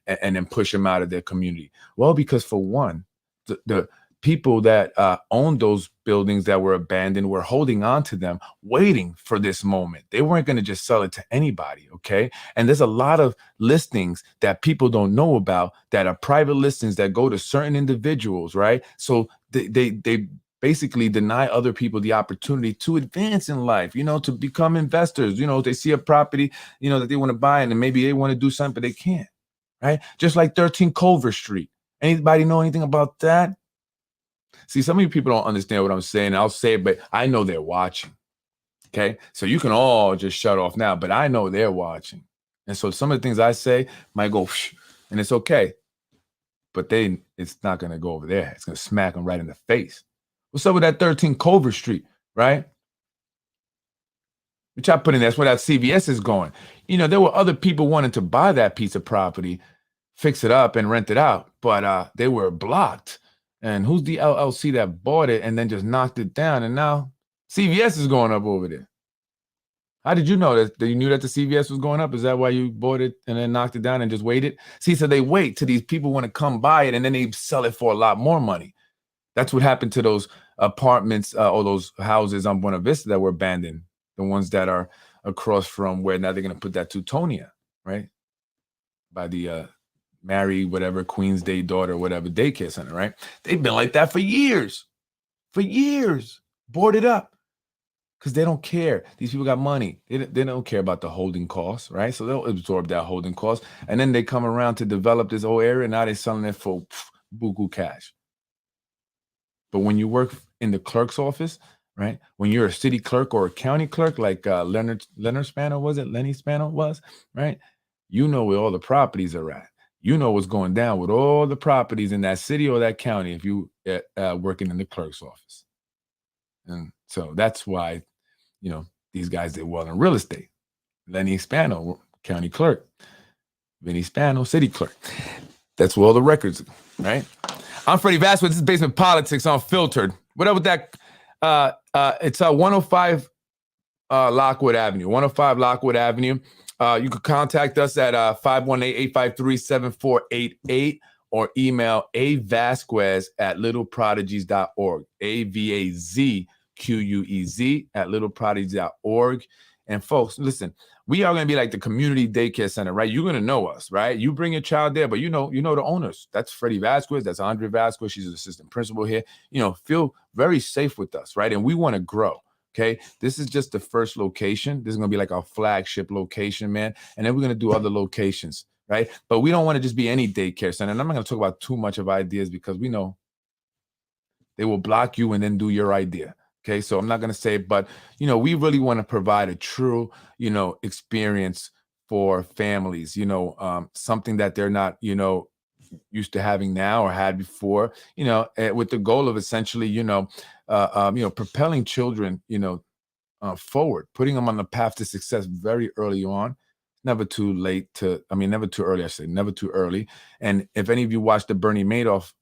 and then push them out of their community? Well, because for one, the people that owned those buildings that were abandoned were holding on to them, waiting for this moment. They weren't going to just sell it to anybody, okay? And there's a lot of listings that people don't know about that are private listings that go to certain individuals, right? So they basically deny other people the opportunity to advance in life, to become investors. They see a property, that they want to buy, and then maybe they want to do something, but they can't, right? Just like 13 Culver Street. Anybody know anything about that? See, some of you people don't understand what I'm saying. I'll say it, but I know they're watching. Okay. So you can all just shut off now, but I know they're watching. And so some of the things I say might go, and it's okay. But it's not going to go over there. It's going to smack them right in the face. What's up with that 13 Culver Street, right? Which I put in, that's where that CVS is going. There were other people wanting to buy that piece of property, fix it up and rent it out, but they were blocked. And who's the LLC that bought it and then just knocked it down? And now CVS is going up over there. How did you know that? You knew that the CVS was going up? Is that why you bought it and then knocked it down and just waited? See, so they wait till these people want to come buy it and then they sell it for a lot more money. That's what happened to those apartments or those houses on Buena Vista that were abandoned. The ones that are across from where now they're going to put that Teutonia, right? By the Mary, whatever, Queen's Day daughter, whatever, daycare center, right? They've been like that for years, boarded up, because they don't care. These people got money. They don't care about the holding costs, right? So they'll absorb that holding cost, and then they come around to develop this whole area, and now they're selling it for buku cash. But when you work in the clerk's office, right? When you're a city clerk or a county clerk, like Lenny Spano was, right? You know where all the properties are at. You know what's going down with all the properties in that city or that county if you working in the clerk's office. And so that's why, these guys did well in real estate. Lenny Spano, county clerk. Vinny Spano, city clerk. That's where all the records are, right? I'm Freddie Vasquez. This is Basement Politics Unfiltered. What up with that? It's 105 Lockwood Avenue. 105 Lockwood Avenue. You could contact us at 518-853-7488 or email avasquez@littleprodigies.org. AVAZQUEZ@littleprodigies.org. And folks, listen, we are going to be like the community daycare center, right? You're going to know us, right? You bring your child there, but you know the owners. That's Freddie Vasquez. That's Andre Vasquez. She's an assistant principal here. Feel very safe with us, right? And we want to grow. Okay, this is just the first location. This is going to be like our flagship location, man. And then we're going to do other locations, right? But we don't want to just be any daycare center. And I'm not going to talk about too much of ideas because we know they will block you and then do your idea. Okay, so I'm not going to say it, but, we really want to provide a true, experience for families, something that they're not, used to having now or had before, with the goal of essentially, propelling children, forward, putting them on the path to success very early on. Never too early. I say never too early. And if any of you watched the Bernie Madoff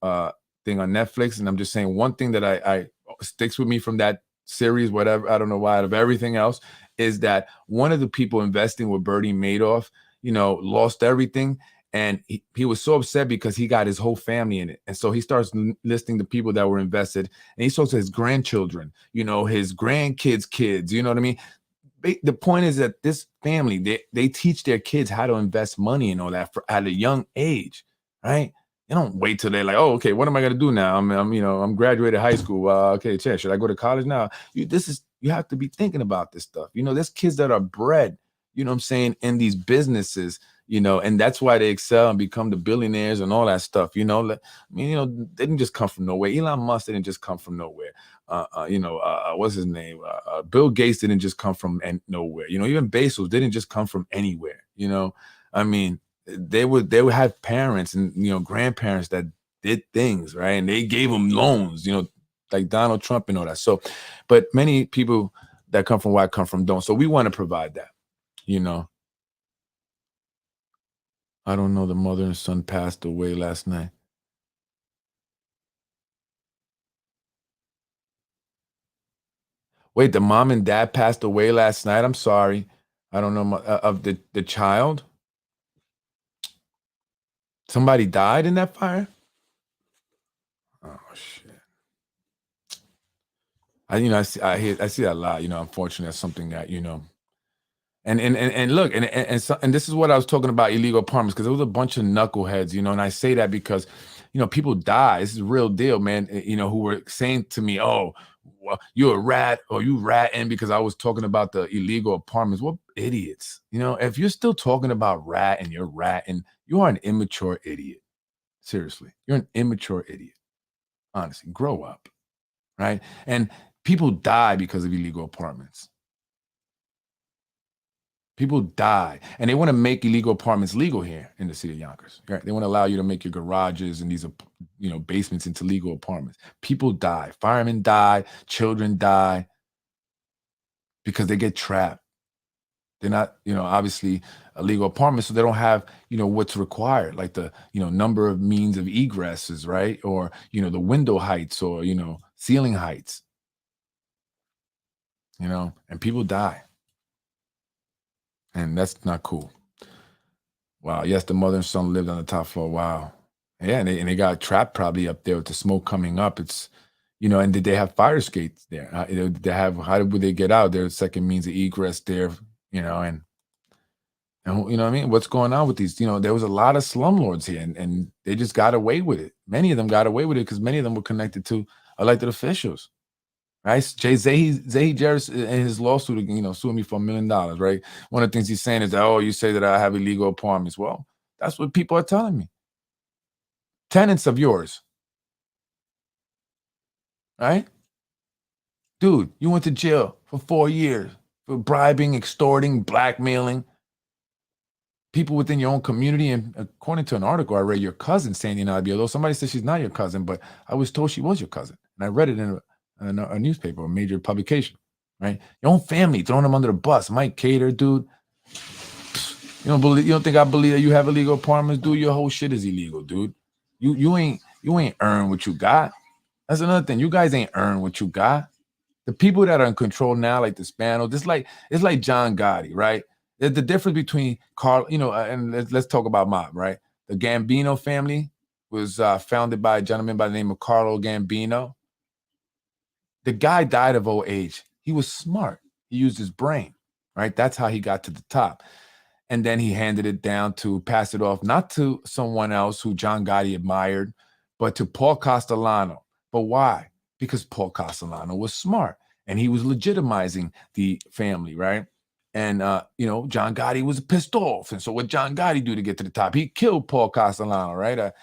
thing on Netflix, and I'm just saying one thing that I sticks with me from that series, whatever, I don't know why, out of everything else, is that one of the people investing with Bernie Madoff, lost everything. And he was so upset because he got his whole family in it. And so he starts listing the people that were invested. And he talks to his grandchildren, his grandkids' kids, you know what I mean? The point is that this family, they teach their kids how to invest money and all that at a young age, right? They don't wait till they're like, oh, okay, what am I going to do now? I'm graduated high school. Okay, should I go to college now? You have to be thinking about this stuff. There's kids that are bred, in these businesses, and that's why they excel and become the billionaires and all that stuff. They didn't just come from nowhere. Elon Musk didn't just come from nowhere. What's his name? Bill Gates didn't just come from nowhere. Even Bezos didn't just come from anywhere. They would have parents and grandparents that did things, right? And they gave them loans, like Donald Trump and all that. So, but many people that come from where I come from don't. So we want to provide that, you know. I don't know. The mother and son passed away last night. Wait, the mom and dad passed away last night. I'm sorry. I don't know of the child. Somebody died in that fire. Oh shit. I see that a lot. Unfortunately, that's something that and look, and this is what I was talking about, illegal apartments, because there was a bunch of knuckleheads, and I say that because people die. This is a real deal, man. Who were saying to me, "Oh, well, you're a rat, or you ratting," because I was talking about the illegal apartments. What idiots! If you're still talking about rat and you're ratting, you are an immature idiot. Seriously, you're an immature idiot. Honestly, grow up, right? And people die because of illegal apartments. People die, and they want to make illegal apartments legal here in the city of Yonkers. Right? They want to allow you to make your garages and these, basements into legal apartments. People die. Firemen die. Children die because they get trapped. They're not, obviously illegal apartments, so they don't have, what's required, like the, number of means of egresses, right? Or, the window heights or, ceiling heights, and people die. And that's not cool. Wow. Yes, the mother and son lived on the top floor. Wow. Yeah, and they got trapped probably up there with the smoke coming up. It's, and did they have fire escapes there? Did they have, how would they get out? There's second means of egress there, and you know what I mean? What's going on with these? There was a lot of slumlords here, and they just got away with it. Many of them got away with it because many of them were connected to elected officials. Right? Zahi Jarris in his lawsuit, suing me for $1 million, right? One of the things he's saying is that, oh, you say that I have illegal apartments. Well, that's what people are telling me. Tenants of yours. Right? Dude, you went to jail for 4 years for bribing, extorting, blackmailing people within your own community. And according to an article I read, your cousin, Sandy Nabi, although somebody says she's not your cousin, but I was told she was your cousin. And I read it in a newspaper, a major publication, right? Your own family throwing them under the bus. Mike Cater, dude. You don't think I believe that you have illegal apartments, dude? Your whole shit is illegal, dude. You ain't earned what you got. That's another thing. You guys ain't earned what you got. The people that are in control now, like the Spanos, it's like John Gotti, right? There's the difference between Carl, and let's talk about mob, right? The Gambino family was founded by a gentleman by the name of Carlo Gambino. The guy died of old age. He was smart. He used his brain, right? That's how he got to the top. And then he handed it down to pass it off, not to someone else who John Gotti admired, but to Paul Castellano. But why? Because Paul Castellano was smart and he was legitimizing the family, right? And, John Gotti was pissed off. And so what John Gotti do to get to the top? He killed Paul Castellano, right? At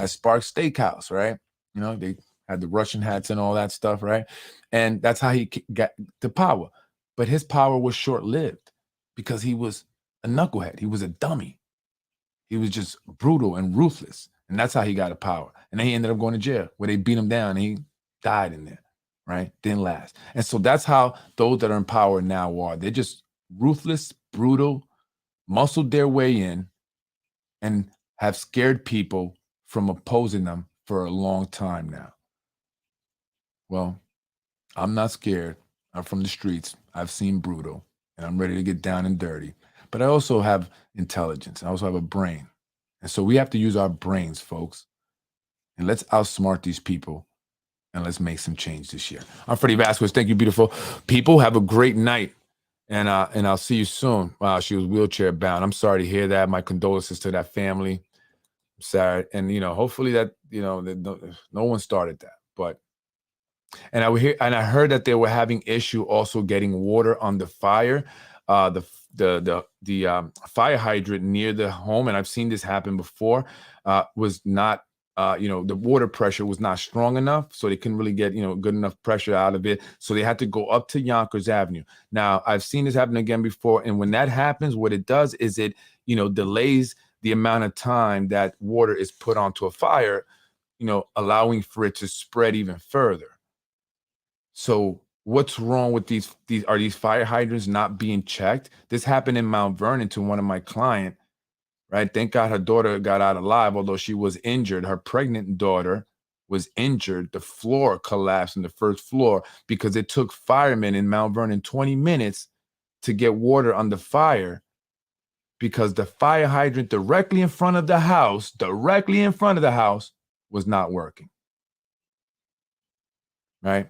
Sparks Steakhouse, right? They had the Russian hats and all that stuff, right? And that's how he got the power. But his power was short-lived because he was a knucklehead. He was a dummy. He was just brutal and ruthless. And that's how he got the power. And then he ended up going to jail where they beat him down and he died in there, right? Didn't last. And so that's how those that are in power now are. They're just ruthless, brutal, muscled their way in, and have scared people from opposing them for a long time now. Well, I'm not scared. I'm from the streets. I've seen brutal, and I'm ready to get down and dirty. But I also have intelligence. I also have a brain. And so we have to use our brains, folks. And let's outsmart these people, and let's make some change this year. I'm Freddie Vasquez. Thank you, beautiful people. Have a great night. And I'll see you soon. Wow, she was wheelchair bound. I'm sorry to hear that. My condolences to that family. I'm sorry. And, hopefully that, that no one started that. But, and I heard that they were having issue also getting water on the fire, the fire hydrant near the home. And I've seen this happen before, was not, the water pressure was not strong enough, so they couldn't really get, good enough pressure out of it. So they had to go up to Yonkers Avenue. Now, I've seen this happen again before. And when that happens, what it does is it, delays the amount of time that water is put onto a fire, allowing for it to spread even further. So what's wrong with these are these fire hydrants not being checked? This happened in Mount Vernon to one of my client, right? Thank God her daughter got out alive, although she was injured. Her pregnant daughter was injured. The floor collapsed in the first floor because it took firemen in Mount Vernon 20 minutes to get water on the fire because the fire hydrant directly in front of the house was not working. Right?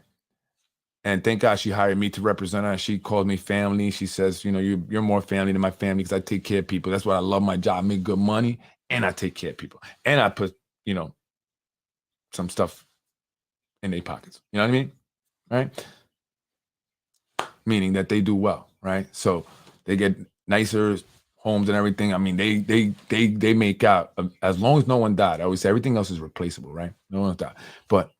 And thank God she hired me to represent her. She called me family. She says, you know, you're more family than my family because I take care of people. That's why I love my job. I make good money and I take care of people. And I put, you know, some stuff in their pockets. You know what I mean? Right? Meaning that they do well, right? So they get nicer homes and everything. I mean, they make out, as long as no one died. I always say everything else is replaceable, right? No one died. But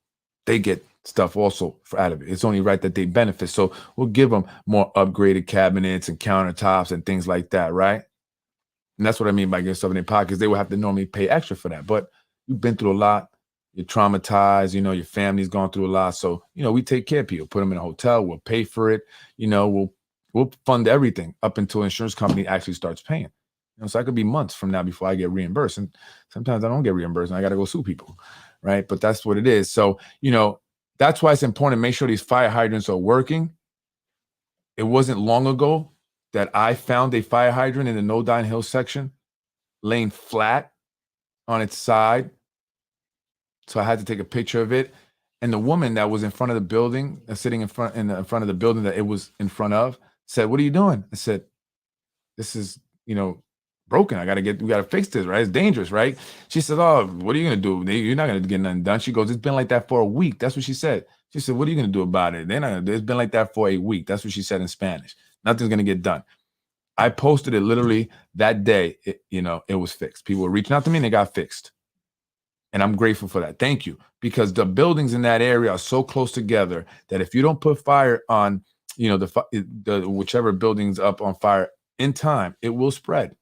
they get stuff also out of it. It's only right that they benefit. So we'll give them more upgraded cabinets and countertops and things like that, right? And that's what I mean by getting stuff in their pockets. They will have to normally pay extra for that. But you've been through a lot. You're traumatized. You know, your family's gone through a lot. So, you know, we take care of people, put them in a hotel. We'll pay for it. You know, we'll fund everything up until an insurance company actually starts paying. You know, so I could be months from now before I get reimbursed. And sometimes I don't get reimbursed and I got to go sue people, right? But that's what it is. So, you know, that's why it's important to make sure these fire hydrants are working. It wasn't long ago that I found a fire hydrant in the No Dine Hill section laying flat on its side. So I had to take a picture of it. And the woman that was in front of the building, sitting in front of the building that it was in front of, said, "What are you doing?" I said, "This is, you know, broken. We got to fix this, right? It's dangerous, right?" She said, "Oh, what are you going to do? You're not going to get nothing done." She goes, "It's been like that for a week." That's what she said. She said, "What are you going to do about it?" It's been like that for a week. That's what she said in Spanish. Nothing's going to get done. I posted it literally that day. It was fixed. People were reaching out to me and they got fixed. And I'm grateful for that. Thank you. Because the buildings in that area are so close together that if you don't put fire on, you know, the whichever building's up on fire in time, it will spread.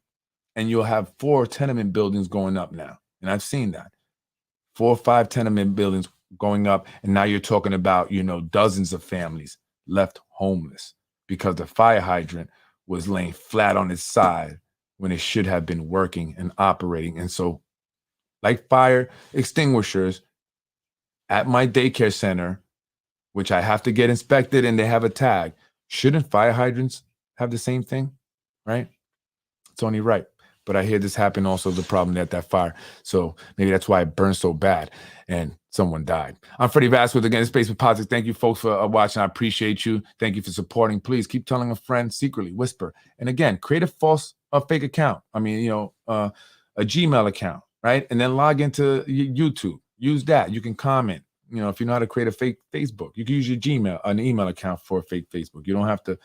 And you'll have 4 tenement buildings going up now. And I've seen that. 4 or 5 tenement buildings going up. And now you're talking about, you know, dozens of families left homeless because the fire hydrant was laying flat on its side when it should have been working and operating. And so, like fire extinguishers at my daycare center, which I have to get inspected and they have a tag, shouldn't fire hydrants have the same thing, right? It's only right. But I hear this happened also the problem at that fire. So maybe that's why it burned so bad and someone died. I'm Freddie Vasquez, again, Space with Politics. Thank you, folks, for watching. I appreciate you. Thank you for supporting. Please keep telling a friend secretly, whisper. And again, create a fake account. I mean, a Gmail account, right? And then log into YouTube. Use that. You can comment. You know, if you know how to create a fake Facebook, you can use your Gmail, an email account for a fake Facebook. You don't have to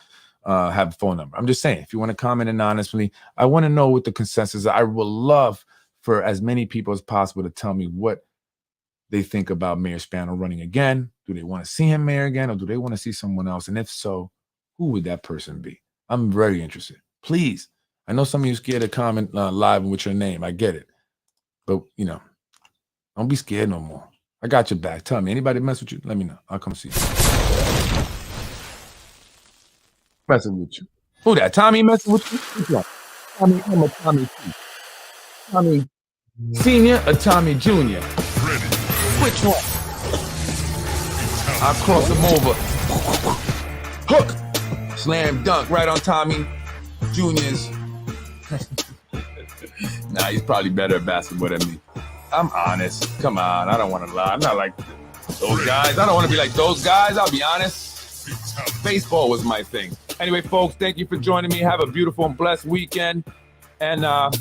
have a phone number. I'm just saying, if you want to comment anonymously, I want to know what the consensus is. I would love for as many people as possible to tell me what they think about Mayor Spano running again. Do they want to see him mayor again, or do they want to see someone else? And if so, who would that person be? I'm very interested. Please. I know some of you are scared to comment live with your name. I get it. But, you know, don't be scared no more. I got your back. Tell me, anybody mess with you? Let me know. I'll come see you. Messing with you. Who that? Tommy messing with you? Which one? Tommy M or Tommy T? Tommy Senior or Tommy Junior? Which one? I'll cross him over. Hook! Slam dunk right on Tommy Junior's. Nah, he's probably better at basketball than me. I'm honest. Come on, I don't want to lie. I'm not like those guys. I don't want to be like those guys. I'll be honest. Baseball was my thing. Anyway, folks, thank you for joining me. Have a beautiful and blessed weekend. And I'll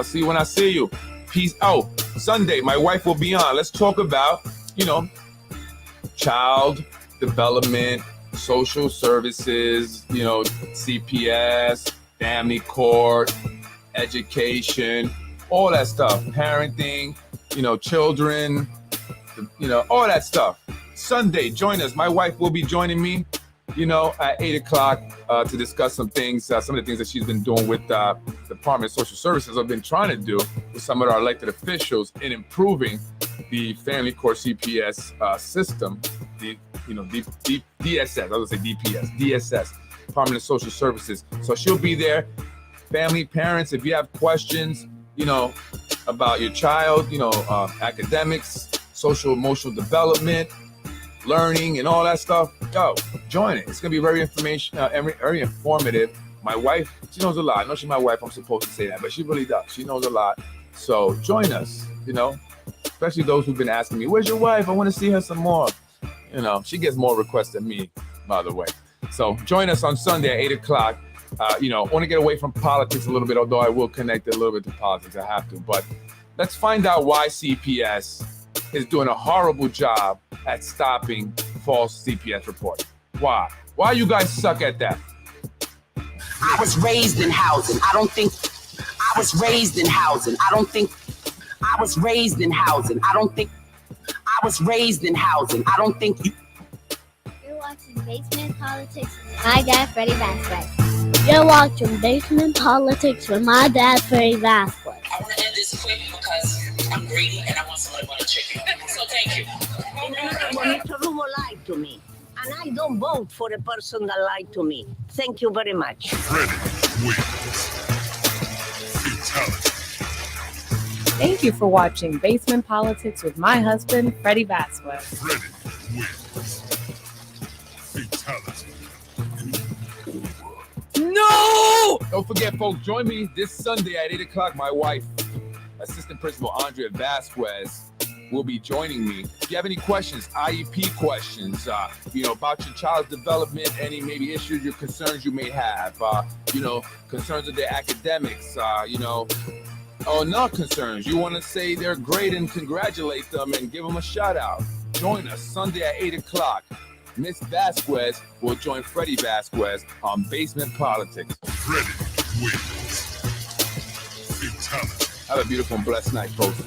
see you when I see you. Peace out. Sunday, my wife will be on. Let's talk about, child development, social services, CPS, family court, education, all that stuff. Parenting, children, all that stuff. Sunday, join us. My wife will be joining me, at 8 o'clock to discuss some things, some of the things that she's been doing with the Department of Social Services. I've been trying to do with some of our elected officials in improving the family court CPS system, DSS. I was gonna say DPS, DSS, Department of Social Services. So she'll be there. Family, parents, if you have questions, about your child, academics, social emotional development, learning, and all that stuff, join it. It's gonna be very very informative. My wife, she knows a lot. I know she's my wife. I'm supposed to say that, but she really does. She knows a lot. So join us. Especially those who've been asking me, "Where's your wife? I want to see her some more." She gets more requests than me, by the way. So join us on Sunday at 8:00. I want to get away from politics a little bit, although I will connect it a little bit to politics. I have to. But let's find out why CPS is doing a horrible job at stopping false CPS reporting. Why? Why you guys suck at that? I was raised in housing. I was raised in housing. I was raised in housing. You. You're watching Basement Politics with my dad, Freddie Vasquez. You're watching Basement Politics with my dad, Freddie Vasquez. I want to end this quick because I'm greedy and I want somebody to want a chicken. So thank you. Mr. Rumo lied to me, and I don't vote for the person that lied to me. Thank you very much. Freddie wins. Fatality. Thank you for watching Basement Politics with my husband, Freddie Vasquez. Freddie wins. Fatality. No! Don't forget, folks, join me this Sunday at 8:00. My wife, Assistant Principal Andrea Vasquez, will be joining me. If you have any questions, IEP questions, about your child's development, any maybe issues, your concerns you may have, concerns with their academics, or not concerns. You want to say they're great and congratulate them and give them a shout out. Join us Sunday at 8:00. Miss Vasquez will join Freddie Vasquez on Basement Politics. Freddie wins. Fatality. Have a beautiful and blessed night, folks.